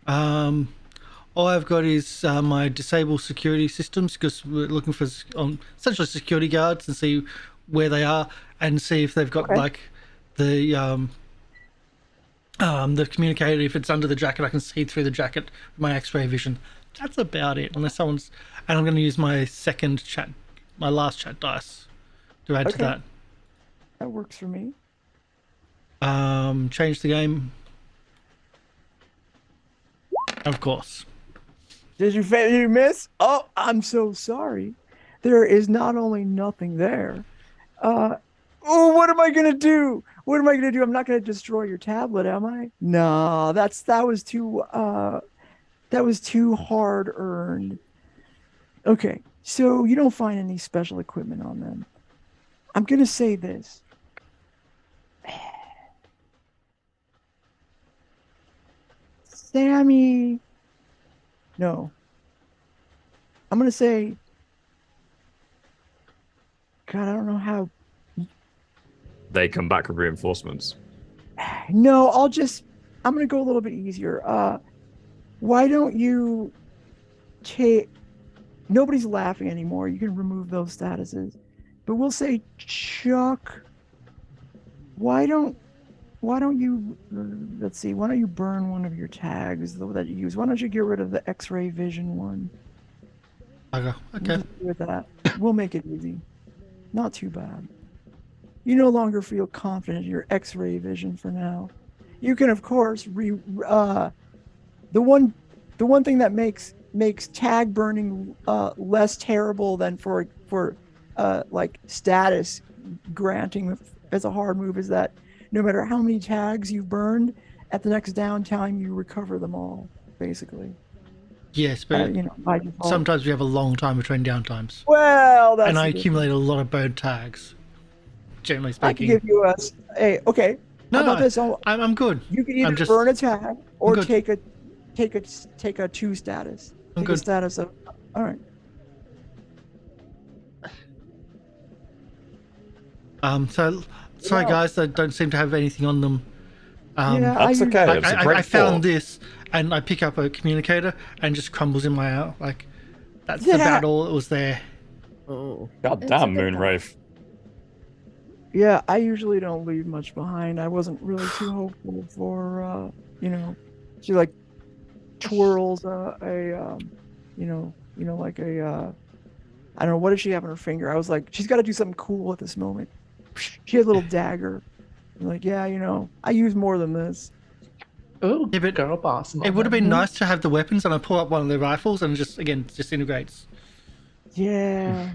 All I've got is my disable security systems, because we're looking for essentially security guards and see where they are and see if they've got like the communicator. If it's under the jacket, I can see through the jacket with my X-ray vision. That's about it. Unless someone's, and I'm going to use my second chat my last chat dice to add to Okay. that. That works for me. Change the game. Of course. Did you miss? Oh, I'm so sorry. There is not only nothing there. Oh, what am I gonna do? What am I gonna do? I'm not gonna destroy your tablet, am I? No, that was too hard earned. Okay, so you don't find any special equipment on them. I'm gonna say this. Sammy. No. I'm gonna say. God, I don't know how. They come back with reinforcements. No, I'm gonna go a little bit easier. Why don't you take? Nobody's laughing anymore. You can remove those statuses, but we'll say Chuck. Why don't you? Let's see. Why don't you burn one of your tags that you use? Why don't you get rid of the X-ray vision one? Okay. With that, we'll make it easy. Not too bad. You no longer feel confident in your X-ray vision for now. You can, of course, the one thing that makes tag burning less terrible than for like status granting as a hard move is that no matter how many tags you've burned, at the next downtime you recover them all, basically. Yes, but by default. sometimes we have a long time between downtimes. Well, that's and I the accumulate a lot of burned tags. Generally I can speaking. give you okay. No, How about this? I'm good. You can either I'm just- burn a tag or good. take a 2 status. I'm Take good. a status of. All right. Sorry guys, I don't seem to have anything on them. Yeah, That's okay. Like, It's a great I found thought. this, and I pick up a communicator and just crumbles in my out. Like, that's Yeah. about all that was there. Oh. God It's a damn, good thought. Moonwraith. Yeah, I usually don't leave much behind. I wasn't really too hopeful for she like twirls like I don't know, what does she have on her finger? I was like, she's got to do something cool at this moment. She had a little dagger. I'm like, yeah, I use more than this. Oh, Yeah, but girl boss. It would have been Mhm. nice to have the weapons, and I pull up one of the rifles and just disintegrates. Yeah.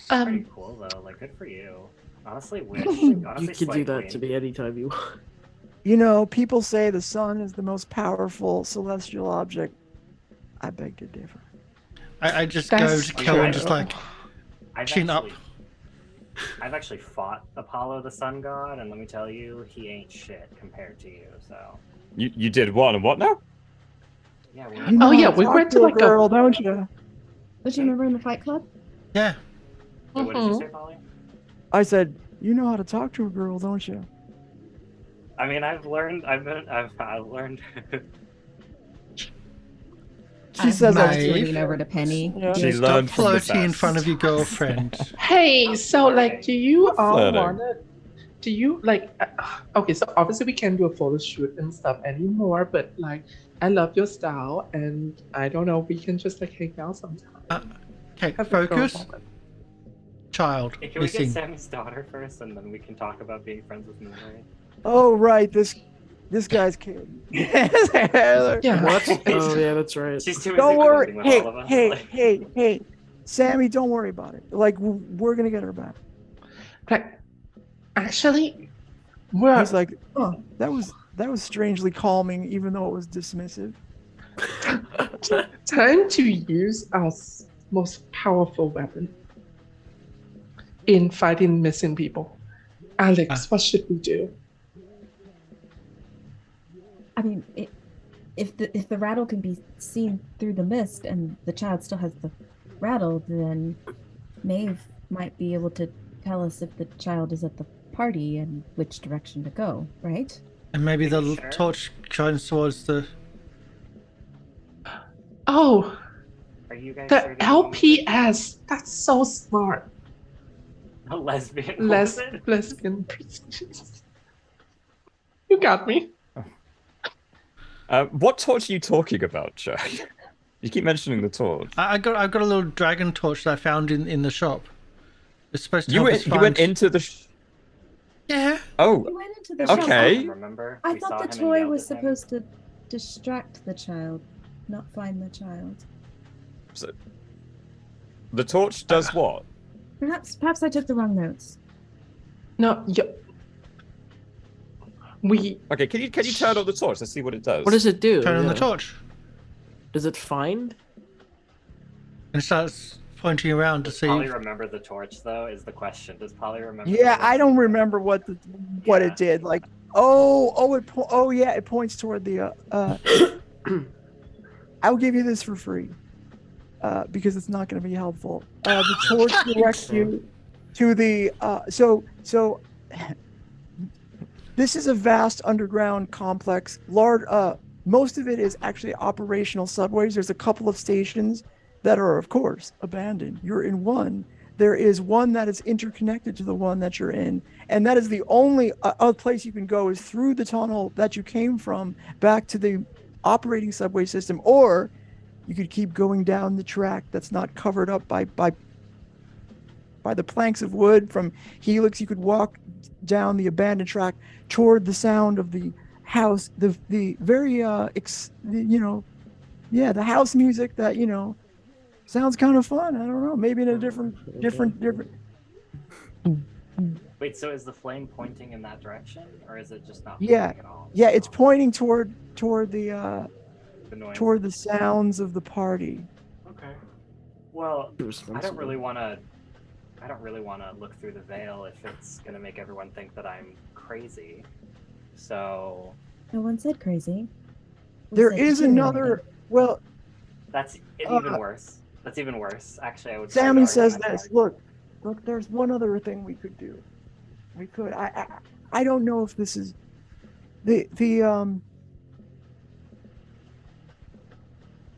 Pretty cool though. Like, good for you. Honestly, wish. You Honestly, can do that to slightly. me anytime you want. People say the sun is the most powerful celestial object. I beg to differ. I just That's go to Kel and just true. like, I've chin up. I've actually fought Apollo, the sun god, and let me tell you, he ain't shit compared to you. So You did what and what now? yeah. You know Oh, yeah, how we talk went to a like a- girl, don't you? Don't you remember in the Fight Club? yeah. Wait, what did you say, Polly? I said, you know how to talk to a girl, don't you? I mean, I've learned. I've learned. She says I was Maeve. leaning over to Penny. Yeah. She Stop learned from the floating in best. front of your girlfriend. Hey, so like, do you all Flirting. wanna? Do you like? Okay, so obviously we can't do a photo shoot and stuff anymore, but like, I love your style, and I don't know, we can just like hang out sometime. Okay, Have a girl focus. moment. Child Hey, can we get missing. Sammy's daughter first, and then we can talk about being friends with Moonlight? Oh, right. This guy's kid. Yeah. What? Oh yeah, that's right. She's too busy Don't worry. flirting with Hey, all of us. hey, like- hey. Sammy, don't worry about it. Like, we're going to get her back. Like, actually, we're He's like, oh, that was strangely calming, even though it was dismissive. time to use our most powerful weapon in fighting missing people. Alex, what should we do? I mean, if the rattle can be seen through the mist and the child still has the rattle, then Maeve might be able to tell us if the child is at the party and which direction to go, right? And maybe the Sure. torch shines towards the. Oh, Are you guys the sure that you LPS. That's so smart. want a lesbian? What was it? Lesbian. You got me. What torch are you talking about, Jack? You keep mentioning the torch. I've got a little dragon torch that I found in the shop. It's supposed to You help us went find... into the. Yeah. Oh, We went into the Okay. shop. Remember? I We saw thought the him and toy yelled was at him. supposed to distract the child, not find the child. so the torch does what? Perhaps I took the wrong notes. No, we Okay, can you turn on the torch? Let's see what it does. What does it do? Turn on the Yeah. torch. Does it find? And it starts pointing around to Does see... Polly remember the torch, though, is the question. Does Polly remember? Yeah, the I torch? don't remember what Yeah. it did. Like, it points toward the. I'll give you this for free, because it's not going to be helpful. The torch directs you to the. So. This is a vast underground complex. Large. Most of it is actually operational subways. There's a couple of stations that are, of course, abandoned. You're in one. There is one that is interconnected to the one that you're in, and that is the only other place you can go is through the tunnel that you came from back to the operating subway system, or you could keep going down the track that's not covered up by the planks of wood from Helix. You could walk down the abandoned track toward the sound of the house, the very the house music that sounds kind of fun. I don't know, maybe in a different. Wait, so is the flame pointing in that direction, or is it just not Yeah, pointing at all? yeah, it's pointing toward the The noise. toward the sounds of the party. Okay. Well, I don't really want to look through the veil if it's going to make everyone think that I'm crazy. So No one said crazy. We There said is deteriorating. another. Well, that's even worse. That's even worse. Actually, I would. Sammy argue says that this. part. Look. There's one other thing we could do. We could. I don't know if this is the.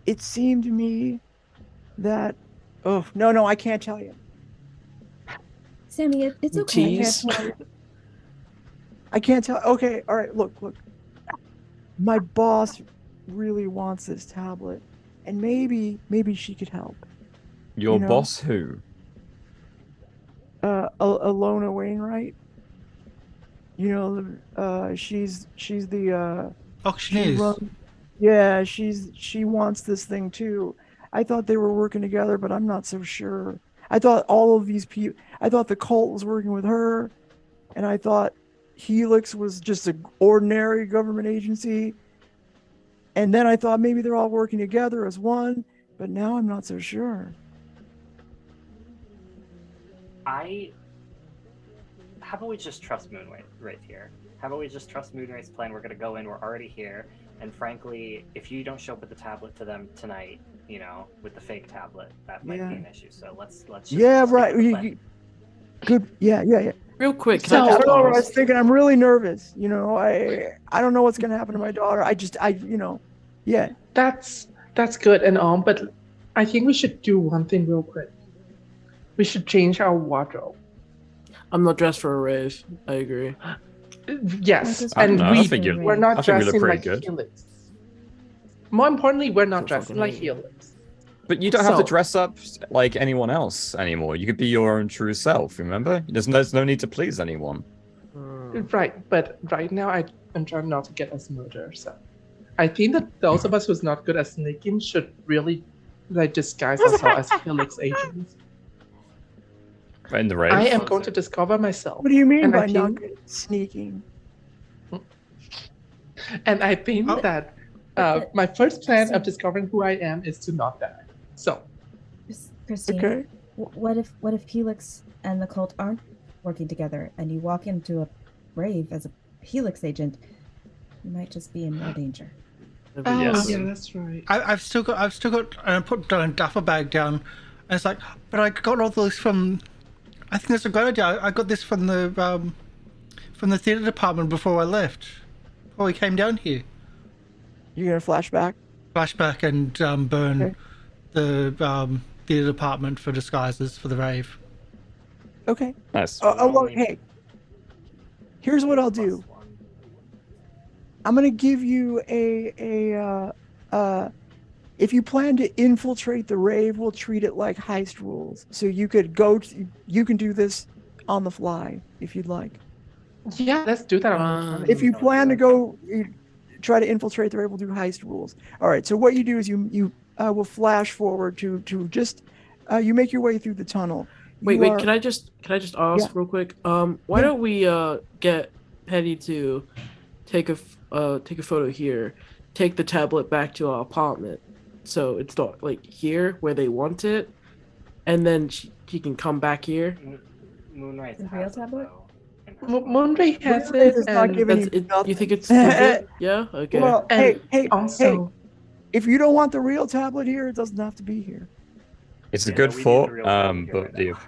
It seemed to me that. Oh no! I can't tell you. Sammy, it's okay. Jeez. I can't tell. Okay, all right. Look. My boss really wants this tablet, and maybe she could help. Your boss who? Alona Wainwright. She's the Auctioneers. Yeah, she wants this thing too. I thought they were working together, but I'm not so sure. I thought all of these people. I thought the cult was working with her, and I thought Helix was just an ordinary government agency. And then I thought maybe they're all working together as one, but now I'm not so sure. How about we just trust Moonwraith right here? How about we just trust Moonwraith's plan? We're gonna go in. We're already here, and frankly, if you don't show up with the tablet to them tonight, with the fake tablet, that might be an issue. So let's. Just Yeah, stick right. with the plan. Good. Yeah. Real quick, So, can I I just don't know what I was pause? thinking. I'm really nervous. I don't know what's gonna happen to my daughter. Yeah. That's good and all, but I think we should do one thing real quick. We should change our wardrobe. I'm not dressed for a rave. I agree. Yes, I and don't know, I think we're not I think we look dressing pretty like good. Helix. More importantly, we're not So dressing fucking like lame. Helix. But you don't have So- to dress up like anyone else anymore. You could be your own true self, remember? There's no need to please anyone. Right, but right now I'm trying not to get us murdered. So I think that those of us who's not good at sneaking should really disguise ourselves as Helix agents. In the rave. I am going to discover myself. What do you mean And by I not think- good at sneaking? And I think that my first plan of discovering who I am is to not die. So Christine, Okay. what if Helix and the cult aren't working together, and you walk into a rave as a Helix agent? You might just be in more danger. Yes. yeah, that's right. I've still got, and I put a duffel bag down, and it's like, but I got all this from, I think that's a great idea. I got this from the theater department before I left, before we came down here. You're gonna flashback? Flashback and burn Okay. the theater department for disguises for the rave. Okay. Nice. Well, hey. Here's what I'll do. if you plan to infiltrate the rave, we'll treat it like heist rules. So you could you can do this on the fly if you'd like. Yeah, let's do that. On If you plan to go try to infiltrate the rave, we'll do heist rules. All right. So what you do is you will flash forward to just you make your way through the tunnel. Wait, can I just ask real quick? Why don't we get Penny to take a photo here, take the tablet back to our apartment, so it's not like here where they want it, and then she can come back here. Moonrise The real tablet? Moonray has Moonrise it. is not And giving You think it's stupid? Yeah. Okay. Well, And hey, also, if you don't want the real tablet here, it doesn't have to be here. It's a Yeah, good we need thought, the real tablet here but right the now.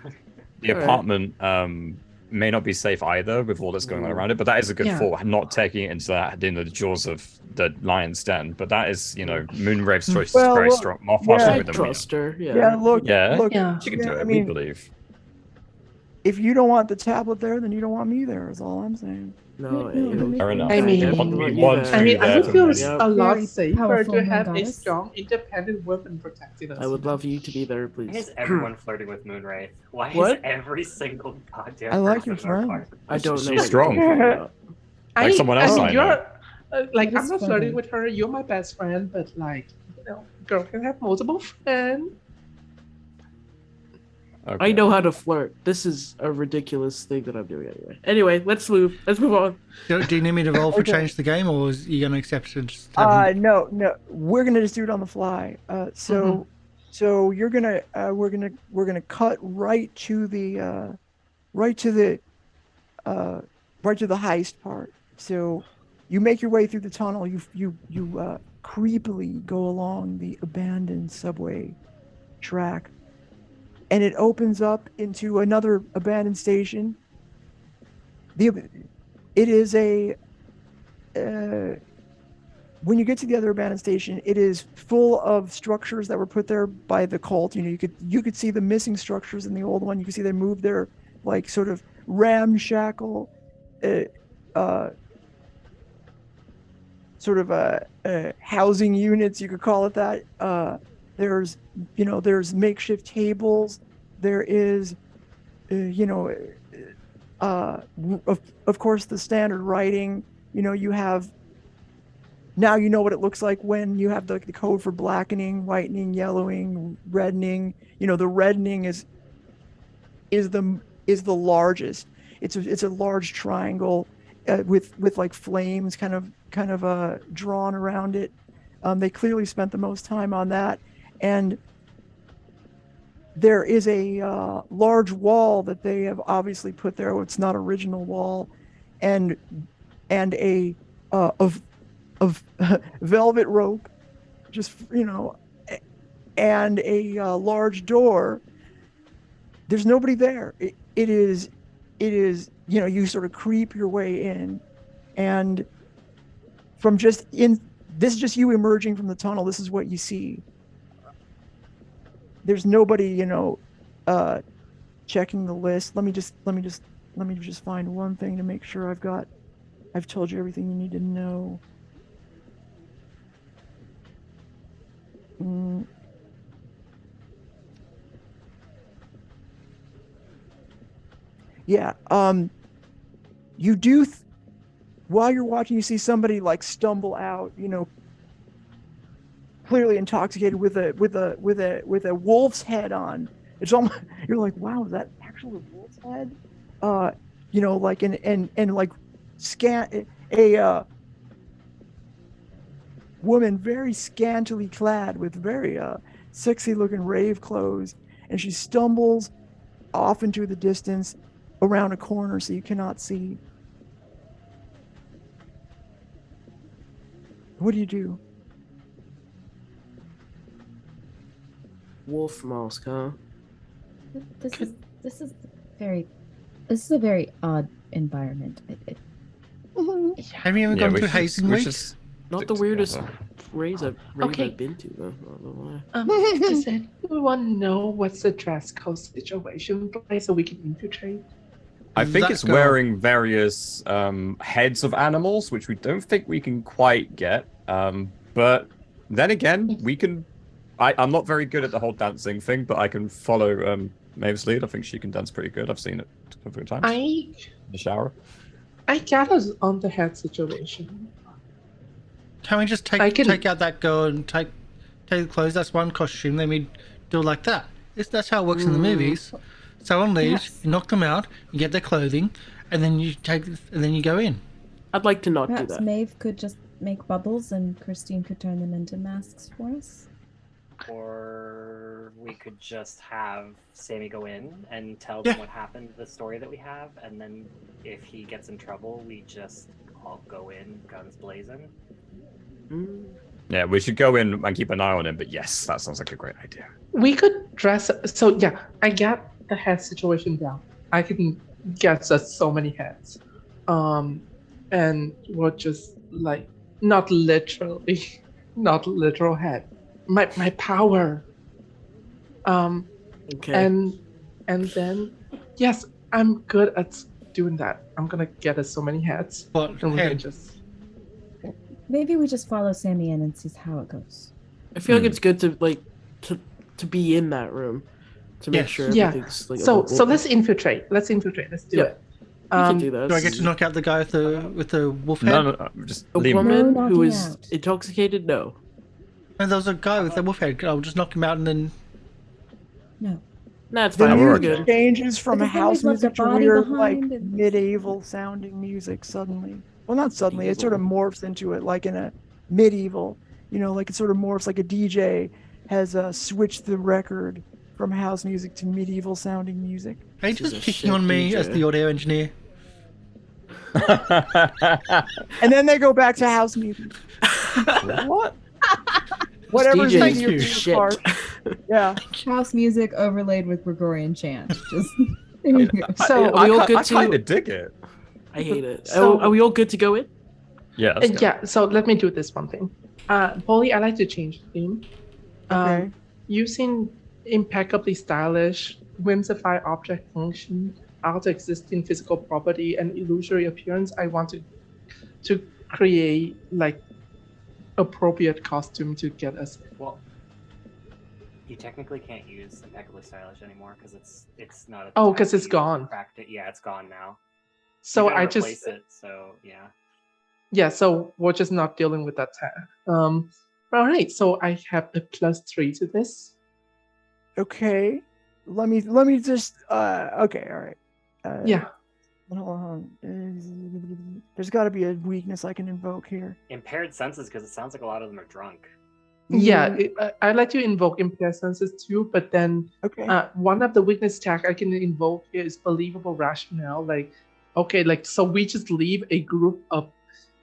the Alright. apartment may not be safe either with all that's going on around it. But that is a good thought, not taking it into the jaws of the lion's den. But that is, Moonrave's choice is very look, strong. More yeah, faster I with them. trust her. Yeah. Yeah, look, Yeah. look. Yeah. She can Yeah, do it. I We mean, believe. if you don't want the tablet there, then you don't want me there. Is all I'm saying. No. Fair enough. I mean, definitely we want want you to I mean, I there would for feel Penny. Yep. a lot Very safer powerful to moon have a goddess. strong, independent woman protecting us. I would love you to be there, Why please. is everyone flirting with Moonray? Why is What? every single goddamn I like person your in our friend. party? I don't know. She's what you're strong. talking about. Like someone else I know. you're like, That I'm is not funny. flirting with her. You're my best friend, but girl can have multiple friends. Okay. I know how to flirt. This is a ridiculous thing that I'm doing anyway. Anyway, let's move on. Do you need me to roll for Okay. change the game, or is you going to accept it? Just have No, we're gonna just do it on the fly. So you're gonna we're gonna cut right to the heist part. So you make your way through the tunnel. You creepily go along the abandoned subway track, and it opens up into another abandoned station. It is a when you get to the other abandoned station, it is full of structures that were put there by the cult. You could see the missing structures in the old one. You could see they moved their like sort of ramshackle sort of housing units, you could call it that. There's makeshift tables. There is of course the standard writing. You have now you know what it looks like when you have the code for blackening, whitening, yellowing, reddening. The reddening is the largest. It's a large triangle with like flames kind of drawn around it. They clearly spent the most time on that, and there is a large wall that they have obviously put there. It's not original wall, and a of velvet rope, just and a large door. There's nobody there. It is you sort of creep your way in, and from just in this is just you emerging from the tunnel. This is what you see. There's nobody checking the list. Let me just find one thing to make sure I've told you everything you need to know. Yeah. You do. While you're watching, you see somebody like stumble out. Clearly intoxicated with a wolf's head on. It's almost you're like, wow, is that actually a wolf's head? Like and like a woman very scantily clad with very sexy looking rave clothes, and she stumbles off into the distance around a corner so you cannot see. What do you do? Wolf mask, huh? This is a very odd environment. Have you ever gone to Hazing Week? Not the weirdest rave I've Okay. been to, though. Not gonna lie. Does anyone know what's the dress code situation like so we can infiltrate? I think That it's girl- wearing various heads of animals, which we don't think we can quite get. But then again, we can I'm not very good at the whole dancing thing, but I can follow Mavis' lead. I think she can dance pretty good. I've seen it a couple of times. In the shower. I got us on the head situation. Can we just take out that girl and take the clothes? That's one costume. Then we do it like that. That's how it works in the movies. Someone leaves, you knock them out, you get their clothing, and then you go in. I'd like to not Perhaps do that. Maeve could just make bubbles and Christine could turn them into masks for us. Or we could just have Sammy go in and tell them what happened, the story that we have, and then if he gets in trouble, we just all go in, guns blazing. Yeah, we should go in and keep an eye on him, but yes, that sounds like a great idea. We could dress. So yeah, I got the head situation down. I can get us so many heads, and we're just like not literal head. My power. Okay. And then yes, I'm good at doing that. I'm gonna get us so many heads. But And we can just. Maybe we just follow Sammy in and see how it goes. I feel like it's good to to be in that room to make sure everything's like. So let's infiltrate. Let's do it. We can do that. do I get to knock out the guy with the wolf head? No, just A leave him. woman No who knocking is out. intoxicated? No. And there was a guy with the wolf head. I'll just knock him out and then. No. That's The fine. We're music good. changes from Because then house we've left music a to body weird, like behind and- medieval sounding music suddenly. Well, not suddenly. It sort of morphs into it, like in a medieval. Like it sort of morphs, like a DJ has switched the record from house music to medieval sounding music. Are you This is just a picking shit on me DJ. as the audio engineer? And then they go back to house music. What? Whatever's DJ Thank easier you. for Shit. Karsh. Yeah. House music overlaid with Gregorian chant. Just there you go. So Are we all good I kind to? of dig it. I hate it. So- Are we all good to go in? Yeah. That's good. yeah. So let me do this one thing. Polly, I like to change the theme. Okay. Using impeccably stylish, whimsified object function, out existing physical property, and illusory appearance, I want to create like appropriate costume to get us. Well, you technically can't use impeccably stylish anymore because it's not. Oh, 'cause it's gone. Yeah, it's gone now. So You gotta I replace just it. So yeah. yeah. So we're just not dealing with that tag. All right. So I have a +3 to this. Okay. Let me just. Okay. All right. Yeah. Hold on. There's got to be a weakness I can invoke here. Impaired senses because it sounds like a lot of them are drunk. Yeah. I like to invoke impaired senses too, but then Okay. one of the weakness tag I can invoke is believable rationale. Like, okay, like so we just leave a group of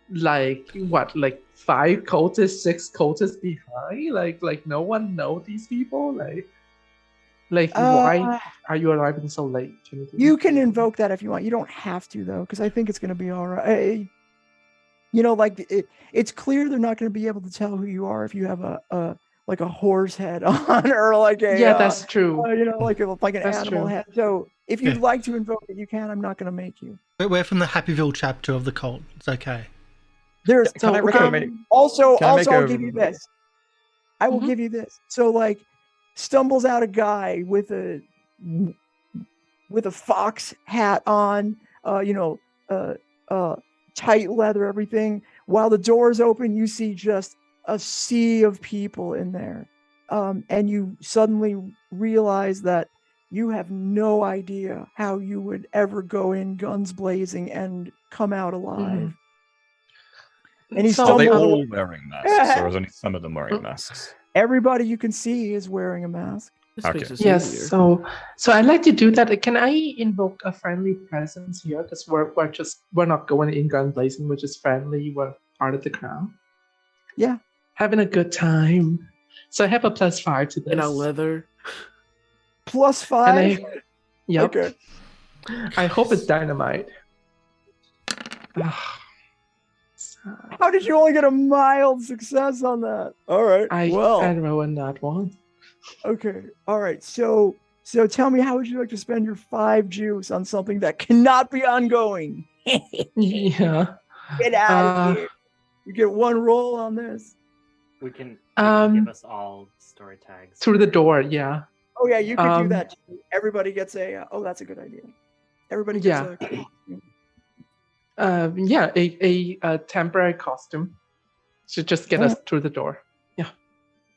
like 5 cultists, 6 cultists behind. Like no one know these people. Why are you arriving so late, Timothy? You can invoke that if you want. You don't have to though, because I think it's going to be all right. It's clear they're not going to be able to tell who you are if you have a horse head on or like a Yeah, that's true. like an That's animal true. head. So if you'd Yeah. like to invoke it, you can. I'm not going to make you. But we're from the Happyville chapter of the cult. It's okay. There's Can I make also can I make I'll a- give you this. I will Mhm. give you this. So like stumbles out a guy with a fox hat on, tight leather, everything. While the doors open, you see just a sea of people in there. And you suddenly realize that you have no idea how you would ever go in guns blazing and come out alive. And he So- Are they stumbled all away. wearing masks, or is only some of them wearing masks? Everybody you can see is wearing a mask. This Okay. makes us Yes, easier. so I'd like to do that. Can I invoke a friendly presence here? Because we're not going in gun blazing, we're just friendly, we're part of the crowd. Yeah. Having a good time. So I have a +5 to this. In our leather. +5. And yep. Okay. I hope it's dynamite. Ah, How did you only get a mild success on that? All right. I well, roll in that one. okay. All right. So tell me, how would you like to spend your 5 juice on something that cannot be ongoing? Yeah. Get out Uh, of here. You get 1 roll on this. We can give us all story tags. Through the door, yeah. Oh yeah, you could do that too. Everybody gets a. Oh, that's a good idea. Everybody gets a. Yeah, a temporary costume should just get us through the door. Yeah,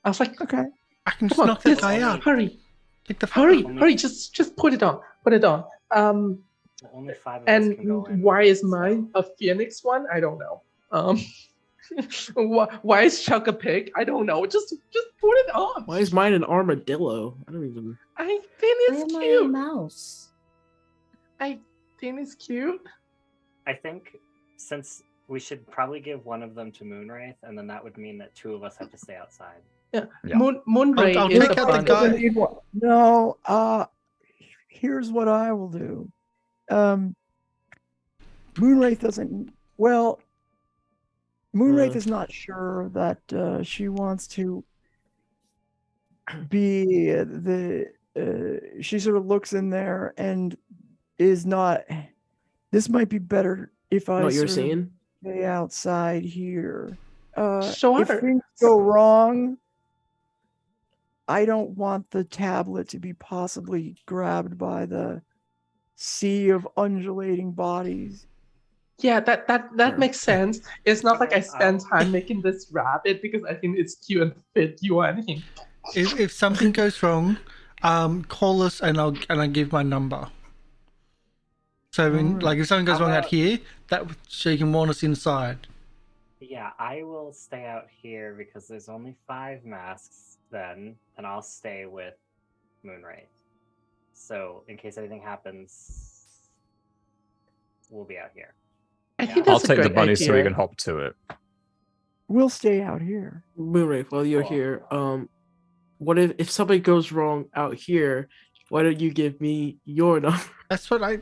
I was like, okay, I can just knock that guy out. Hurry, Take the hurry! Just put it on. Put it on. Only 5 of us can go in. And why is mine a phoenix one? I don't know. Why is Chuck a pig? I don't know. Just put it on. Why is mine an armadillo? I don't even. I think it's Why am I a cute. mouse? I think it's cute. I think since we should probably give one of them to Moonwraith, and then that would mean that 2 of us have to stay outside. Yeah. Yeah. Moonray I'll is take a out the fun guy. one. No, here's what I will do. Moonwraith doesn't. Well, Moonwraith is not sure that she wants to be the. She sort of looks in there and is not. This might be better if I What you're saying? stay outside here. Sure. If things go wrong, I don't want the tablet to be possibly grabbed by the sea of undulating bodies. Yeah, that makes sense. It's not like I spend time making this rabbit because I think it's cute and fit you and him. If something goes wrong, call us and I'll give my number. So like if something goes wrong out here, so you can warn us inside. Yeah, I will stay out here because there's only 5 masks then, and I'll stay with Moonwraith. So in case anything happens, we'll be out here. I think I'll that's a take the great bunny idea. so we can hop to it. We'll stay out here. Moonwraith, while you're here, what if something goes wrong out here? Why don't you give me your number? That's what I.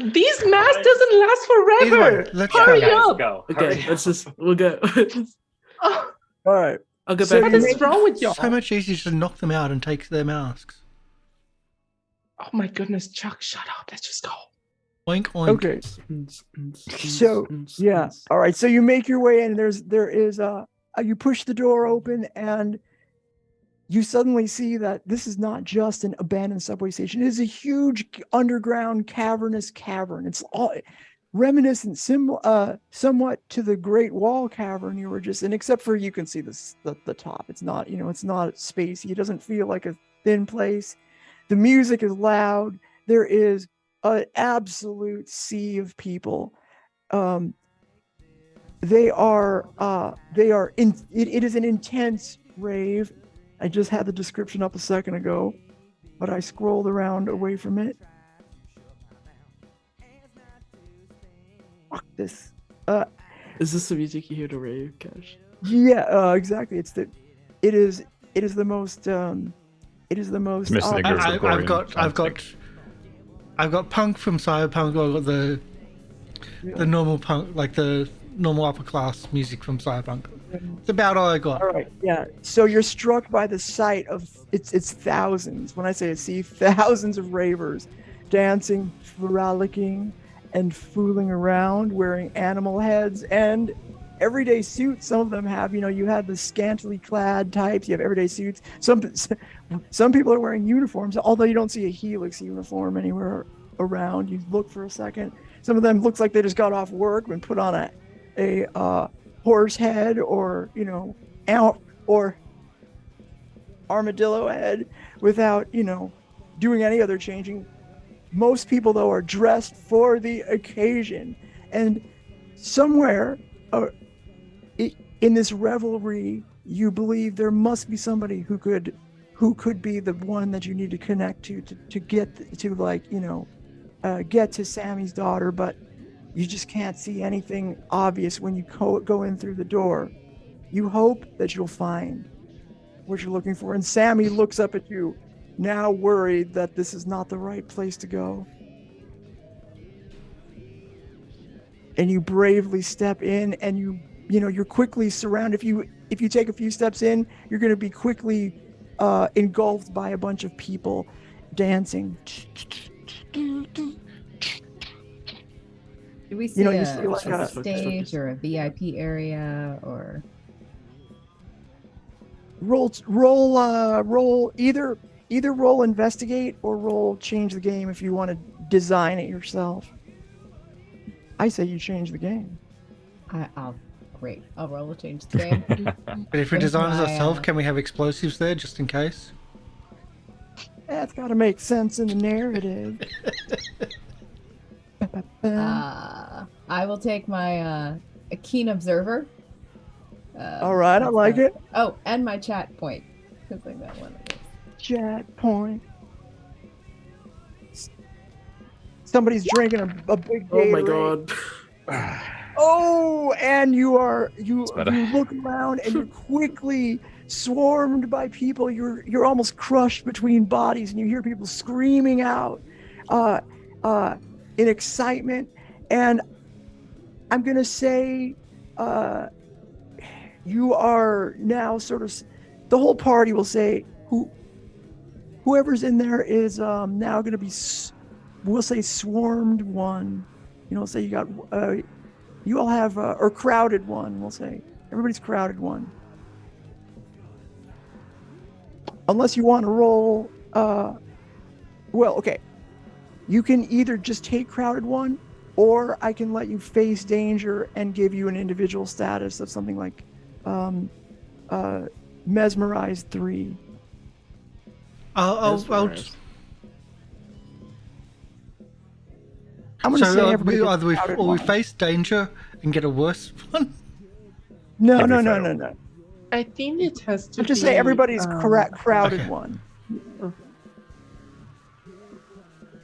These masks doesn't last forever. Anyway, let's Hurry go. up. Go. Okay, we'll go. Oh, All right. I'll get So back. you to what you. is wrong with y'all? So much easier to knock them out and take their masks. Oh my goodness, Chuck, shut up. Let's just go. Oink oink. Okay. So yeah. All right. So you make your way in. There is you push the door open and you suddenly see that this is not just an abandoned subway station. It is a huge underground cavernous cavern. It's all reminiscent somewhat to the Great Wall Cavern you were just in, except for you can see the top. It's not, it's not spacey. It doesn't feel like a thin place. The music is loud. There is an absolute sea of people. It is an intense rave. I just had the description up a second ago, but I scrolled around away from it. Fuck this. Is this the music you hear to rave, Karsh? Yeah, exactly. It is the most Mr. I've got punk from Cyberpunk. I've got the normal punk, like the normal upper class music from Cyberpunk. It's about all I got. All right, yeah. So you're struck by the sight of it's thousands. When I say thousands of ravers dancing, frolicking, and fooling around, wearing animal heads and everyday suits. Some of them have, you have the scantily clad types. You have everyday suits. Some people are wearing uniforms, although you don't see a Helix uniform anywhere around. You look for a second. Some of them looks like they just got off work and put on a horse head or or armadillo head without doing any other changing. Most people though are dressed for the occasion, and somewhere in this revelry you believe there must be somebody who could be the one that you need to connect to get to get to Sammy's daughter, but you just can't see anything obvious when you go in through the door. You hope that you'll find what you're looking for. And Sammy looks up at you, now worried that this is not the right place to go. And you bravely step in, and you're quickly surrounded. If you take a few steps in, you're going to be quickly engulfed by a bunch of people dancing. Do we see You a see like stage or a VIP area or? roll either roll investigate or roll change the game if you want to design it yourself. I say you change the game. Great. I'll roll a change the game. But if we design it ourselves, can we have explosives there just in case? That's got to make sense in the narrative. I will take my a keen observer. All right, I like it. Oh, and my chat point. Because I got one of those. Chat point. Somebody's drinking a big Gatorade. Oh my god. Oh, and you look around and you're quickly swarmed by people. You're almost crushed between bodies, and you hear people screaming out in excitement. And I'm gonna say you are now sort of, the whole party will say whoever's in there is now gonna be, we'll say, swarmed one. Say you got you all have or crowded one. We'll say everybody's crowded one. Unless you want to roll, well, okay. You can either just take crowded one, or I can let you face danger and give you an individual status of something like mesmerized 3. I'm I'm gonna say so everybody gets either crowded we one. face danger and get a worse one. No. I think it has to I'm just be, saying everybody's crowded Okay. one.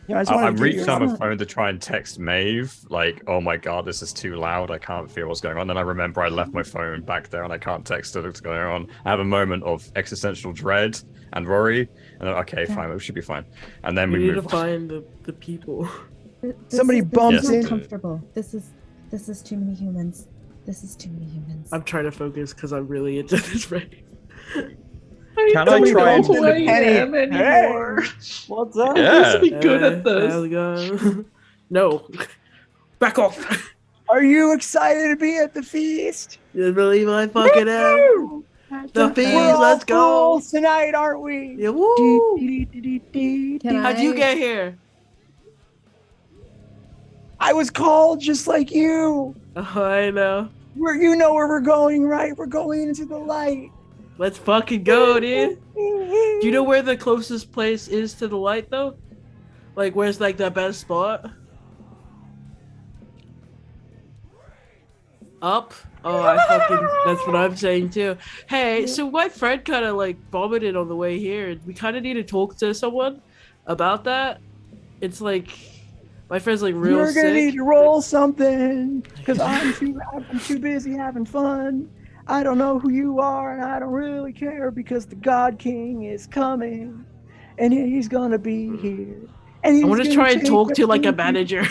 Yeah, I just wanted I to give reached you out my one. phone to try and text Maeve, like, oh my god, this is too loud, I can't feel what's going on. Then I remember I left my phone back there and I can't text her what's going on. I have a moment of existential dread and worry, and then, okay, fine, it should be fine. And then We we need to moved. find the people. Somebody this bumps is in. not comfortable. This is too many humans. This is too many humans. I'm trying to focus because I'm really into this race. Can I try and... Don't play Penny. them anymore. What's up? I used to be Yeah. good at How's this. it going? No. Back off. Are you excited to be at the feast? You believe I fucking am? Woo! The feast, We're all let's go. fools tonight, aren't we? Yeah, woo. Can How'd you I- get here? I was called just like you. Oh, I know. You know where we're going, right? We're going into the light. Let's fucking go, dude. Do you know where the closest place is to the light, though? Like, where's like the best spot? Up? Oh, that's what I'm saying too. Hey, so my friend kind of like vomited on the way here. We kind of need to talk to someone about that. It's like, my friend's like real You're gonna sick. need to roll something because I'm too busy having fun. I don't know who you are, and I don't really care because the God King is coming, and he's gonna be here. And he's I want to gonna try and take talk to like a everything. manager.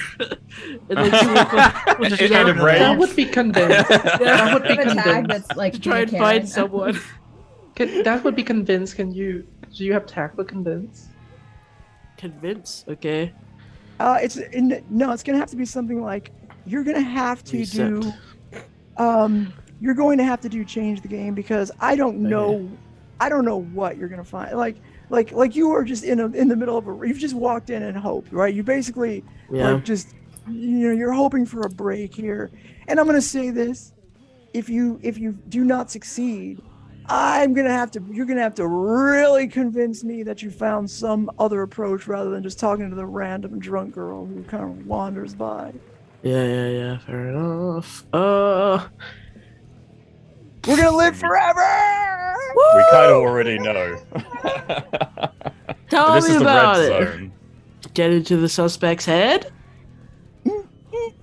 And like see if we'll just In go- a rage. That would be convinced. That would be a tag convinced. that's like to try and Karen. find someone. That would be convinced. Do you have tag for convince? Convince, okay. It's gonna have to be something like you're gonna have to Reset. do. You're going to have to do change the game because I don't know what you're gonna find. Like you are just in the middle of you've just walked in and hoped, right? You basically like just you're hoping for a break here. And I'm gonna say this: if you do not succeed, you're gonna have to really convince me that you found some other approach rather than just talking to the random drunk girl who kind of wanders by. Yeah, fair enough. We're gonna live forever. We kind of already know. Tell This me is the about red it. zone. Get into the suspect's head?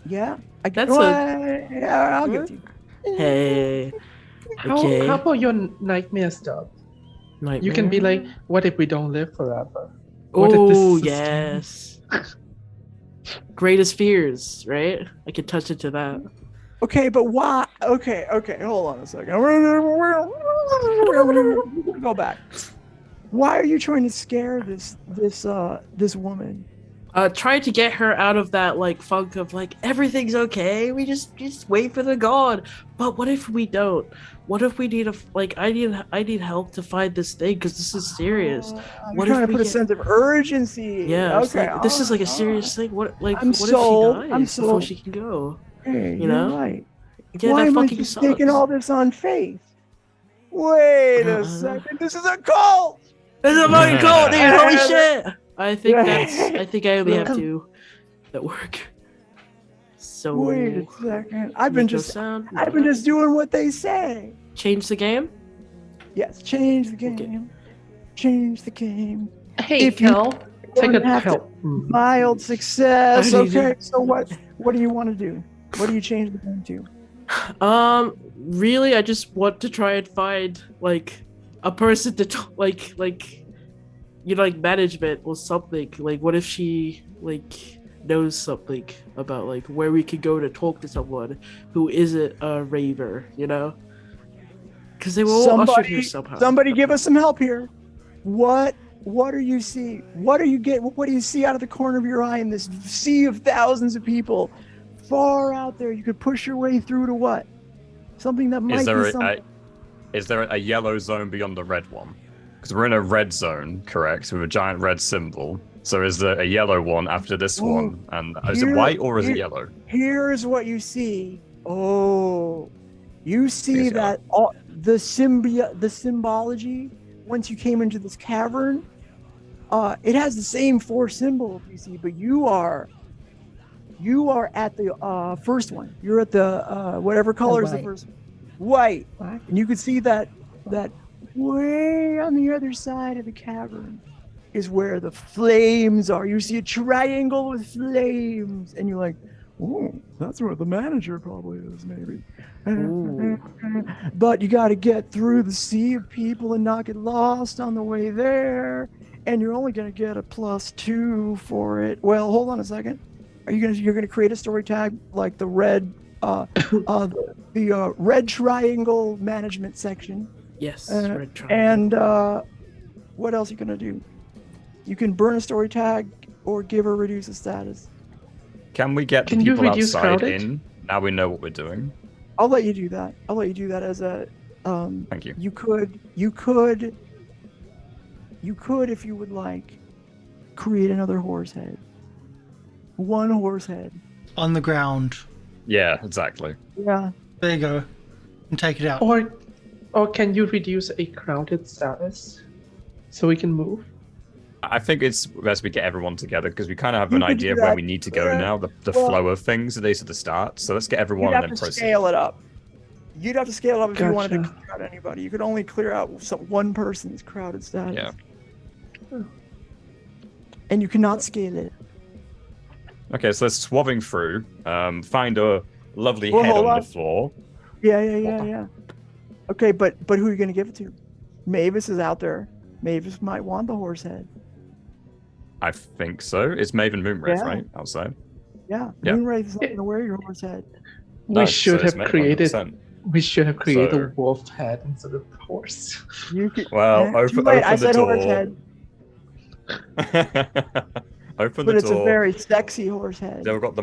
Yeah, That's I'll give it to you. Hey. How Okay. about your nightmare stuff? You can be like, what if we don't live forever? What if this Oh, is a yes. Greatest fears, right? I can touch it to that. Okay, but why? Okay, hold on a second. Go back. Why are you trying to scare this woman? trying to get her out of that like funk of like everything's okay. We just wait for the god. But what if we don't? What if we need I need help to find this thing because this is serious. What trying to put a sense of urgency. Yeah. Okay. Like, this is like a serious thing. What if I'm sold. she dies before she can go? Hey, you know? Right. Yeah, Why that am I fucking just sucks. taking all this on faith? Wait a second. This is a cult. This is a fucking cult, dude. Holy Yeah. shit! I think I only have two that work. So Wait a second. I've make been no just sound. doing what they say. Change the game. Yes, change the game. Okay. Change the game. Hey, If you Kel, take a don't have to- help. Mild success. I need Okay, so what do you want to do? What do you change the game to? Really, I just want to try and find like a person to like management or something. Like, what if she knows something about like where we could go to talk to someone who isn't a raver, you know? Because they were all ushered here somehow. Somebody give us some help here. What do you see? What do you see out of the corner of your eye in this sea of thousands of people far out there? You could push your way through to what? Something that might be something. Is there a yellow zone beyond the red one? Because we're in a red zone, correct? With a giant red symbol. So is there a yellow one after this one? And is it white or is it yellow? Here's what you see. Oh, you see It's that all the symbology. Once you came into this cavern, it has the same four symbols you see, but you are at the first one. You're at the whatever color is the first one. White. And you can see that way on the other side of the cavern is where the flames are. You see a triangle with flames, and you're like, oh, that's where the manager probably is, maybe. But you got to get through the sea of people and not get lost on the way there. And you're only going to get a +2 for it. Well, hold on a second. You're gonna create a story tag like the red, the red triangle management section. Yes, red triangle. And what else are you gonna do? You can burn a story tag or give or reduce a status. Can we get the Can you people reduce outside crowded? in? Now we know what we're doing. I'll let you do that. I'll let you do that as a. Thank you. You could, if you would like, create another horse head. One horse head. On the ground. Yeah, exactly. Yeah. There you go. And take it out. Or can you reduce a crowded status so we can move? I think it's best we get everyone together because we kind of have You an could idea do of where that. we need to go now. The Well- flow of things at least at the start. So let's get everyone You'd and have then to proceed. scale it up. You'd have to scale it up if you wanted to Gotcha. clear out anybody. You could only clear out one person's crowded status. Yeah. And you cannot scale it. Okay, so let's swabbing through. Find a lovely Well, head hold on on. the floor. Yeah. Okay, but who are you gonna give it to? Mavis is out there. Mavis might want the horse head. I think so. It's Maven Moonwraith, Yeah. right? Outside. Yeah. Yeah. Moonwraith is not gonna wear your horse head. No, We so should it's have Maven, created. 100%. We should have created So- a wolf head instead of horse. You could. Well, too late. I open the said horse door. head, Open but the it's door. a very sexy horse head. They've got the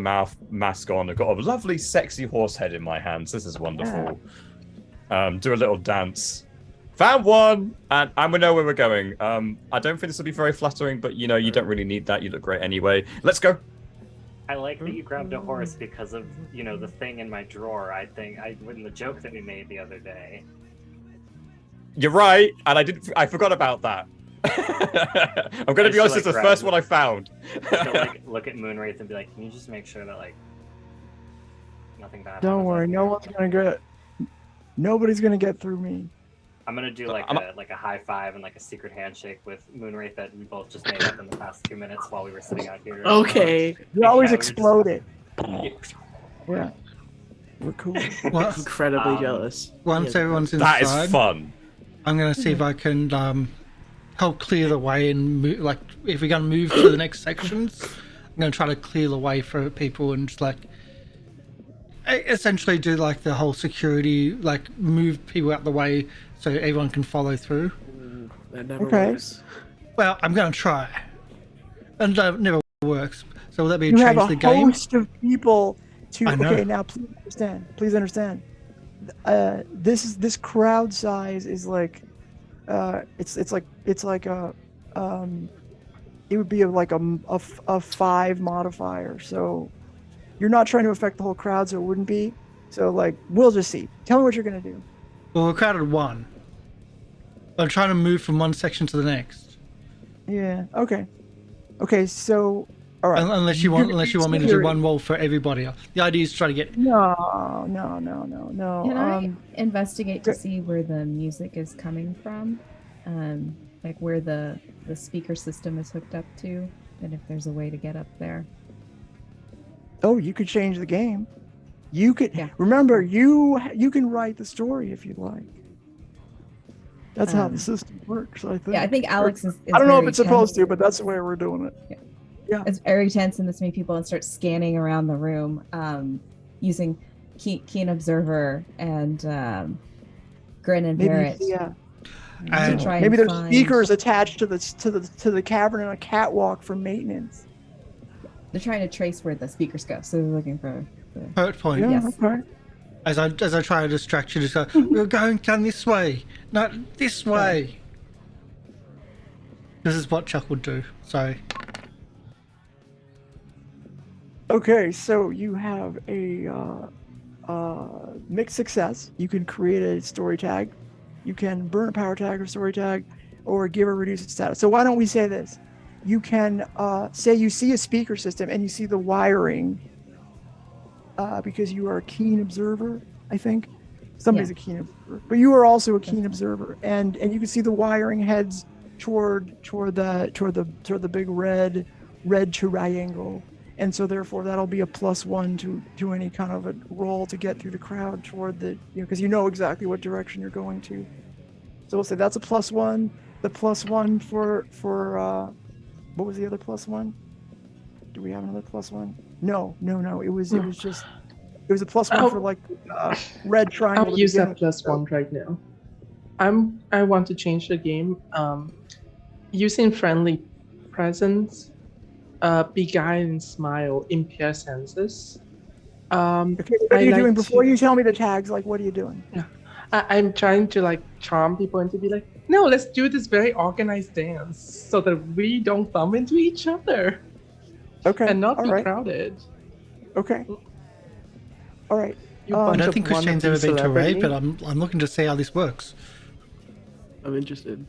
mask on. I've got a lovely, sexy horse head in my hands. This is wonderful. Do a little dance. Found one, and we know where we're going. I don't think this will be very flattering, but you don't really need that. You look great anyway. Let's go. I like that you grabbed a horse because of the thing in my drawer. I think when the joke that we made the other day. You're right, and I forgot about that. I'm gonna be honest. It's the first one I found. To, look at Moonwraith and be like, can you just make sure that nothing bad. Don't happens worry, out no here?" one's gonna get. Nobody's gonna get through me. I'm gonna do like a high five and like a secret handshake with Moonwraith that we both just made up in the past 2 minutes while we were sitting out here. Okay. You always Yeah, we explode it. just- Yeah. We're cool. Well, Incredibly jealous. once Yeah. everyone's That inside, is fun. I'm gonna see if I can help clear the way and move, like if we're gonna move to the next sections, I'm gonna try to clear the way for people and just essentially do like the whole security, like move people out the way so everyone can follow through. That never Okay. works. Well, I'm gonna try, and never works. So will that be a You have change a the game? host of people to. I know. Okay, now please understand. Please understand. This crowd size is like, it's like a, it would be like a 5 modifier. So you're not trying to affect the whole crowd, so it wouldn't be. So like, we'll just see. Tell me what you're gonna do. Well, we're crowded 1. I'm trying to move from one section to the next. Yeah. Okay. Okay. So, all right. Unless you want me to do one roll for everybody. The idea is to try to get. No. Can I investigate to see where the music is coming from? Like where the speaker system is hooked up to, and if there's a way to get up there. Oh, you could change the game. You could Yeah. remember you can write the story if you'd like. That's how the system works, I think. Yeah, I think Alex is I don't know if very it's supposed tense. to, but that's the way we're doing it. It's very tense in this many people and start scanning around the room, using keen observer and grin and bear it. Yeah. And to try Maybe and there's find- speakers attached to the cavern and a catwalk for maintenance. They're trying to trace where the speakers go, so they're looking for. Hurt point. Yeah, Yes. okay. As I try to distract you, just go, we're going down this way, not this way. This is what Chuck would do. Sorry. Okay, so you have a mixed success. You can create a story tag. You can burn a power tag or story tag, or give or reduce its status. So why don't we say this? You can say you see a speaker system and you see the wiring, because you are a keen observer, I think. Somebody's a keen observer, but you are also a keen observer, and you can see the wiring heads toward the big red triangle. And so therefore that'll be a +1 to any kind of a roll to get through the crowd toward the, because you know exactly what direction you're going to. So we'll say that's a +1. The +1 for what was the other +1? Do we have another +1? No. It was just a +1 for like red triangle. I'll use that +1 right now. I want to change the game. Using friendly presence. Beguile and smile, impair senses. Okay, what are you doing before you tell me the tags? Like, what are you doing? I'm trying to like charm people and to be like, no, let's do this very organized dance so that we don't bump into each other. Okay, and not all be right. crowded. Okay. All right. I don't think Christine's ever been to a rave, but celebrity. I'm looking to see how this works. I'm interested.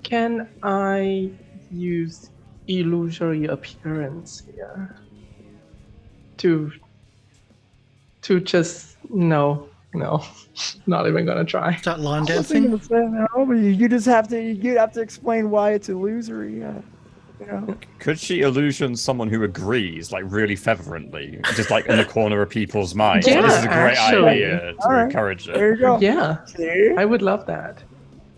Can I use illusory appearance here to just no, not even gonna try. Start line I was thinking dancing. of saying, no, but you just have to explain why it's illusory. Could she illusion someone who agrees, like really fervently, just like in the corner of people's minds? Yeah, This is a great actually. idea to All right. encourage it. There you go. Yeah, See? I would love that.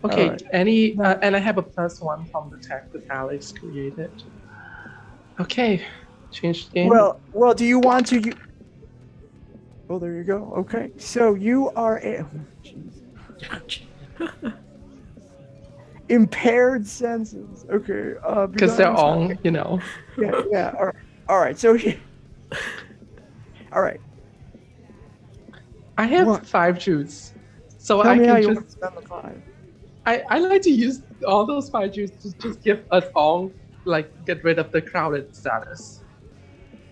Okay, All right. and I have a +1 from the tag that Alex created. Okay, change the game. Well, do you want to? Oh, there you go. Okay, so you are a impaired senses. Okay, because they're on, Yeah. All right. So, all right. I have What? 5 juice, so Tell I me how can you just. want to spend the 5. I like to use all those 5 juice to just give us all, like, get rid of the crowded status.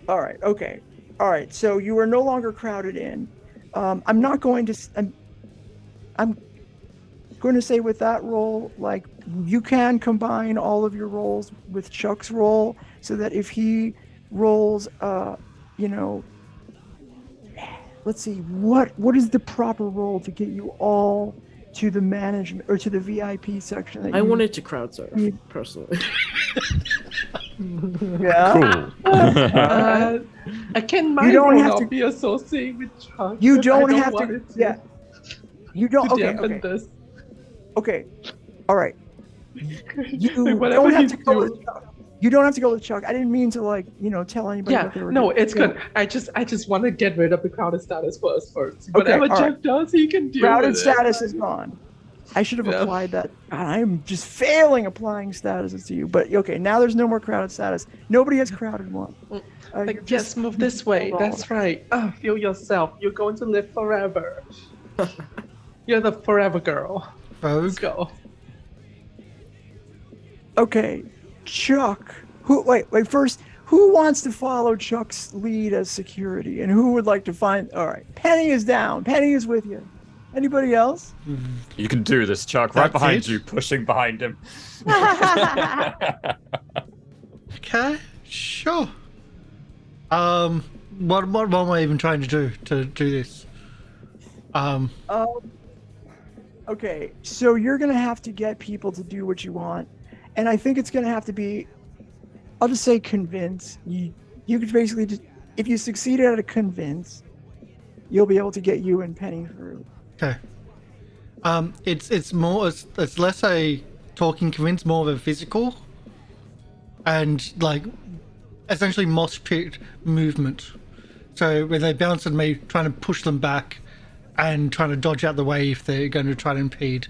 All right. Okay. All right. So you are no longer crowded in. I'm not going to. I'm going to say with that roll, like, you can combine all of your rolls with Chuck's roll, so that if he rolls, let's see, what is the proper roll to get you all to the management or to the VIP section? That I you, wanted to crowd surf, personally. Yeah. Cool. Can my You don't roll have not to- be associated with Chuck? You I don't have want to. it Yeah. You don't. to Okay. dampen Okay. this. Okay. All right. You Like, whatever don't have you to go do. with Chuck. You don't have to go with Chuck. I didn't mean to tell anybody Yeah, what they were no, doing. it's Yeah. good. I just want to get rid of the crowded status first. Whatever all Chuck right. does, he can deal Crowded with status is gone. I should have Yeah. applied that. God, I'm just failing applying statuses to you. But okay, now there's no more crowded status. Nobody has crowded one. Like, You're just move this way. That's right. Oh, feel yourself. You're going to live forever. You're the forever girl. Let's Rogue. go. Okay, Chuck. Wait. First, who wants to follow Chuck's lead as security, and who would like to find? All right, Penny is down. Penny is with you. Anybody else? You can do this, Chuck. Right That's behind it? you, pushing behind him. Okay, sure. What am I even trying to do this? Okay, so you're gonna have to get people to do what you want, and I think it's gonna have to be. I'll just say convince. You could basically just, if you succeeded at a convince, you'll be able to get you and Penny through. Okay. It's less a talking convince, more of a physical, and like essentially mosh pit movement. So when they bounce at me, trying to push them back, and trying to dodge out the way if they're going to try to impede.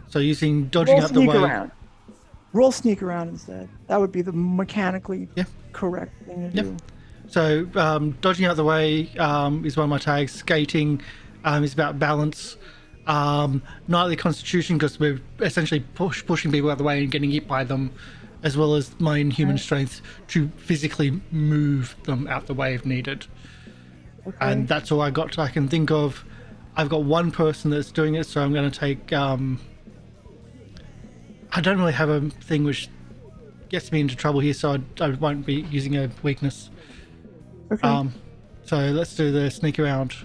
So using dodging Roll out the sneak way. around. Roll sneak around instead. That would be the mechanically Yeah. correct thing to Yep. do. So dodging out the way is one of my tags. Skating is about balance. Knightly constitution, because we're essentially pushing people out of the way and getting hit by them, as well as my inhuman strength to physically move them out the way if needed. Okay. And that's all I can think of. I've got one person that's doing it, so I'm going to take. I don't really have a thing which gets me into trouble here, so I won't be using a weakness. Okay. So let's do the sneak around.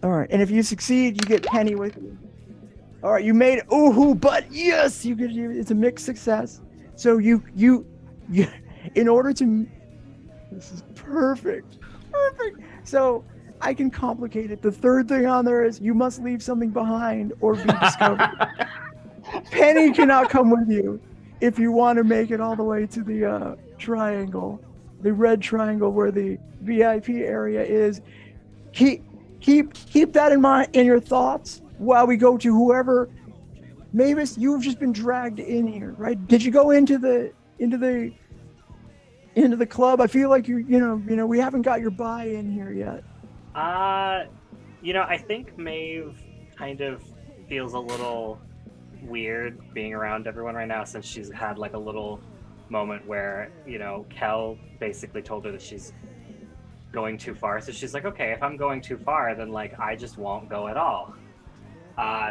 All right, and if you succeed, you get Penny with you. All right, you made it. Ooh, but yes, you could. It's a mixed success. So you, in order to, this is perfect. So I can complicate it. The third thing on there is you must leave something behind or be discovered. Penny cannot come with you if you want to make it all the way to the triangle, the red triangle where the VIP area is. Keep that in mind in your thoughts while we go to whoever. Mavis, you've just been dragged in here, right? Did you go into the club? I feel like you know we haven't got your buy-in here yet. I think Maeve kind of feels a little weird being around everyone right now, since she's had like a little moment where, Kel basically told her that she's going too far. So she's like, okay, if I'm going too far, then like I just won't go at all.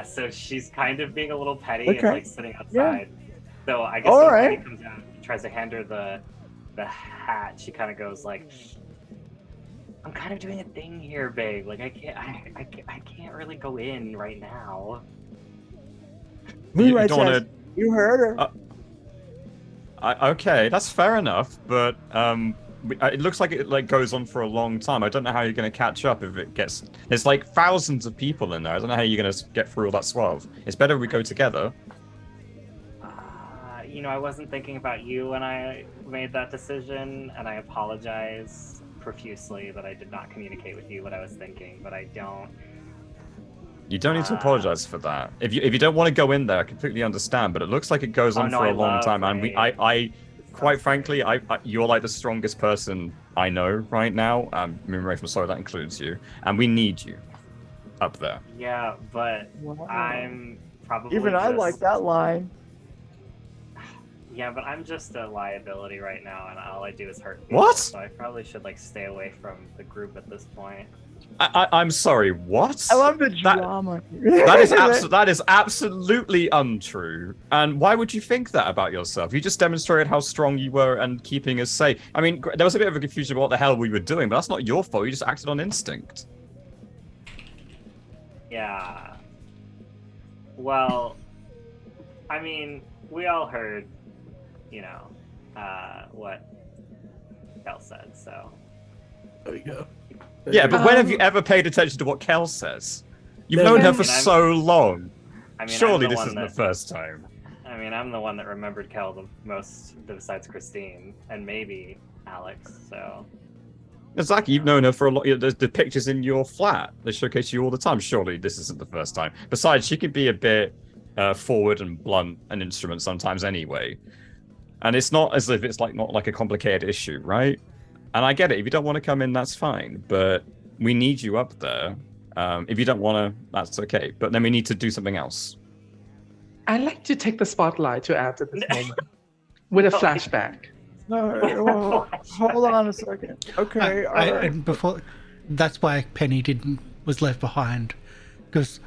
So she's kind of being a little petty and like sitting outside. Yeah. So I guess when Penny comes out and tries to hand her the hat, she kind of goes like, I'm kind of doing a thing here, babe. Like I can't really go in right now. Moonlight says, you heard her. Okay, that's fair enough, but it looks like it goes on for a long time. I don't know how you're going to catch up if it gets. There's like thousands of people in there. I don't know how you're going to get through all that swath. It's better we go together. I wasn't thinking about you when I made that decision, and I apologize profusely that I did not communicate with you what I was thinking. But I don't. You don't need to apologize for that. If you don't want to go in there, I completely understand. But it looks like it goes on for a long time, and I quite frankly, you're like the strongest person I know right now. Moonrafe, I'm sorry, that includes you, and we need you up there. Yeah, but I'm probably even I like that line. Yeah, but I'm just a liability right now, and all I do is hurt people. What? So I probably should stay away from the group at this point. I'm sorry, what? I love the drama. That is absolutely untrue. And why would you think that about yourself? You just demonstrated how strong you were and keeping us safe. I mean, there was a bit of a confusion about what the hell we were doing, but that's not your fault. You just acted on instinct. Yeah. Well, I mean, we all heard, what Kel said, so. There we go. Yeah, but when have you ever paid attention to what Kel says? You've known her for so long. Surely this isn't the first time. I mean, I'm the one that remembered Kel the most, besides Christine, and maybe Alex, so... Exactly, you've known her for a lot. The pictures in your flat, they showcase you all the time. Surely this isn't the first time. Besides, she could be a bit forward and blunt an instrument sometimes anyway. And it's not as if it's not like a complicated issue, right? And I get it. If you don't want to come in, that's fine. But we need you up there. If you don't want to, that's okay. But then we need to do something else. I'd like to take the spotlight to add to this moment with a flashback. No, hold on a second. Okay, all right. And before, that's why Penny was left behind, because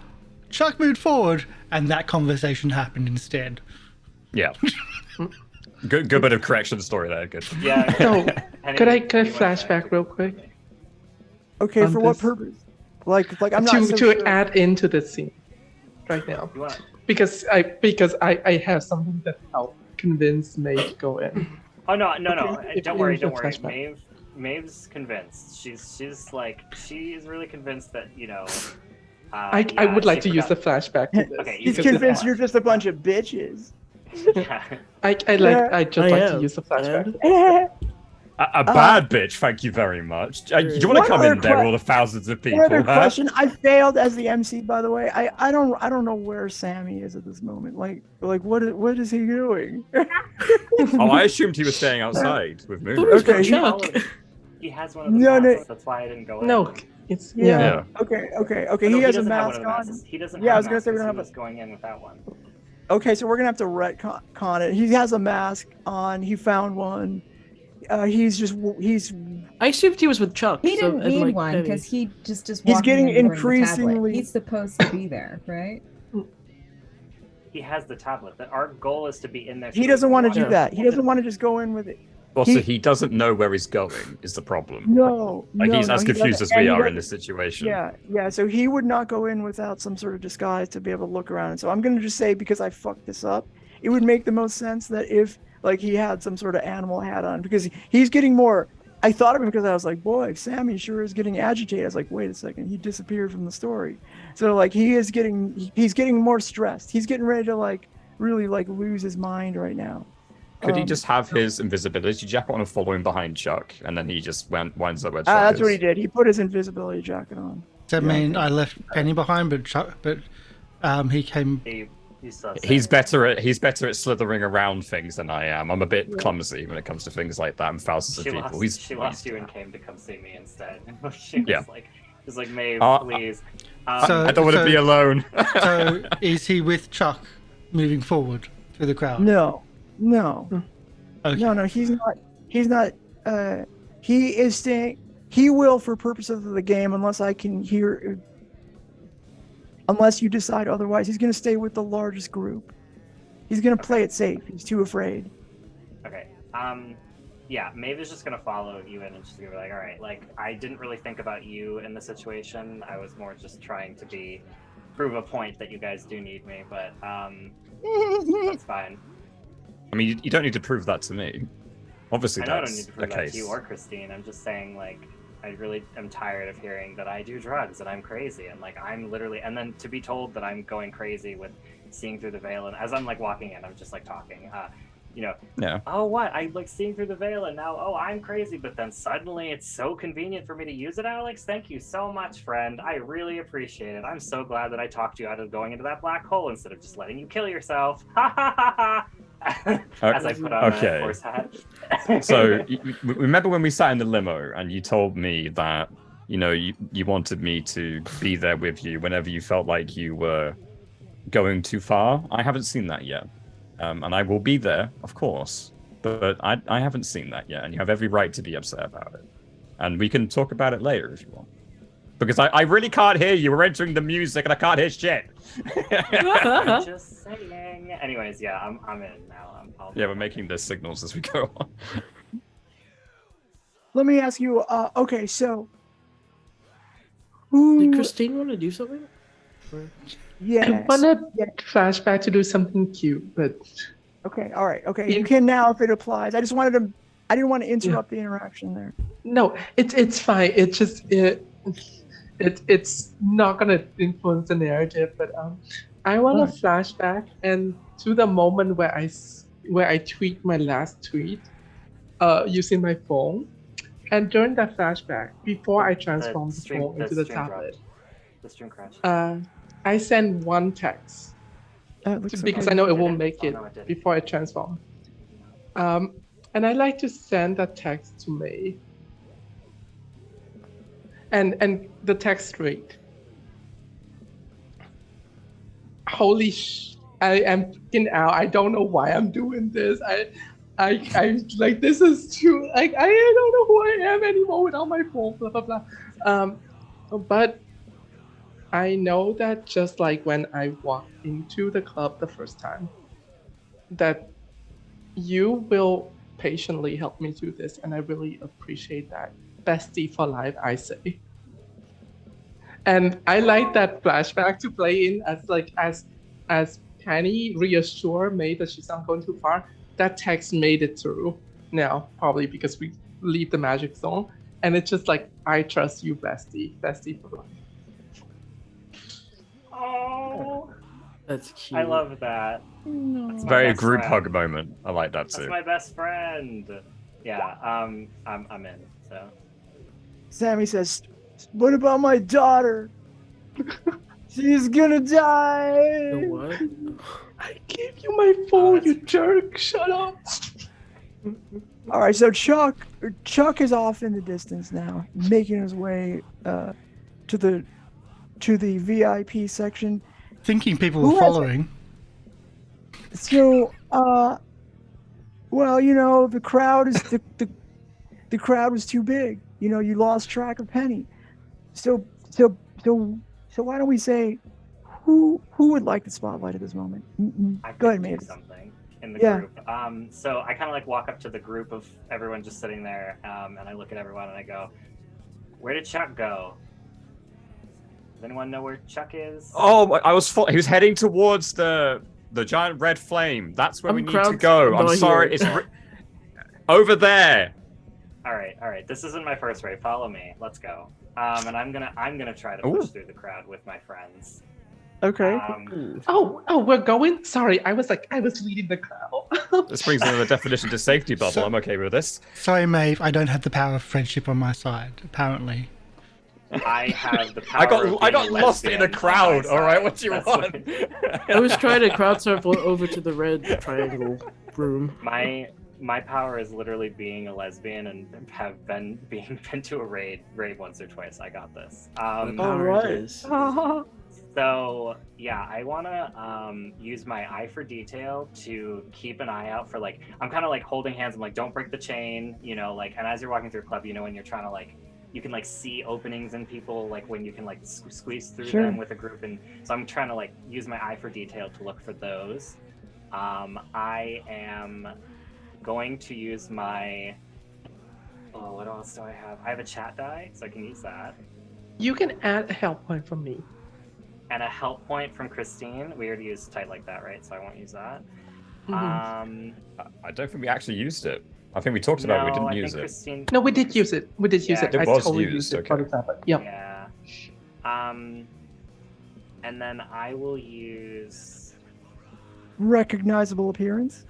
Chuck moved forward, and that conversation happened instead. Yeah. Good bit of correction story there. Good. Yeah. So, could I flashback real quick? Okay, for what purpose? Like I'm not so to sure. add into the scene right now, because I have something that helped convince May to go in. Oh no! Okay, Don't worry. flashback. Maeve's convinced. She's really convinced that I would like to use the flashback to this. Okay, He's convinced you're just a bunch of bitches. I'd like to use the flashback. A bad bitch, thank you very much. Do you want to come in there with all the thousands of people? Another question. I failed as the MC, by the way. I don't know where Sammy is at this moment. Like what is he doing? Oh, I assumed he was staying outside with Moon. Okay, he has one of the masks. That's why I didn't go in. No, it's yeah. Okay. No, he has a doesn't have one mask of the on. masks. He doesn't. Yeah, I have was gonna say we don't have he was going in without one. Okay, so we're gonna have to retcon it. He has a mask on. He found one. He's. I assumed he was with Chuck. He didn't and, need like, one Penny. because he just He's getting in during the increasingly- tablet. He's supposed to be there, right? He has the tablet. Our goal is to be in there. He doesn't want to do that. He doesn't want to just go in with it. Also, he doesn't know where he's going, is the problem. No. He's as confused doesn't. as we And are in this situation. Yeah. So he would not go in without some sort of disguise to be able to look around. And so I'm going to just say, because I fucked this up, it would make the most sense that if he had some sort of animal hat on, because he's getting more. I thought of it because I was like, boy, Sammy sure is getting agitated. I was like, wait a second, he disappeared from the story. So he's getting more stressed. He's getting ready to really lose his mind right now. Could he just have his invisibility jacket on and follow him behind Chuck, and then he just winds up where Chuck That's is? what he did. He put his invisibility jacket on. Does that mean I left Penny behind, but he came? He's better at slithering around things than I am. I'm a bit clumsy when it comes to things like that and thousands of people. She lost you and came to come see me instead. She was like, Maeve, please. I don't want to be alone. So is he with Chuck moving forward through the crowd? No. Okay. No, he's not. He is staying. He will, for purposes of the game, unless you decide otherwise, he's going to stay with the largest group. He's going to play it safe. He's too afraid. Okay. Yeah, Maeve is just going to follow you in and she's going to be like, all right, I didn't really think about you in the situation. I was more just trying to prove a point that you guys do need me, but that's fine. I mean, you don't need to prove that to me. Obviously, I know I don't that's need to prove the that case. to you or Christine. I'm just saying, I really am tired of hearing that I do drugs and I'm crazy and I'm literally, and then to be told that I'm going crazy with seeing through the veil, and as I'm walking in, I'm just talking, Yeah. Oh, what? I seeing through the veil and now, oh, I'm crazy, but then suddenly it's so convenient for me to use it, Alex. Thank you so much, friend. I really appreciate it. I'm so glad that I talked you out of going into that black hole instead of just letting you kill yourself. Ha ha ha ha. As I put on a horse hat. So remember when we sat in the limo and you told me that you wanted me to be there with you whenever you felt like you were going too far? I haven't seen that yet, and I will be there, of course, but I haven't seen that yet, and you have every right to be upset about it, and we can talk about it later if you want, because I really can't hear you. We're entering the music and I can't hear shit. I'm just saying. Anyways, yeah, I'm in now. We're making the signals as we go on. Let me ask you. Okay, so who? Did Christine want to do something? Yes. I want to flashback to do something cute, but okay, all right, okay. You can now if it applies. I just wanted to. I didn't want to interrupt the interaction there. No, it's fine. It's just it's not gonna influence the narrative. But I want to flashback and to the moment where I tweet my last tweet, using my phone, and during that flashback, before I transformed the phone into the tablet, the stream crashed. I sent one text because I know it won't make it before I transform. And I like to send that text to May. And the text read. Holy I am freaking out. I don't know why I'm doing this. I like, this is too, like, I don't know who I am anymore without my phone, blah, blah, blah. But I know that just like when I walked into the club the first time, that you will patiently help me through this, and I really appreciate that. Bestie for life, I say. And I like that flashback to play in as Penny reassure May that she's not going too far. That text made it through now, probably because we leave the magic zone, and it's just like, I trust you, bestie for life. Oh, That's cute. I love that. No. Very group hug moment. I like that too. That's my best friend. Yeah, I'm in. So Sammy says, "What about my daughter? She's gonna die." You know what? I gave you my phone, you jerk. Shut up. All right, so Chuck is off in the distance now, making his way to the VIP section. Thinking people Who were has- following. So, well, you know, the crowd is the crowd was too big. You know, you lost track of Penny. So why don't we say who would like the spotlight at this moment? I Go could ahead, do Mavis. something in the Yeah. group. So I kind of like walk up to the group of everyone just sitting there, and I look at everyone and I go, "Where did Chuck go? Does anyone know where Chuck is?" Oh, he was heading towards the giant red flame. That's where we need to go. I'm sorry, it's over there. All right. This isn't my first raid. Follow me. Let's go. And I'm gonna try to push through the crowd with my friends. Okay. Oh, we're going? Sorry, I was leading the crowd. This brings another definition to safety bubble. So- I'm okay with this. Sorry, Maeve, I don't have the power of friendship on my side, apparently. I have the power. I got lost in a crowd. All right, what do you want? I was trying to crowd circle over to the red triangle room. My power is literally being a lesbian and have been to a raid once or twice. I got this. Alright. So yeah, I wanna use my eye for detail to keep an eye out for, like, I'm kind of like holding hands. I'm like, don't break the chain, you know, like, and as you're walking through a club, you know, when you're trying to, like, you can like see openings in people, like when you can like squeeze through them with a group, and so I'm trying to like use my eye for detail to look for those. I am going to use my what else do I have? I have a chat die, so I can use that. You can add a help point from me. And a help point from Christine. We already used type like that, right? So I won't use that. Mhm. I don't think we actually used it. I think we talked about it, we didn't use it. Christine... No, we did use it. We did use it. It I was totally used, used it okay. for the tablet. Yep. Yeah. And then I will use... Recognizable appearance.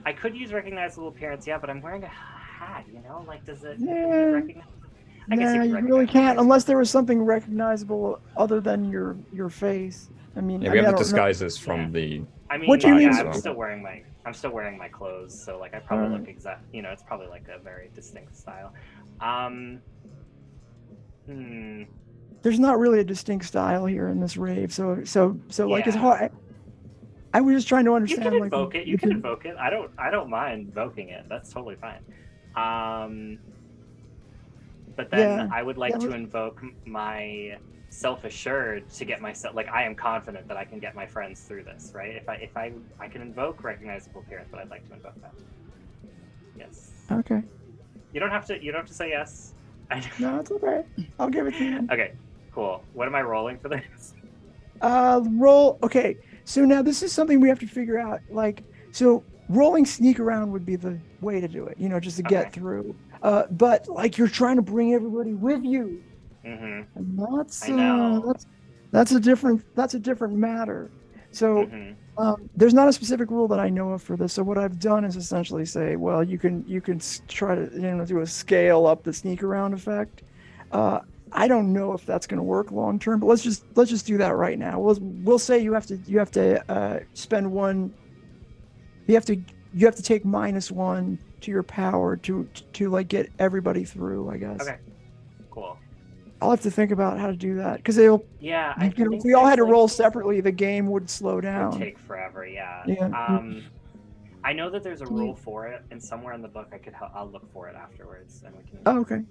I could use recognizable appearance, yeah, but I'm wearing a hat, you know? Like, does it Yeah. recognize? I guess Nah, you you can really recognize can't my unless there was something recognizable other than your face. I mean, Yeah, I we mean, have I the don't know. disguises from the. I mean, What do you yeah, mean? I'm still wearing my clothes, so like I probably look exact. You know, it's probably like a very distinct style. There's not really a distinct style here in this rave, so like it's Yeah. hard. I was just trying to You understand. can like, invoke it. You can invoke it. I don't mind invoking it. That's totally fine. But then Yeah. I would like Yeah, to invoke my self-assured to get myself, like, I am confident that I can get my friends through this, right? If I can invoke recognizable appearance, but I'd like to invoke that. Yes. Okay. You don't have to say yes. No, it's okay. I'll give it to you. Okay, cool. What am I rolling for this? Roll. Okay. So now this is something we have to figure out. Like, so rolling sneak around would be the way to do it, you know, just to get through. But like you're trying to bring everybody with you. Mm-hmm. And that's I know. that's a different matter. So Mm-hmm. there's not a specific rule that I know of for this. So what I've done is essentially say, well, you can try to, you know, do a scale up the sneak around effect. I don't know if that's going to work long term, but let's just do that right now. We'll say you have to spend one. You have to take -1 to your power to like get everybody through, I guess. Okay. Cool. I'll have to think about how to do that because they'll. Yeah. If we all had to roll separately, the game would slow down. It would take forever. Yeah. Yeah. I know that there's a rule for it, and somewhere in the book I'll look for it afterwards, and we can. Oh, okay.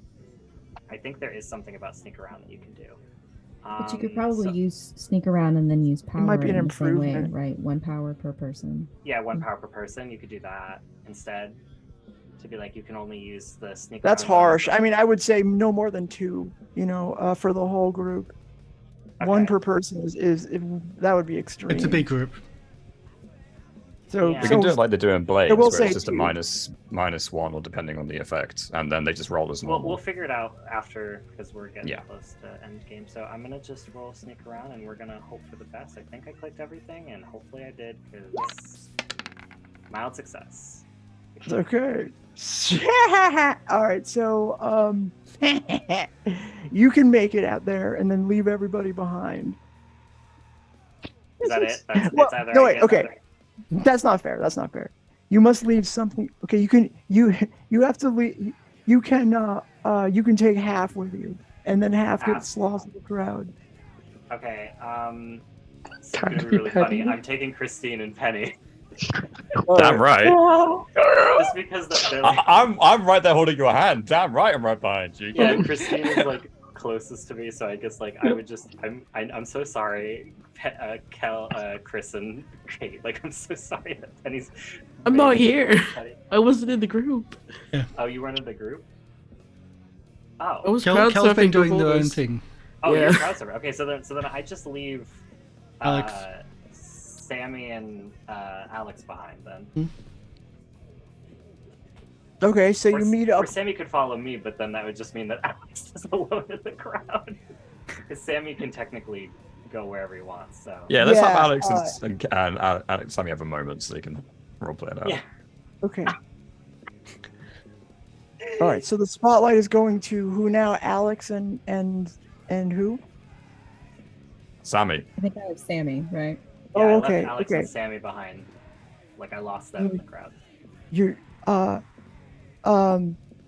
I think there is something about sneak around that you can do. But you could probably use sneak around and then use power. It might be an in the same way, improvement, right? 1 power per person. Yeah, 1 power per person. You could do that instead. To be like, you can only use the sneak. That's around harsh. I mean, I would say no more than 2. For the whole group. Okay. 1 per person is that would be extreme. It's a big group. So Yeah. We can do it like they do in Blades, I will where say it's just a two. -1 or depending on the effect, and then they just roll as normal. We'll figure it out after because we're getting Yeah. close to end game. So I'm gonna just roll sneak around, and we're gonna hope for the best. I think I clicked everything, and hopefully I did because mild success. Okay. All right. So you can make it out there and then leave everybody behind. Is that it? That's Well, it's either no, I wait, get okay. either- That's not fair. That's not fair. You must leave something. Okay, you have to leave. You can take half with you, and then half Half. gets lost in the crowd. Okay. It's Can't gonna be be really funny. Penny. I'm taking Christine and Penny Damn right. just because they're I, like. I'm right there holding your hand. Damn right, I'm right behind you. Yeah, Christine is like closest to me, so I guess like I would just. I'm so sorry, Kel, Chris, and Kate. Like I'm so sorry that Penny's. I'm not here. Penny. I wasn't in the group. Oh, you weren't in the group. I Oh. was Kel's been crowd-surfing doing before their own this. thing. Oh, you're Yeah. crowd surfer. Okay, so then I just leave. Alex. Sammy and Alex behind then. Okay, so Or, you meet up. or Sammy could follow me, but then that would just mean that Alex is alone in the crowd. Because Sammy can technically go wherever he wants. So Yeah, let's have Yeah, Alex and Alex and Sammy have a moment so they can roleplay it out. Yeah. Okay. All right, so the spotlight is going to who now? Alex and who? Sammy. I think I have Sammy, right? Yeah, Oh, I okay, left Alex okay. and Sammy behind. Like I lost them in the crowd. You're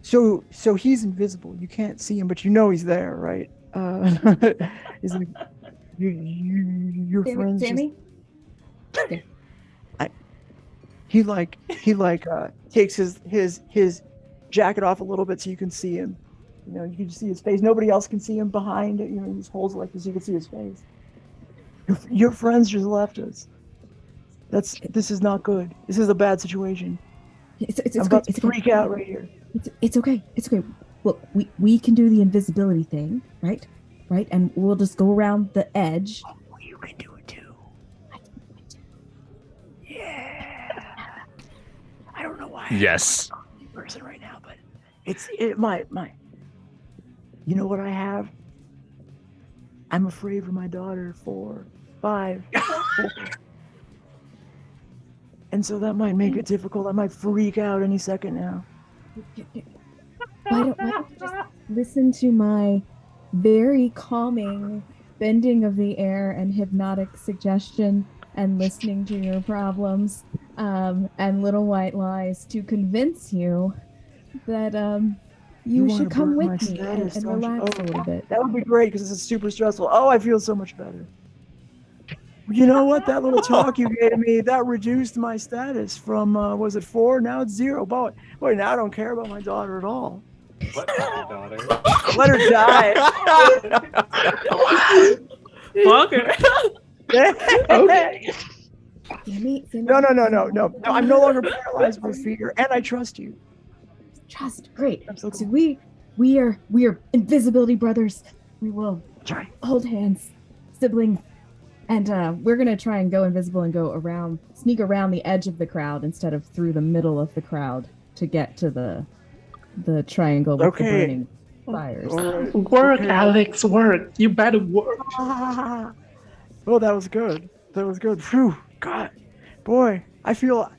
so he's invisible. You can't see him, but you know he's there, right? He's like your friends. Sammy? He takes his jacket off a little bit so you can see him. You can see his face. Nobody else can see him behind it. He just holds it like this so you can see his face. Your friends just left us. This is not good. This is a bad situation. It's I'm okay. about to It's okay. freak out right here. It's okay. It's okay. Look, we can do the invisibility thing, right? Right, and we'll just go around the edge. Oh, you can do it too. Yeah. I don't know why. Yes. I'm a person right now, but it my. You know what I have? I'm afraid for my daughter 4, 5. 4. And so that might make it difficult. I might freak out any second now. Why don't you just listen to my very calming bending of the air and hypnotic suggestion and listening to your problems and little white lies to convince you that you wanna should come burn my with me status, and don't you? relax a Oh, little bit. That would be great because this is super stressful. Oh, I feel so much better. You know what? That little talk you gave me, that reduced my status from, was it 4? Now it's 0. Boy, now I don't care about my daughter at all. What about your daughter? Let her die. Fuck her. Okay. Sammy, No. I'm no longer paralyzed by fear, and I trust you. trust. Great. I'm so So we are invisibility brothers. We will Try. hold hands, siblings, and we're gonna try and go invisible and go around, sneak around the edge of the crowd instead of through the middle of the crowd to get to the triangle with the Okay. burning fires. Work, Alex, work. You better work. Oh, that was good. That was good. Phew. God, boy, I feel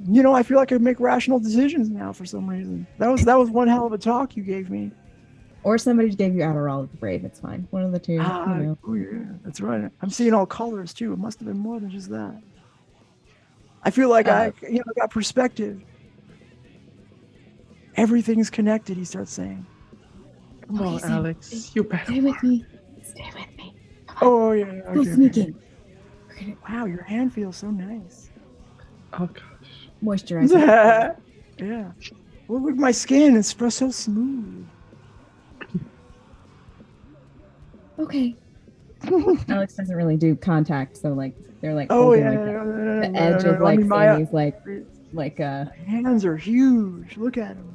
like I make rational decisions now for some reason. That was one hell of a talk you gave me. Or somebody gave you Adderall with the Brave. It's fine. One of the two. Oh yeah, that's right. I'm seeing all colors too. It must have been more than just that. I feel like I got perspective. Everything's connected. He starts saying. Come on, Sam, Alex. You better. Stay with me. Stay with me. Oh yeah. Go sneaking. Wow, your hand feels so nice. Oh gosh. Moisturizer. Yeah. Well, look at my skin. It's so smooth. Okay. Alex doesn't really do contact, so like they're like Oh holding, yeah. like, the edge of like Sammy's like hands are huge. Look at him.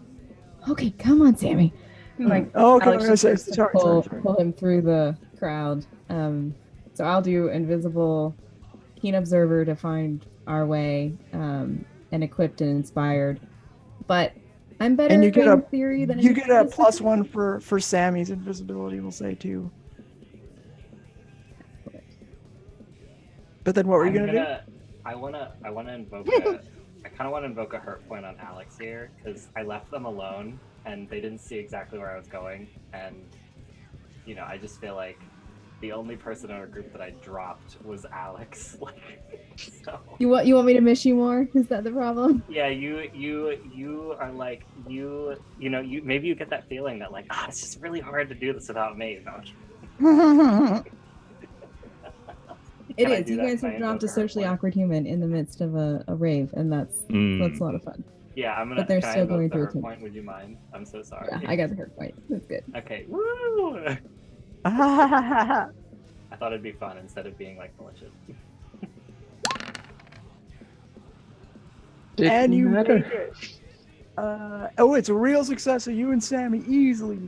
Okay, come on, Sammy. Like okay, Alex just sorry. pull him through the crowd. So I'll do invisible, keen observer to find our way, and equipped and inspired. But I'm better And you get in a theory than you get a +1 for Sammy's invisibility. We'll say too. But then what were you gonna do? I wanna invoke I kind of want to invoke a hurt point on Alex here because I left them alone and they didn't see exactly where I was going, and you know I just feel like the only person in our group that I dropped was Alex. So. You want me to miss you more? Is that the problem? Yeah, you are like you maybe you get that feeling that like it's just really hard to do this without me. It is. You guys have dropped a socially awkward human in the midst of a rave, and that's a lot of fun. Yeah, I'm gonna. But they're still going through a point. Would you mind? I'm so sorry. Yeah, I got the hurt point. That's good. Okay. Woo! I thought it'd be fun instead of being like malicious. And you make it. It's a real success of you and Sammy easily.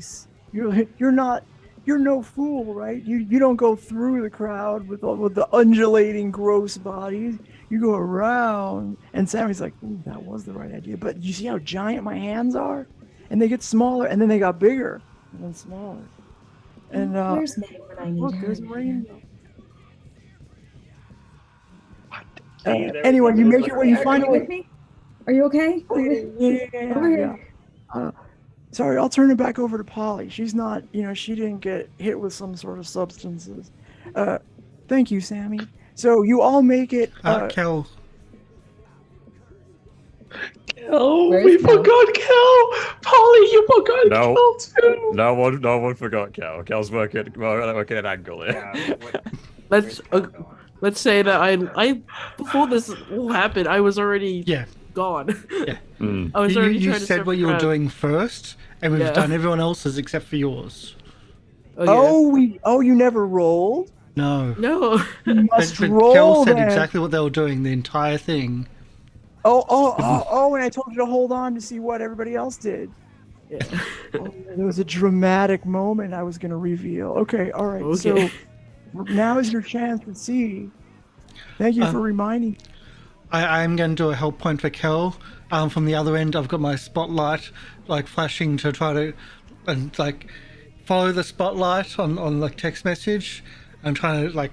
You're no fool, right? You don't go through the crowd with the undulating gross bodies. You go around, and Sammy's like, "Ooh, that was the right idea." But you see how giant my hands are, and they get smaller, and then they got bigger, and then smaller. And where's May when I need look, her? there's a rainbow. Anyway, you make it when you find a way. Are you okay? Yeah. Over here. Sorry, I'll turn it back over to Polly. She's not, she didn't get hit with some sort of substances. Thank you, Sammy. So you all make it. Kel. Kel, we forgot Kel. Polly, you forgot Kel too. No one forgot Kel. Kel's working an angle here. Yeah, let's say that I before this all happened, I was already gone. Yeah. I was already you trying to said what you were doing first, and we've done everyone else's except for yours. You never rolled? No. You must but roll. Kel said then. exactly what they were doing, the entire thing. And I told you to hold on to see what everybody else did. Yeah. There was a dramatic moment I was going to reveal. Okay, all right. Okay. So now is your chance to see. Thank you for reminding. I'm going to do a help point for Kel. From the other end, I've got my spotlight flashing to try to follow the spotlight on text message. I'm trying to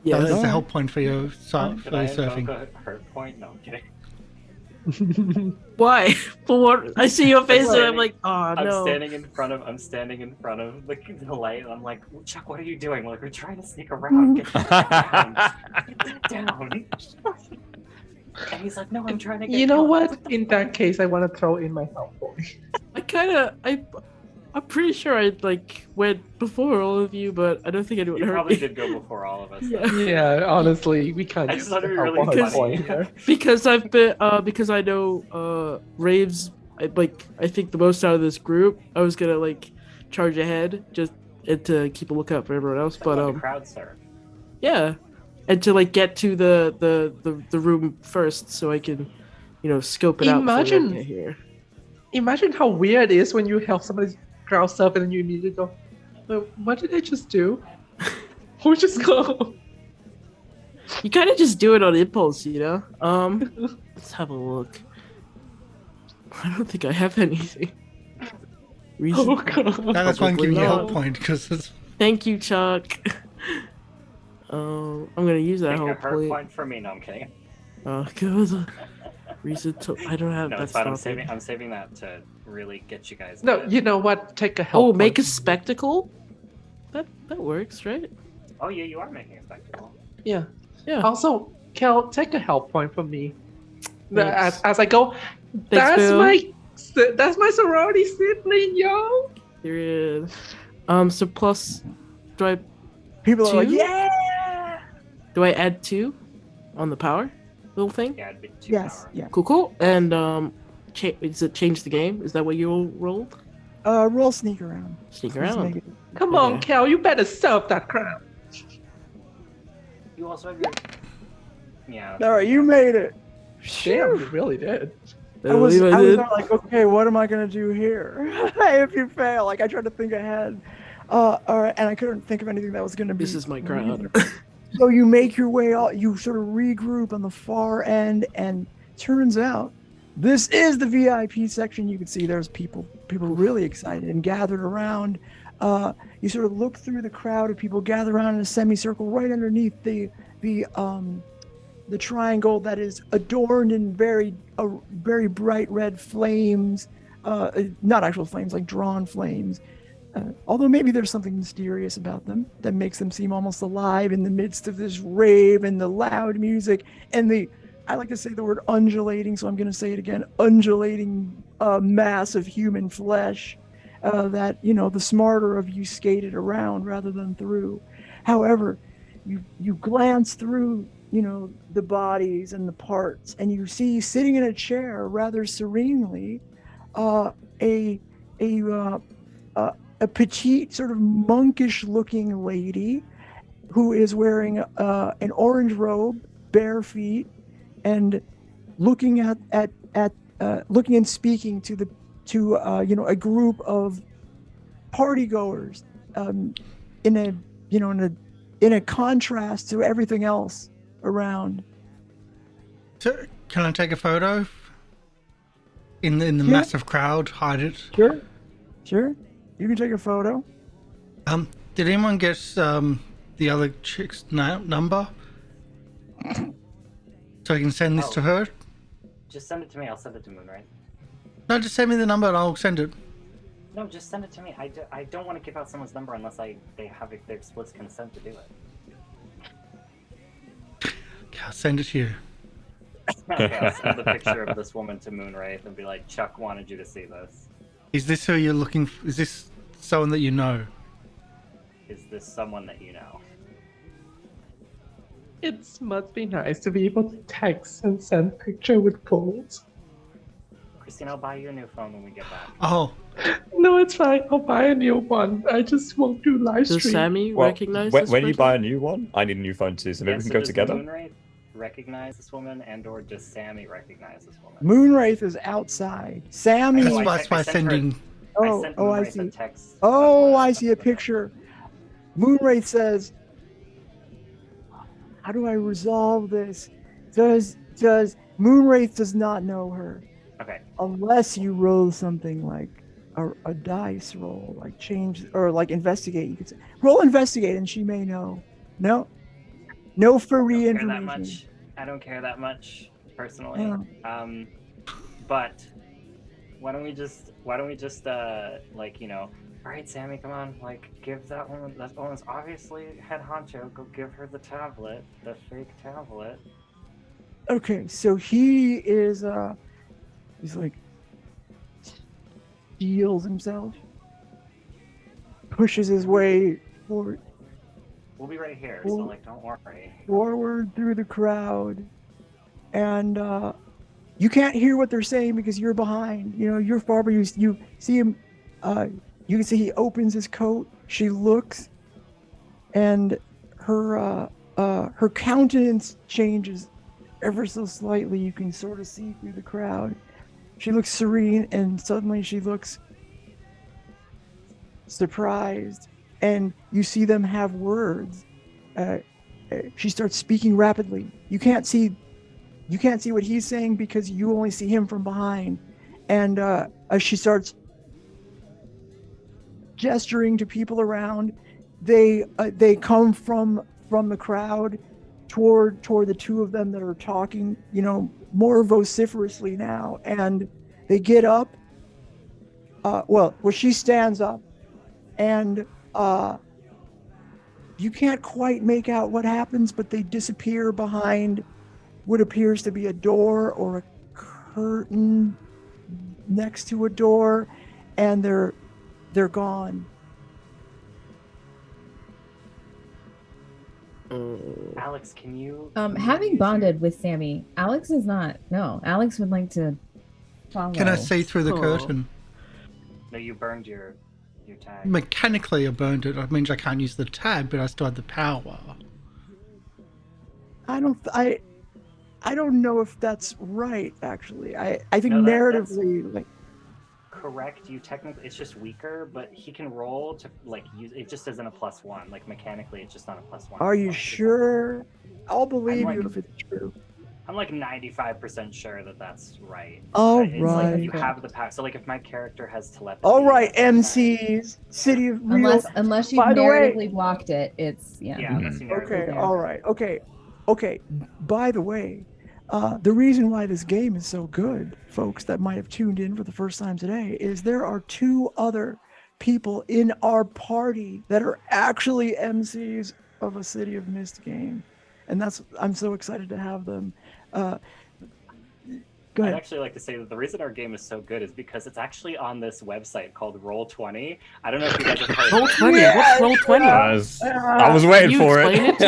Yeah, that's a help point for you. So for surfing. A hurt point? No, I'm kidding. Why? For what? I see your face and I'm like, oh no. I'm standing in front of the light and I'm like, Chuck, what are you doing? Like, we're trying to sneak around. Get that down. And he's like, no, I'm trying to get You know help. what? In that case, I want to throw in my help point. I'm pretty sure I went before all of you, but I don't think anyone You heard probably me. did go before all of us. Yeah. Yeah, honestly, we can't. I just thought it'd be help really one funny. point here. Because I've been because I know raves. I think the most out of this group. I was gonna charge ahead just to keep a lookout for everyone else, but the crowd surf. Yeah, and to get to the room first so I can scope it out. before they get here. Imagine how weird it is when you help somebody crowd surf and then you immediately go, well, what did I just do? Or just go. You kind of just do it on impulse, Let's have a look. I don't think I have anything. Oh god. That's why I'm giving you a help not. point because it's. Thank you, Chuck. I'm gonna use that Take help a hurt point. point for me. No, I'm kidding. Oh god. reason to. I don't have. No, that's it's fine. not it. I'm saving that to really get you guys. No, in. you know what? Take a help. Oh, make a point. spectacle. That works, right? Oh yeah, you are making a spectacle. Yeah. Yeah. Also, Kel, take a help point from me. Thanks. As I go, Thanks, Bill. that's my sorority sibling, yo. Period. So plus, do I People are like, 2? yeah. do I add 2 on the power little thing? Yeah, it'd be 2 Yes. power. Yeah. Cool. And is it change the game? Is that what you rolled? Roll sneak around. Sneak Just around. make it- Come on, Okay. Kel, you better serve that crowd. You also have your. Yeah. All right, you made it. Damn, you really did. I was I all did. like, okay, what am I gonna do here? If you fail, like I tried to think ahead. All right, and I couldn't think of anything that was gonna be. This is my crowd. So you make your way out. You sort of regroup on the far end, and turns out this is the VIP section. You can see there's people really excited and gathered around. You sort of look through the crowd of people gathered around in a semicircle right underneath the triangle that is adorned in very bright red flames, not actual flames, like drawn flames. Although maybe there's something mysterious about them that makes them seem almost alive in the midst of this rave and the loud music and I like to say the word undulating, so I'm going to say it again, undulating mass of human flesh that, the smarter of you skated around rather than through. However, you glance through the bodies and the parts, and you see sitting in a chair rather serenely a petite, sort of monkish looking lady who is wearing an orange robe, bare feet, and looking looking and speaking to a group of party goers in a contrast to everything else around. So, can I take a photo in the massive crowd? Hide it. Sure. You can take a photo. Did anyone get the other chick's number? So I can send this to her? Just send it to me. I'll send it to Moonrise. No, just send me the number and I'll send it. No, just send it to me. I don't want to give out someone's number unless they have their explicit consent to do it. Okay, I'll send it to you. Okay, I'll send the picture of this woman to Moonwraith and be like, Chuck wanted you to see this. Is this who you're looking for? Is this someone that you know? Is this someone that you know? It must be nice to be able to text and send picture with polls. Christine, I'll buy you a new phone when we get back. Oh, No, it's fine. I'll buy a new one. I just won't do live Does stream. Sammy recognize when this you person? buy a new one, I need a new phone too, so maybe we can go does together. Moonwraith recognize this woman, and/or does Sammy recognize this woman? Moonwraith is outside. Sammy. that's I- why I it's by sent her- sending. I Oh, sent I Moonwraith a see. text. Oh, I see a picture. Moonwraith says, "How do I resolve this? Does Moonwraith does not know her Okay. unless you roll something like a dice roll, like change or like investigate. You could say roll investigate, and she may know. No free I don't care that information. much. I don't care that much personally. Yeah. But why don't we just all right, Sammy, come on, like give that woman's obviously head honcho, go give her the tablet, the fake tablet. Okay, so he is he's like steals himself, pushes his way forward We'll be right here, so like don't worry. forward through the crowd, and you can't hear what they're saying because you're behind. You're far, but you see him. You can see he opens his coat. She looks, and her countenance changes ever so slightly. You can sort of see through the crowd. She looks serene, and suddenly she looks surprised, and you see them have words. She starts speaking rapidly. You can't see what he's saying because you only see him from behind. And as she starts gesturing to people around, they come from the crowd, toward the two of them that are talking, more vociferously now, and they get up. She stands up, and you can't quite make out what happens, but they disappear behind what appears to be a door or a curtain next to a door, and they're gone. Alex, can you? Having bonded with Sammy, Alex is not. No, Alex would like to follow. Can I see through the curtain? No, you burned your tag. Mechanically, I burned it. That means I can't use the tag, but I still have the power. I don't know if that's right. Actually, I think No, narratively, that's correct. You technically, it's just weaker, but he can roll to use it. Just isn't a +1. Like mechanically, it's just not a +1. Are you sure? I'll believe you if it's true. I'm like 95% sure that that's right. All It's right. like you have the power. So like if my character has telepathy. All right, MCs, City of Real. Unless you By the way- narratively blocked it, it's Yeah, unless you narratively Okay, block all it. right, okay. By the way, the reason why this game is so good, folks that might have tuned in for the first time today, is there are 2 other people in our party that are actually MCs of a City of Mist game, and I'm so excited to have them. Go I'd ahead. actually like to say that the reason our game is so good is because it's actually on this website called Roll20. I don't know if you guys have heard of it. Roll20. What's Roll20? I was waiting Can you for explain it to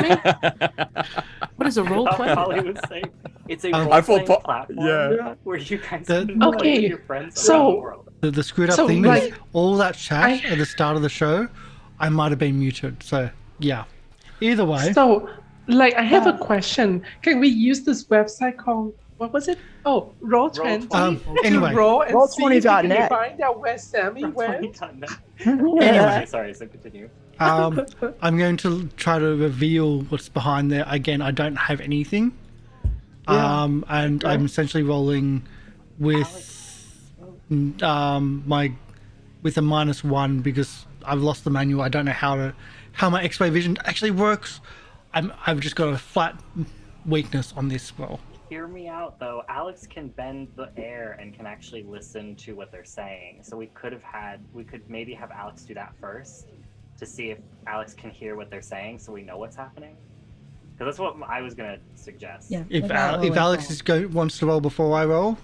it. What is a Roll20? Holly was saying it's a I thought role-playing platform yeah. where you guys The- can play Okay, with your friends so- around the world. The screwed up So, thing like, is all that chat at the start of the show, I might have been muted. So, yeah. Either way. So, I have a question. Can we use this website called, what was it? Oh, Roll20 anyway. to roll and see if we can Roll20.net. find out where Sammy went? Anyway, sorry, so continue. I'm going to try to reveal what's behind there. Again, I don't have anything. Yeah. And I'm essentially rolling with with a -1 because I've lost the manual. I don't know how my X-ray vision actually works. I've just got a flat weakness on this roll. Hear me out though. Alex can bend the air and can actually listen to what they're saying. So we could maybe have Alex do that first to see if Alex can hear what they're saying, so we know what's happening. Because that's what I was gonna suggest. Yeah. If without Alex rolling wants to roll before I roll,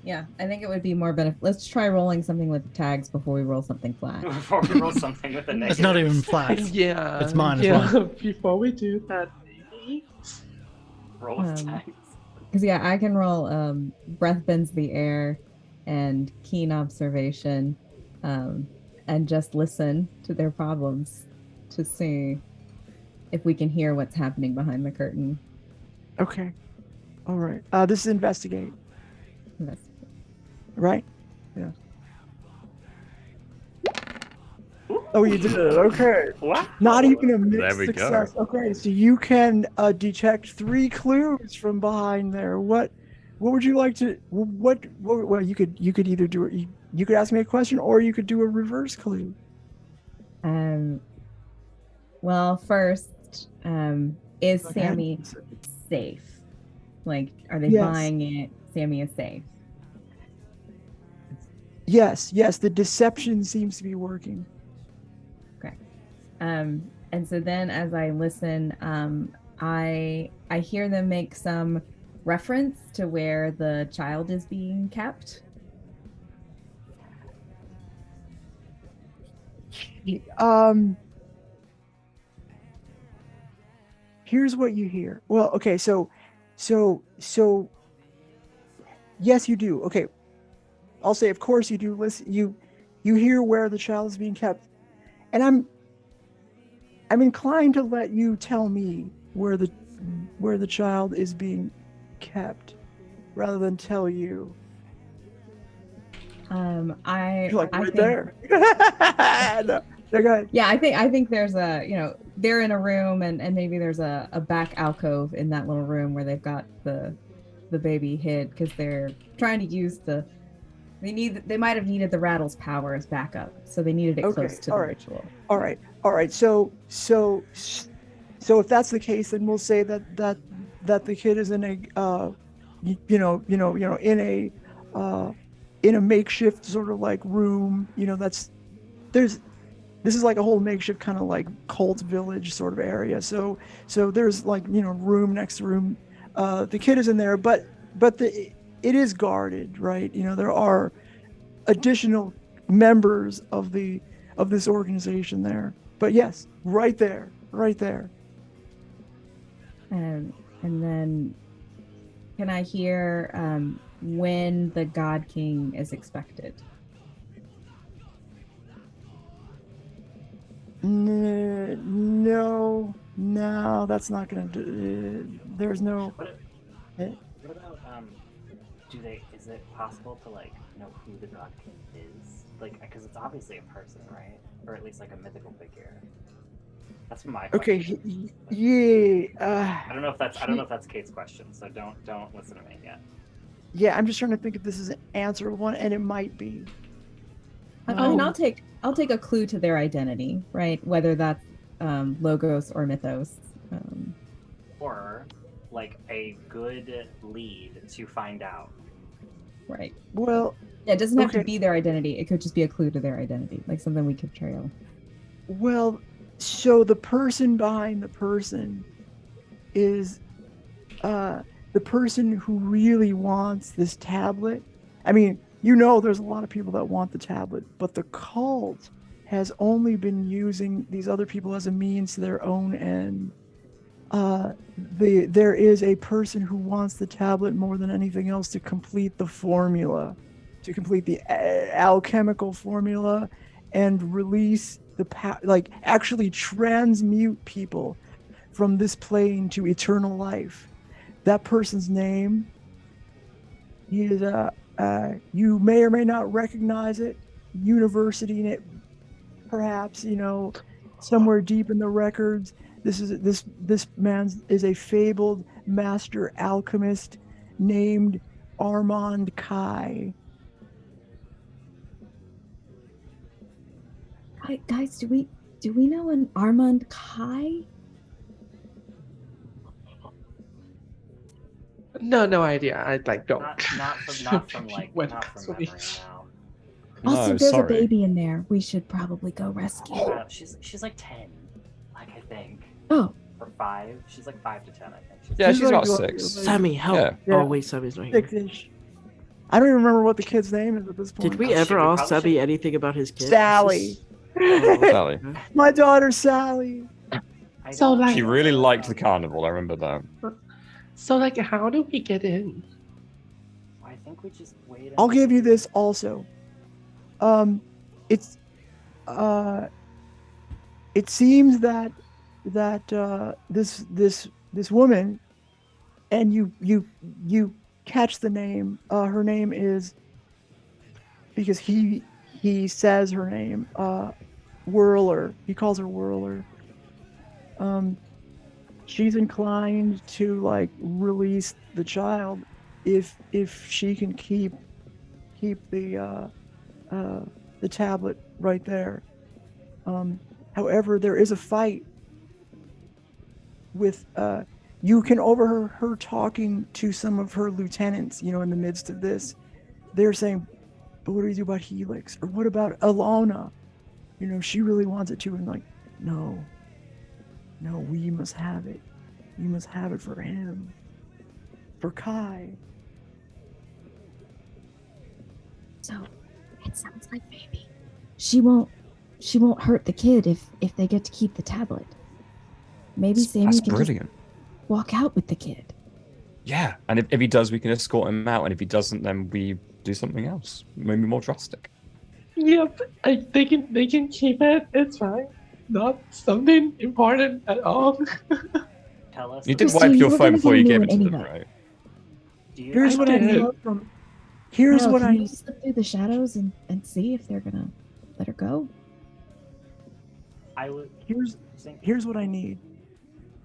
Yeah, I think it would be more benefit. Let's try rolling something with tags before we roll something flat. Before we roll something with a negative. it's not even flat. Yeah. It's mine as Yeah, before we do that, maybe. Roll with tags. Because I can roll breath bends the air and keen observation, and just listen to their problems to see if we can hear what's happening behind the curtain. Okay. All right. This is investigate, That's- right? Yeah. Oh, you did it. Okay. What? Not even a mixed There we go. success. Okay, so you can detect 3 clues from behind there. What would you like to? Well, you could either do it. You could ask me a question, or you could do a reverse clue. Well, first, is Okay. Sammy safe? Like, are they Yes. buying it? Sammy is safe. Yes. The deception seems to be working. And so then as I listen, I hear them make some reference to where the child is being kept. Here's what you hear. Well, okay, so yes, you do. Okay, I'll say, of course you do. Listen, you hear where the child is being kept, and I'm inclined to let you tell me where the child is being kept, rather than tell you. You're You're like I right think, there. No, go ahead. Yeah, I think there's they're in a room and maybe there's a back alcove in that little room where they've got the baby hid because they're trying to use they might have needed the rattle's power as backup, so they needed it Okay, close to the all right. ritual. All right. So So if that's the case, then we'll say that the kid is in a in a makeshift sort of like room. This is like a whole makeshift kind of like cult village sort of area. So there's like room next to room. The kid is in there, but it is guarded, right? There are additional members of this organization there. But yes, right there. And then, can I hear when the God King is expected? No, that's not gonna do. There's no. What about is it possible to like know who the God King is? Like, because it's obviously a person, right? Or at least like a mythical figure. That's my question. Okay, yeah. I don't know if that's Kate's question, so don't listen to me yet. Yeah, I'm just trying to think if this is an answerable one, and it might be. I mean, I'll take a clue to their identity, right? Whether that's logos or mythos. Or like a good lead to find out. Right. Well, yeah, it doesn't have to be their identity. It could just be a clue to their identity, like something we could trail. Well, so the person behind the person is the person who really wants this tablet. I mean, there's a lot of people that want the tablet, but the cult has only been using these other people as a means to their own end. There is a person who wants the tablet more than anything else to complete the formula, to complete the alchemical formula and release actually transmute people from this plane to eternal life. That person's name is you may or may not recognize it. University, perhaps somewhere deep in the records. This man is a fabled master alchemist named Armand Kai. Guys, do we know an Armand Kai? No idea. I don't. Not from memory now. Also, No, there's sorry. a baby in there. We should probably go rescue. She's like 10, I think. Oh. Or 5. She's like 5 to 10, I think. Yeah, she's about like 6. Sammy, help! Yeah. Oh wait, Sammy's not here. 6-ish. I don't even remember what the kid's name is at this point. Did we ever ask Sammy anything about his kid? Sally. Sally. My daughter Sally. So like She really liked the carnival. I remember that. So like, how do we get in? I think we just wait. I'll give you this also. It seems that this woman, and you catch the name. Her name is, because he says her name, Whirler. He calls her Whirler. She's inclined to like release the child if she can keep the tablet right there. However, there is a fight with you can overhear her talking to some of her lieutenants, in the midst of this. They're saying, but what do we do about Helix? Or what about Alana? She really wants it too. And like, no, we must have it. We must have it for him. For Kai. So, it sounds like maybe she won't hurt the kid if they get to keep the tablet. Maybe Sammy That's can brilliant. just walk out with the kid. Yeah, and if he does, we can escort him out, and if he doesn't, then we do something else, maybe more drastic. Yep, they can keep it. It's fine. Not something important at all. Tell us. You did Christine, wipe you your were phone gonna before get you a gave new it to one them, anyway. right? Here's what I did. need from. Here's Kyle, what can I you need. slip through the shadows and see if they're gonna let her go? I would. Here's what I need.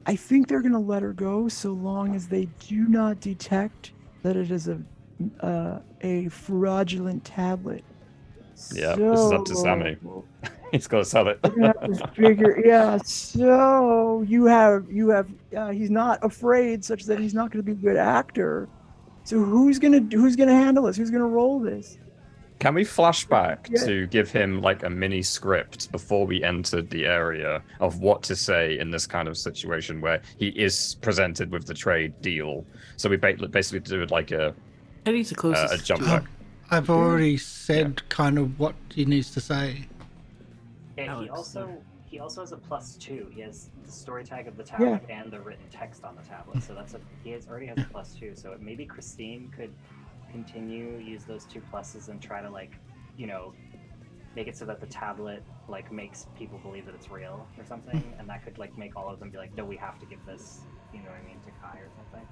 I think they're gonna let her go so long as they do not detect that it is a fraudulent tablet. Yeah, this is up to Sammy. He's got to sell it. We're gonna have to figure. Yeah. So you have. He's not afraid, such that he's not going to be a good actor. So who's gonna handle this? Who's gonna roll this? Can we flash back to give him like a mini script before we entered the area of what to say in this kind of situation where he is presented with the trade deal? So we basically do like a jump back. I've already said kind of what he needs to say. Yeah, he also has a +2. He has the story tag of the tablet and the written text on the tablet. So already has a +2. So maybe Christine could use those 2 pluses and try to make it so that the tablet makes people believe that it's real or something, and that could make all of them be like, no, we have to give this, you know what I mean, to Kai or something.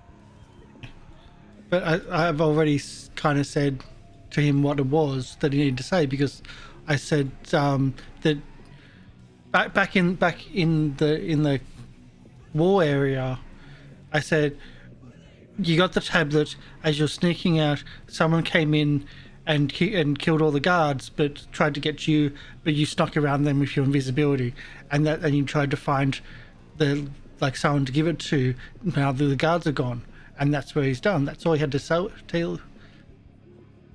But I've already kind of said to him what it was that he needed to say, because I said that back in the war area, I said, you got the tablet. As you're sneaking out, someone came in and killed all the guards, but tried to get you, but you snuck around them with your invisibility, and you tried to find someone to give it to. Now the guards are gone, and that's where he's done. That's all he had to tell.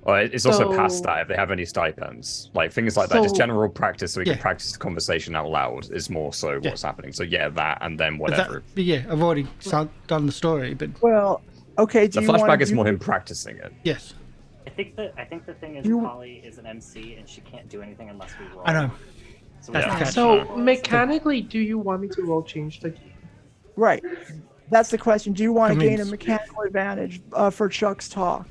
Well, it's also past that if they have any stipends, things like that. Just general practice, so we can practice the conversation out loud is more so what's happening. So that, and then whatever. I've already done the story, but okay. The flashback is more him practicing it. Yes. I think the thing is, Polly is an MC and she can't do anything unless we roll. I know. So mechanically, do you want me to roll change the game? Right. That's the question. Do you want to gain a mechanical advantage for Chuck's talk?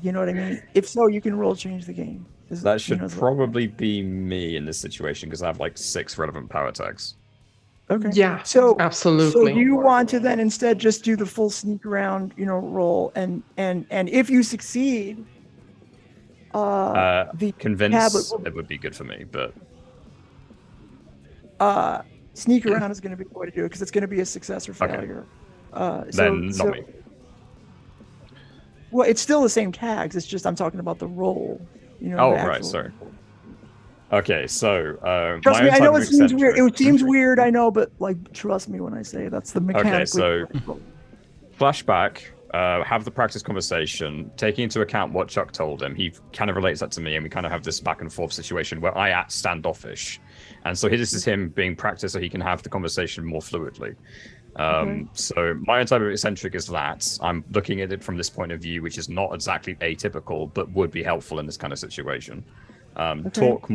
You know what I mean? If so, you can roll change the game. That should probably be me in this situation because I have 6 relevant power tags. Okay. Yeah. So absolutely. So you want to then instead just do the full sneak around, roll, and if you succeed, the convince it would be good for me, but sneak around is going to be the way to do it because it's going to be a success or failure. Then not me. Well, it's still the same tags. It's just I'm talking about the roll. Right. Sorry. Okay, so trust me, I know it seems weird. It seems weird, I know, but trust me when I say that's the mechanic. Okay, so flashback. Have the practice conversation, taking into account what Chuck told him. He kind of relates that to me, and we kind of have this back and forth situation where I act standoffish, and so this is him being practiced so he can have the conversation more fluidly. So my entire eccentric is that I'm looking at it from this point of view, which is not exactly atypical, but would be helpful in this kind of situation. Talk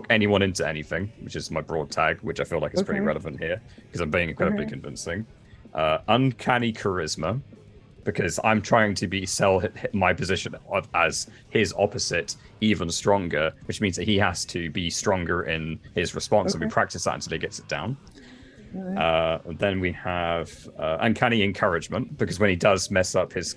anyone into anything, which is my broad tag, which I feel like is pretty relevant here because I'm being incredibly convincing. Uncanny charisma, because I'm trying to sell my position as his opposite even stronger, which means that he has to be stronger in his response, and we practice that until he gets it down. Then we have uncanny encouragement, because when he does mess up his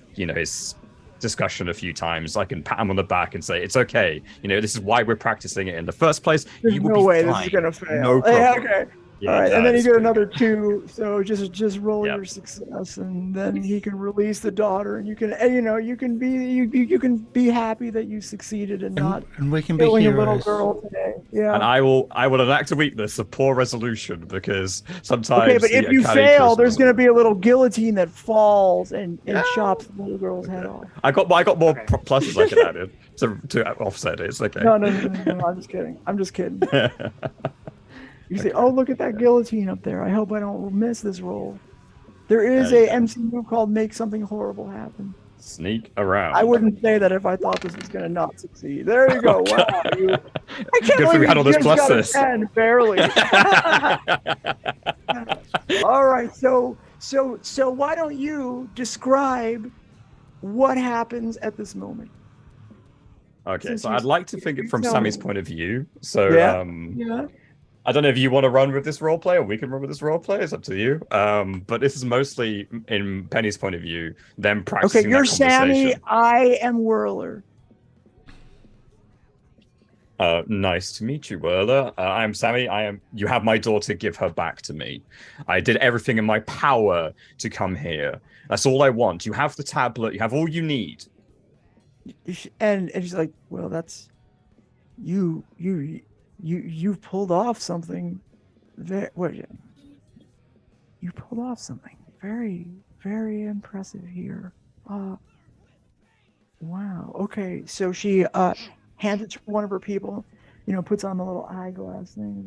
discussion a few times, I can pat him on the back and say, it's okay. This is why we're practicing it in the first place. There's you will no be way fine. this is going to fail. No problem. Okay. Yeah, all right, and then you get another good. 2. So just roll your success, and then he can release the daughter, and you can be happy that you succeeded and not and we can be killing a heroes. little girl today. Yeah. And I will enact a weakness of poor resolution, because sometimes. Okay, but if you fail, there's going to be a little guillotine that falls and chops the little girl's head off. I got more pluses I can add in to offset it. It's okay. No, I'm just kidding. You say, oh, look at that guillotine up there. I hope I don't miss this roll. There is a MC move called make something horrible happen. Sneak around. I wouldn't say that if I thought this was going to not succeed. There you go. Wow. I can't Good believe we had all you those just got a pluses. 10, barely. All right. So why don't you describe what happens at this moment? Okay, so I'd like to think it from Sammy's point of view. So yeah. I don't know if you want to run with this roleplay or we can run with this roleplay. It's up to you. But this is mostly in Penny's point of view, them practicing. Okay, you're that Sammy. I am Whirler. Nice to meet you, Whirler. I'm Sammy. You have my daughter. Give her back to me. I did everything in my power to come here. That's all I want. You have the tablet. You have all you need. And she's like, well, that's you've pulled off something. You pulled off something very, very impressive here. Wow. Okay. So she hands it to one of her people, puts on the little eyeglass thing.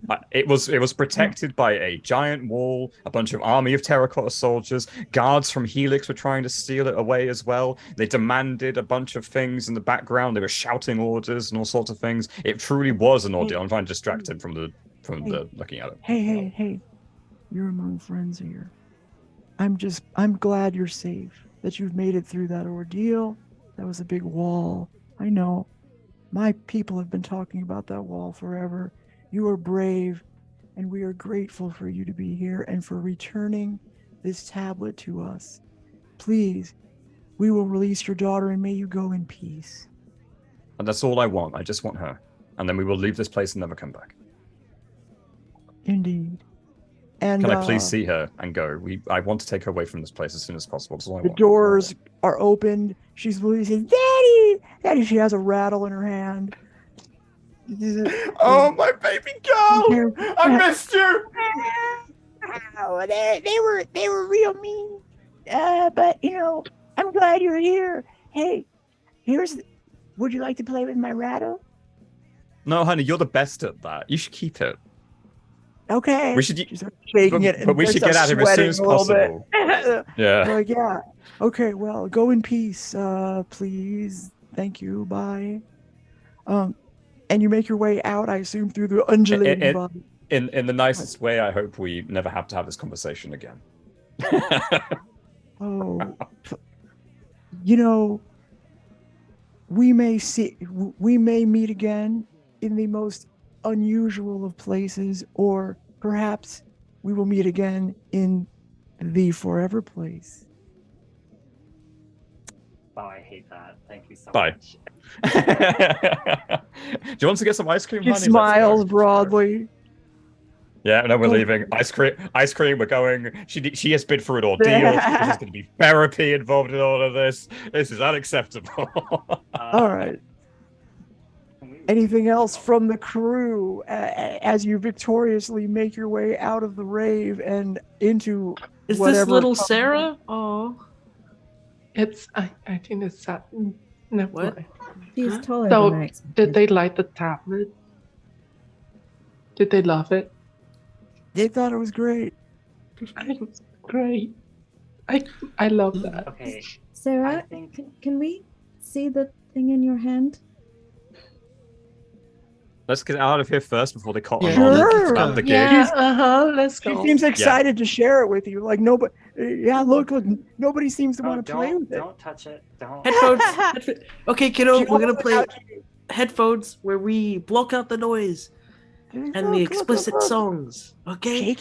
Like, It was protected by a giant wall, a bunch of army of terracotta soldiers. Guards from Helix were trying to steal it away as well. They demanded a bunch of things in the background. They were shouting orders and all sorts of things. It truly was an ordeal. I'm trying to distract him from the looking at it. Hey, you're among friends here. I'm glad you're safe, that you've made it through that ordeal. That was a big wall. I know. My people have been talking about that wall forever. You are brave, and we are grateful for you to be here and for returning this tablet to us. Please, we will release your daughter, and may you go in peace. And that's all I want. I just want her. And then we will leave this place and never come back. Indeed. And can I please see her and go? I want to take her away from this place as soon as possible. That's all I the want. doors are opened. She's saying, "Daddy, Daddy!" She has a rattle in her hand. Oh, my baby girl! I missed you. Oh, they were real mean. But I'm glad you're here. Hey, would you like to play with my rattle? No, honey, you're the best at that. You should keep it. Okay. We should shaking it, but we should get at him as soon as possible. Yeah. Like, yeah. Okay. Well, go in peace, please. Thank you. Bye. And you make your way out, I assume, through the undulating body. In the nicest way, I hope we never have to have this conversation again. Oh, we may meet again in the most unusual of places, or perhaps we will meet again in the forever place. Wow, I hate that. Thank you so Bye. much. Do you want to get some ice cream, She honey? smiles broadly. Yeah, no, we're leaving. Ice cream, we're going. She has been through an ordeal. There's going to be therapy involved in all of this. This is unacceptable. All right. Anything else from the crew as you victoriously make your way out of the rave and into Is whatever this little Sarah? Oh, It's I think it's that. No, What? She's taller So than I expected. did they like the tablet? Did they love it? They thought it was great. It's great. I love that. Okay. Sarah, I think- can we see the thing in your hand? Let's get out of here first before they caught Yeah, on Sure. about the gig. Yeah, let's She go. seems excited to share it with you. Like nobody, look, nobody seems to Oh, want to play with it. Don't touch it. Don't. headphones. Okay, kiddo, She we're gonna holds it play out to you. headphones where we block out the noise and the Look, explicit look. songs. Okay.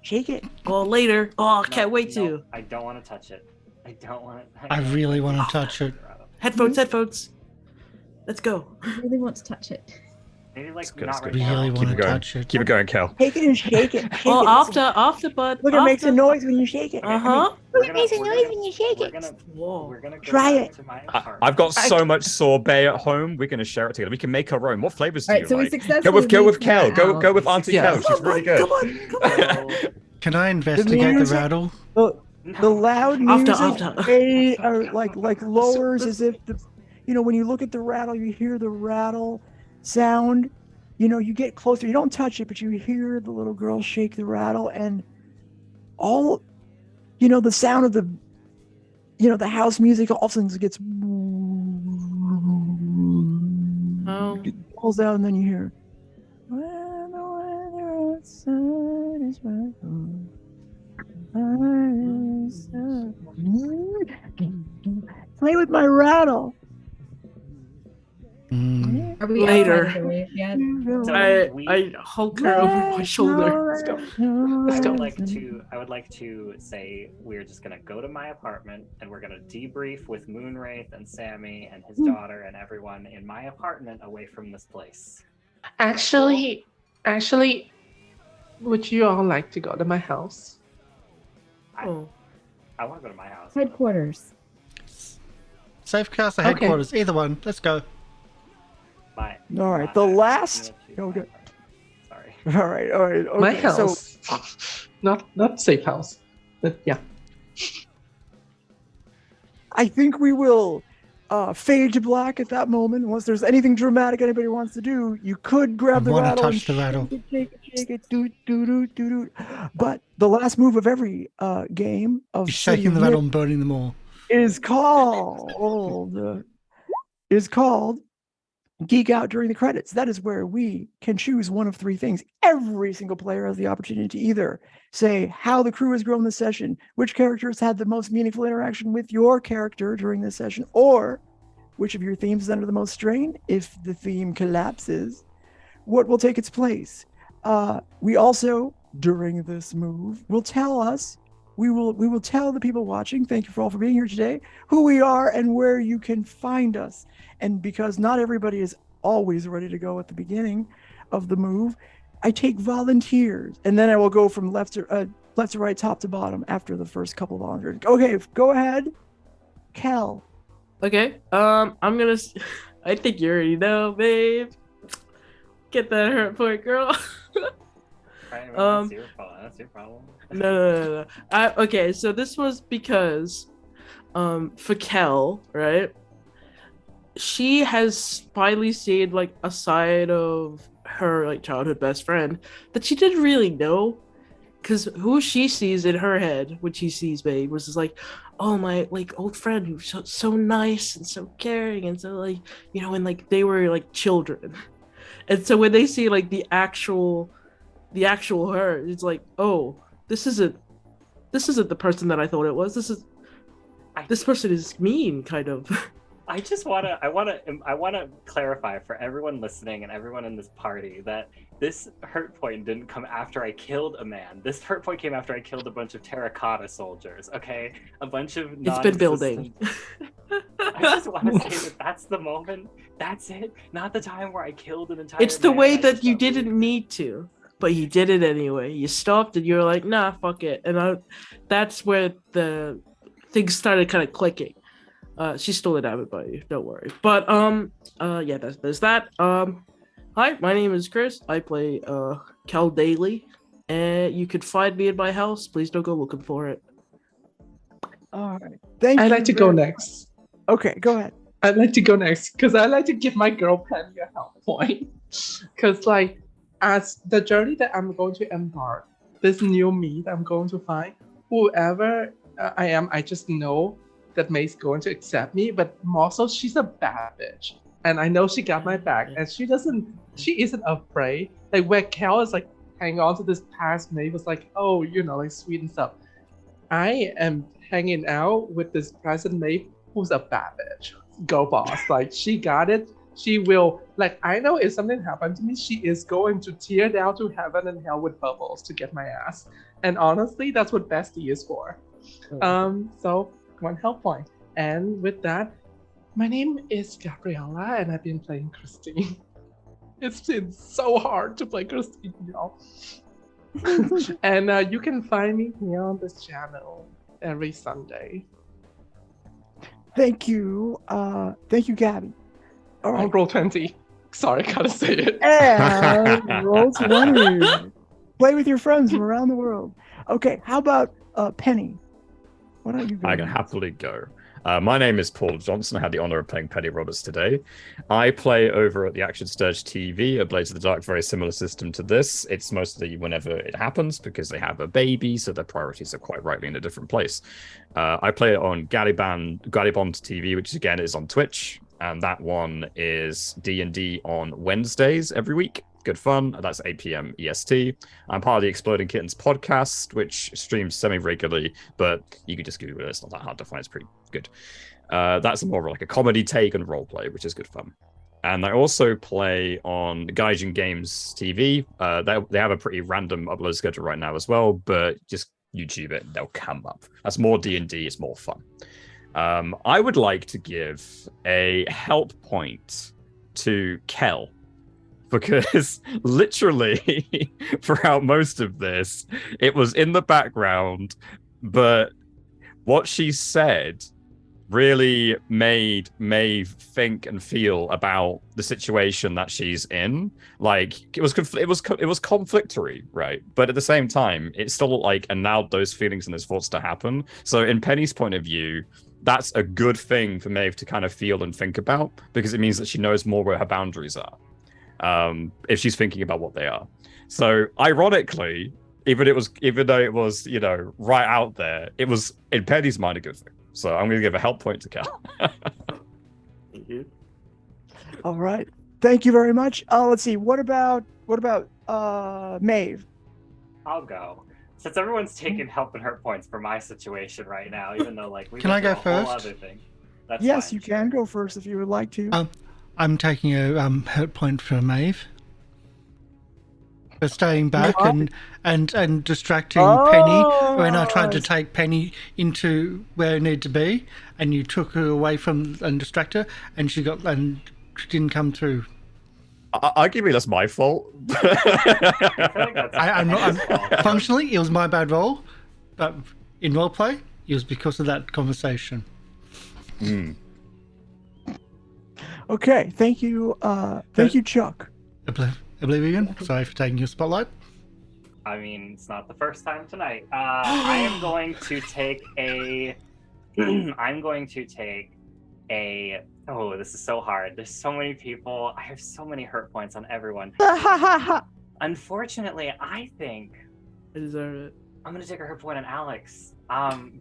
Shake it. Oh, later. Oh, I can't wait No, to. I don't want to touch it. I don't want to. I really want to touch it. Headphones. Let's go. I really want to touch it. Maybe like It's good, not it's right good. now. Really Keep want it to going. touch it. Keep it going, Kel. Take it and shake it. Shake Oh, it. after, but Look, it makes a noise when you shake it. Uh huh. We're gonna, makes a we're noise gonna- when you shake we're it. gonna, Whoa. we're gonna go Try back it. to my apartment. I've got so much sorbet at home. We're going to share it together. We can make our own. What flavors do All right, you so we like? successfully Go with leaked Kel. that Go out. with Auntie Yeah. Kel. She's really good. Come on. So, Can I investigate the music- rattle? The loud After, music after. Are like lowers as if when you look at the rattle, you hear the rattle sound. You get closer. You don't touch it, but you hear the little girl shake the rattle, and all the sound of the house music all of a sudden gets falls down, and then you hear when the weather outside is right on. Play with my rattle. Mm. Are we Later. outside of the rave yet? I hulk her over my shoulder. Let's go. I go. would like to say we're just gonna go to my apartment and we're gonna debrief with Moonwraith and Sammy and his daughter and everyone in my apartment away from this place. Actually, would you all like to go to my house? Oh. I want to go to my house. Headquarters. Safecast or Okay. headquarters, either one. Let's go. All right. The last. Okay. Sorry. All right. Okay. My So house. Not safe house. But yeah. I think we will fade to black at that moment. Unless there's anything dramatic anybody wants to do, you could grab the wanna rattle touch and the rattle. shake it, doot, doot, doot, doot, doot. But the last move of every game of He's City shaking of the rattle Mist and burning them all. is called Geek Out during the credits. That is where we can choose one of three things. Every single player has the opportunity to either say how the crew has grown this session, which characters had the most meaningful interaction with your character during this session, or which of your themes is under the most strain. If the theme collapses, what will take its place? We also, during this move, will tell us, we will tell the people watching, thank you for all for being here today, who we are and where you can find us. And because not everybody is always ready to go at the beginning of the move, I take volunteers, and then I will go from left to right, top to bottom after the first couple of volunteers. Okay, go ahead, Kel. Okay. I think you already know, babe. Get that hurt point, girl. Right, well, that's your fault. That's your problem. No. Okay, so this was because, for Kel, right? She has finally seen like a side of her like childhood best friend that she didn't really know, because who she sees in her head when she sees Babe was just like, oh, my like old friend who's so nice and so caring and so like, you know, and like they were like children. And so when they see like the actual her, it's like, oh, this isn't the person that I thought it was. This person is mean, kind of. I wanna clarify for everyone listening and everyone in this party that this hurt point didn't come after I killed a man. This hurt point came after I killed a bunch of terracotta soldiers. Okay, a bunch of. It's been building. I just want to say that's the moment. That's it. Not the time where I killed an entire. It's the man. way that you didn't need to, but you did it anyway. You stopped and you were like, nah, fuck it. And that's where the things started kind of clicking. She stole it out of by you, don't worry. But yeah, there's that. Hi, my name is Chris. I play Kel Daily, and you could find me in my house. Please don't go looking for it. All right, thank you. I'd like to go next. Okay, go ahead. I'd like to go next because I like to give my girl Penny a help point. Because like, as the journey that I'm going to embark, this new me that I'm going to find, whoever I am, I just know that May's going to accept me, but also she's a bad bitch. And I know she got my back, and she isn't afraid. Like where Kel is like hanging on to this past May was like, oh, you know, like sweet and stuff. I am hanging out with this present May who's a bad bitch. Go boss. Like she got it. She will, like, I know if something happened to me, she is going to tear down to heaven and hell with bubbles to get my ass. And honestly, that's what bestie is for. So one help point. And with that, my name is Gabriela, and I've been playing Christine. It's been so hard to play Christine, y'all. And you can find me here on this channel every Sunday. Thank you, Gabby. All right. I'll roll 20. Sorry, gotta say it. And roll 20. Play with your friends from around the world. Okay, how about Penny? Why don't you go? I can happily go. My name is Paul Johnson. I had the honor of playing Penny Roberts today. I play over at the Action Sturge TV, a Blades of the Dark, very similar system to this. It's mostly whenever it happens because they have a baby, so their priorities are quite rightly in a different place. I play it on Galibond TV, which again is on Twitch, and that one is D&D on Wednesdays every week. Good fun. That's 8 p.m. EST. I'm part of the Exploding Kittens podcast, which streams semi-regularly, but you could just Google it. It's not that hard to find. It's pretty good. That's more like a comedy take and roleplay, which is good fun. And I also play on Gaijin Games TV. They have a pretty random upload schedule right now as well, but just YouTube it, they'll come up. That's more D&D. It's more fun. I would like to give a help point to Kel, because literally throughout most of this, it was in the background, but what she said really made Maeve think and feel about the situation that she's in. Like it was conflictory, right? But at the same time, it still like allowed those feelings and those thoughts to happen. So in Penny's point of view, that's a good thing for Maeve to kind of feel and think about, because it means that she knows more where her boundaries are, if she's thinking about what they are. So ironically, even though it was, you know, right out there, it was in Penny's mind a good thing. So I'm going to give a help point to Kel. Thank you. All right. Thank you very much. Let's see. What about Maeve? I'll go. Since everyone's taking help and hurt points for my situation right now, even though like we Can I go went through a whole first? other thing. That's Yes, fine. you can go first if you would like to. I'm taking a hurt point for Maeve for staying back and distracting Penny when I tried to take Penny into where it needed to be, and you took her away from and distract her, and she didn't come through. I'll give you that's my fault. I feel like that's I'm Penny's fault. functionally, it was my bad role, but in roleplay, it was because of that conversation. Okay. Thank you. Thank you, Chuck. Oblivivian, sorry for taking your spotlight. I mean, it's not the first time tonight. I am going to take a. Oh, this is so hard. There's so many people. I have so many hurt points on everyone. Unfortunately, I think I deserve it. I'm gonna take a hurt point on Alex.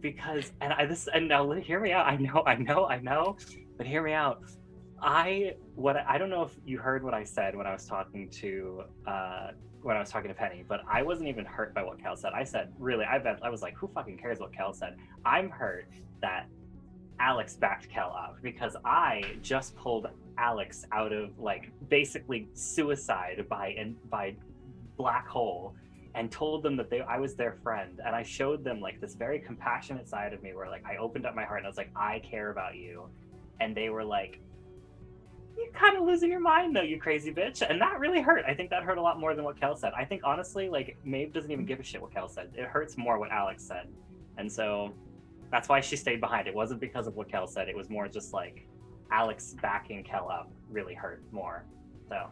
Because and now hear me out. I know, but hear me out. I don't know if you heard what I said when I was talking to Penny, but I wasn't even hurt by what Kel said. I said, really, I was like, who fucking cares what Kel said? I'm hurt that Alex backed Kel up, because I just pulled Alex out of like basically suicide by black hole, and told them that I was their friend, and I showed them like this very compassionate side of me where like I opened up my heart and I was like, I care about you, and they were like, you're kind of losing your mind though, you crazy bitch. And that really hurt. I think that hurt a lot more than what Kel said. I think honestly, like Maeve doesn't even give a shit what Kel said. It hurts more what Alex said. And so that's why she stayed behind. It wasn't because of what Kel said. It was more just like Alex backing Kel up really hurt more. So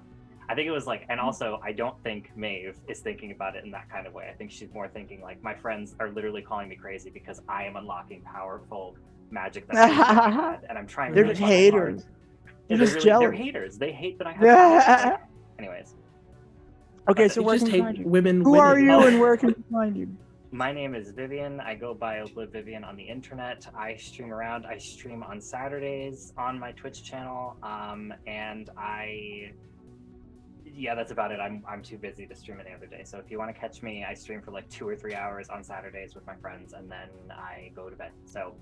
I think it was like, and also I don't think Maeve is thinking about it in that kind of way. I think she's more thinking like, my friends are literally calling me crazy because I am unlocking powerful magic that I've never had, and I'm trying They're really just fucking haters. hard. They're Yeah, just they're jealous. haters. They hate that I have. Anyways, Okay, so You where just can we hate find you? women. Who are winning. you Oh. and where can we find you? my name is Vivian. I go by Oblivivian on the internet. I stream around. I stream on Saturdays on my Twitch channel. And that's about it. I'm too busy to stream any other day. So if you want to catch me, I stream for like 2 or 3 hours on Saturdays with my friends, and then I go to bed. So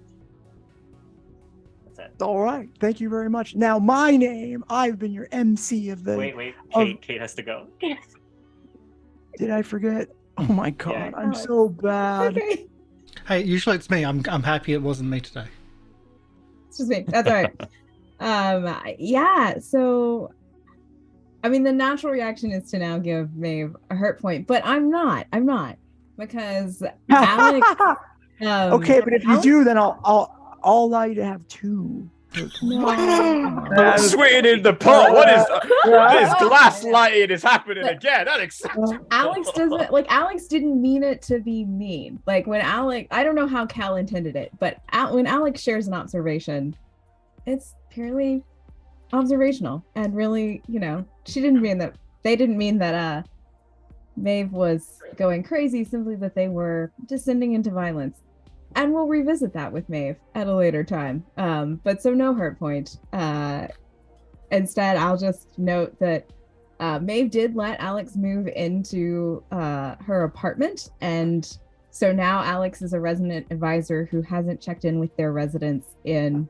that's it. All right. Thank you very much. Now, my name, I've been your MC of the... Wait. Kate has to go. Did I forget? Oh my God, Yeah. I'm so bad. Okay. Hey, usually it's me. I'm happy it wasn't me today. It's just me. That's all right. Yeah. So, I mean, the natural reaction is to now give Maeve a hurt point, but I'm not because Alex. Okay, but if you Alex- do, then I'll allow you to have 2. No. Sweetening the pot. What is gaslighting is happening again? Unacceptable. Alex didn't mean it to be mean. Like when Alex, I don't know how Cal intended it, but when Alex shares an observation, it's purely observational, and really, she didn't mean that. They didn't mean that Maeve was going crazy, simply that they were descending into violence. And we'll revisit that with Maeve at a later time. But so no hurt point. Instead, I'll just note that Maeve did let Alex move into her apartment. And so now Alex is a resident advisor who hasn't checked in with their residents in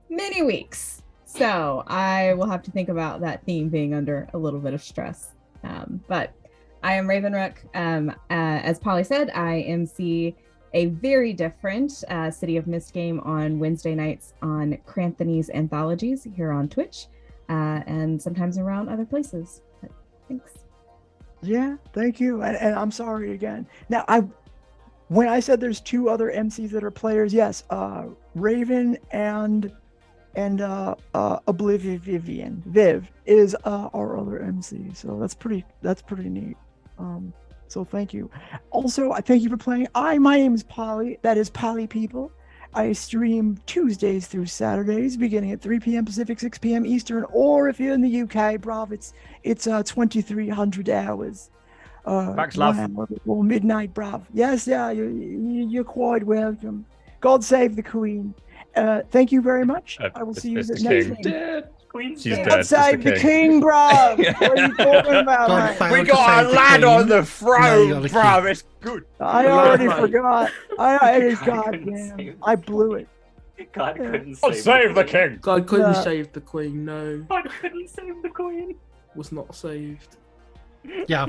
many weeks. So I will have to think about that theme being under a little bit of stress. But I am Ravenrook. As Polly said, I MC a very different City of Mist game on Wednesday nights on Cranthony's Anthologies here on Twitch, and sometimes around other places. But thanks. Yeah, thank you. And I'm sorry again. Now, I when I said there's 2 other MCs that are players, yes, Raven and Oblivivian Viv is our other MC. So that's pretty neat. So thank you. Also, I thank you for playing. My name is Polly. That is Polly People. I stream Tuesdays through Saturdays, beginning at 3 p.m. Pacific, 6 p.m. Eastern, or if you're in the UK, bruv, it's 2300 hours. Thanks, love. Or midnight, bruv. Yes, yeah, you're quite welcome. God save the Queen. Thank you very much. I will see you it's the next king. week. Dead. Queen's She's dead. dead. God It's the save the king. king, bruv. What are you talking about, God mate? failed We to got save a the lad queen. on the Now you throne, got a bruv. king. It's good. I already Right. forgot. I God God couldn't damn. save I blew it. God Yeah. couldn't Oh, save the queen. king. God couldn't Yeah. save the queen. No, God couldn't save the queen. was not saved. Yeah.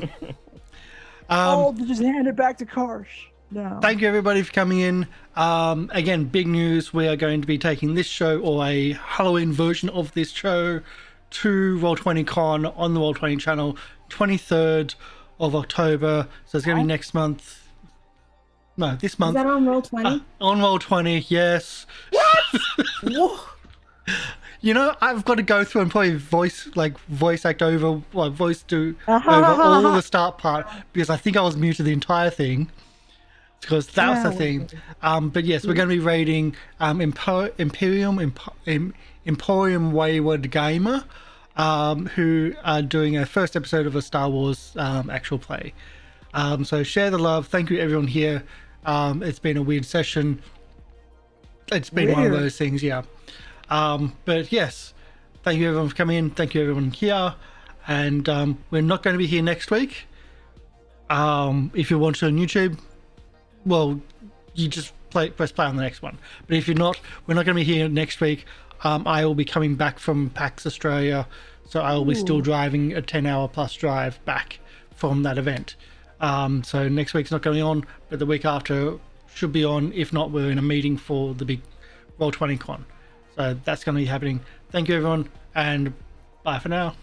I'll just hand it back to Karsh now. Thank you everybody for coming in. Again, big news. We are going to be taking this show, or a Halloween version of this show, to Roll20 Con on the Roll20 channel, 23rd of October. So it's going to be next month. No, this Is month. that on Roll20? On Roll20, yes. What? You know, I've got to go through and probably voice act over, voice do over all the start part, because I think I was muted the entire thing, because that was the thing. But yes, we're going to be raiding Emporium Wayward Gamer, who are doing a first episode of a Star Wars actual play. So share the love. Thank you everyone here. It's been a weird session. It's been one of those things, yeah. But yes, thank you everyone for coming in. Thank you everyone here. And we're not going to be here next week. If you're watching on YouTube, well, you just press play on the next one. But if you're not, we're not going to be here next week. I will be coming back from PAX Australia, so I will be still driving a 10-hour plus drive back from that event. So next week's not going on, but the week after should be on. If not, we're in a meeting for the big Roll20 Con. So that's going to be happening. Thank you everyone, and bye for now.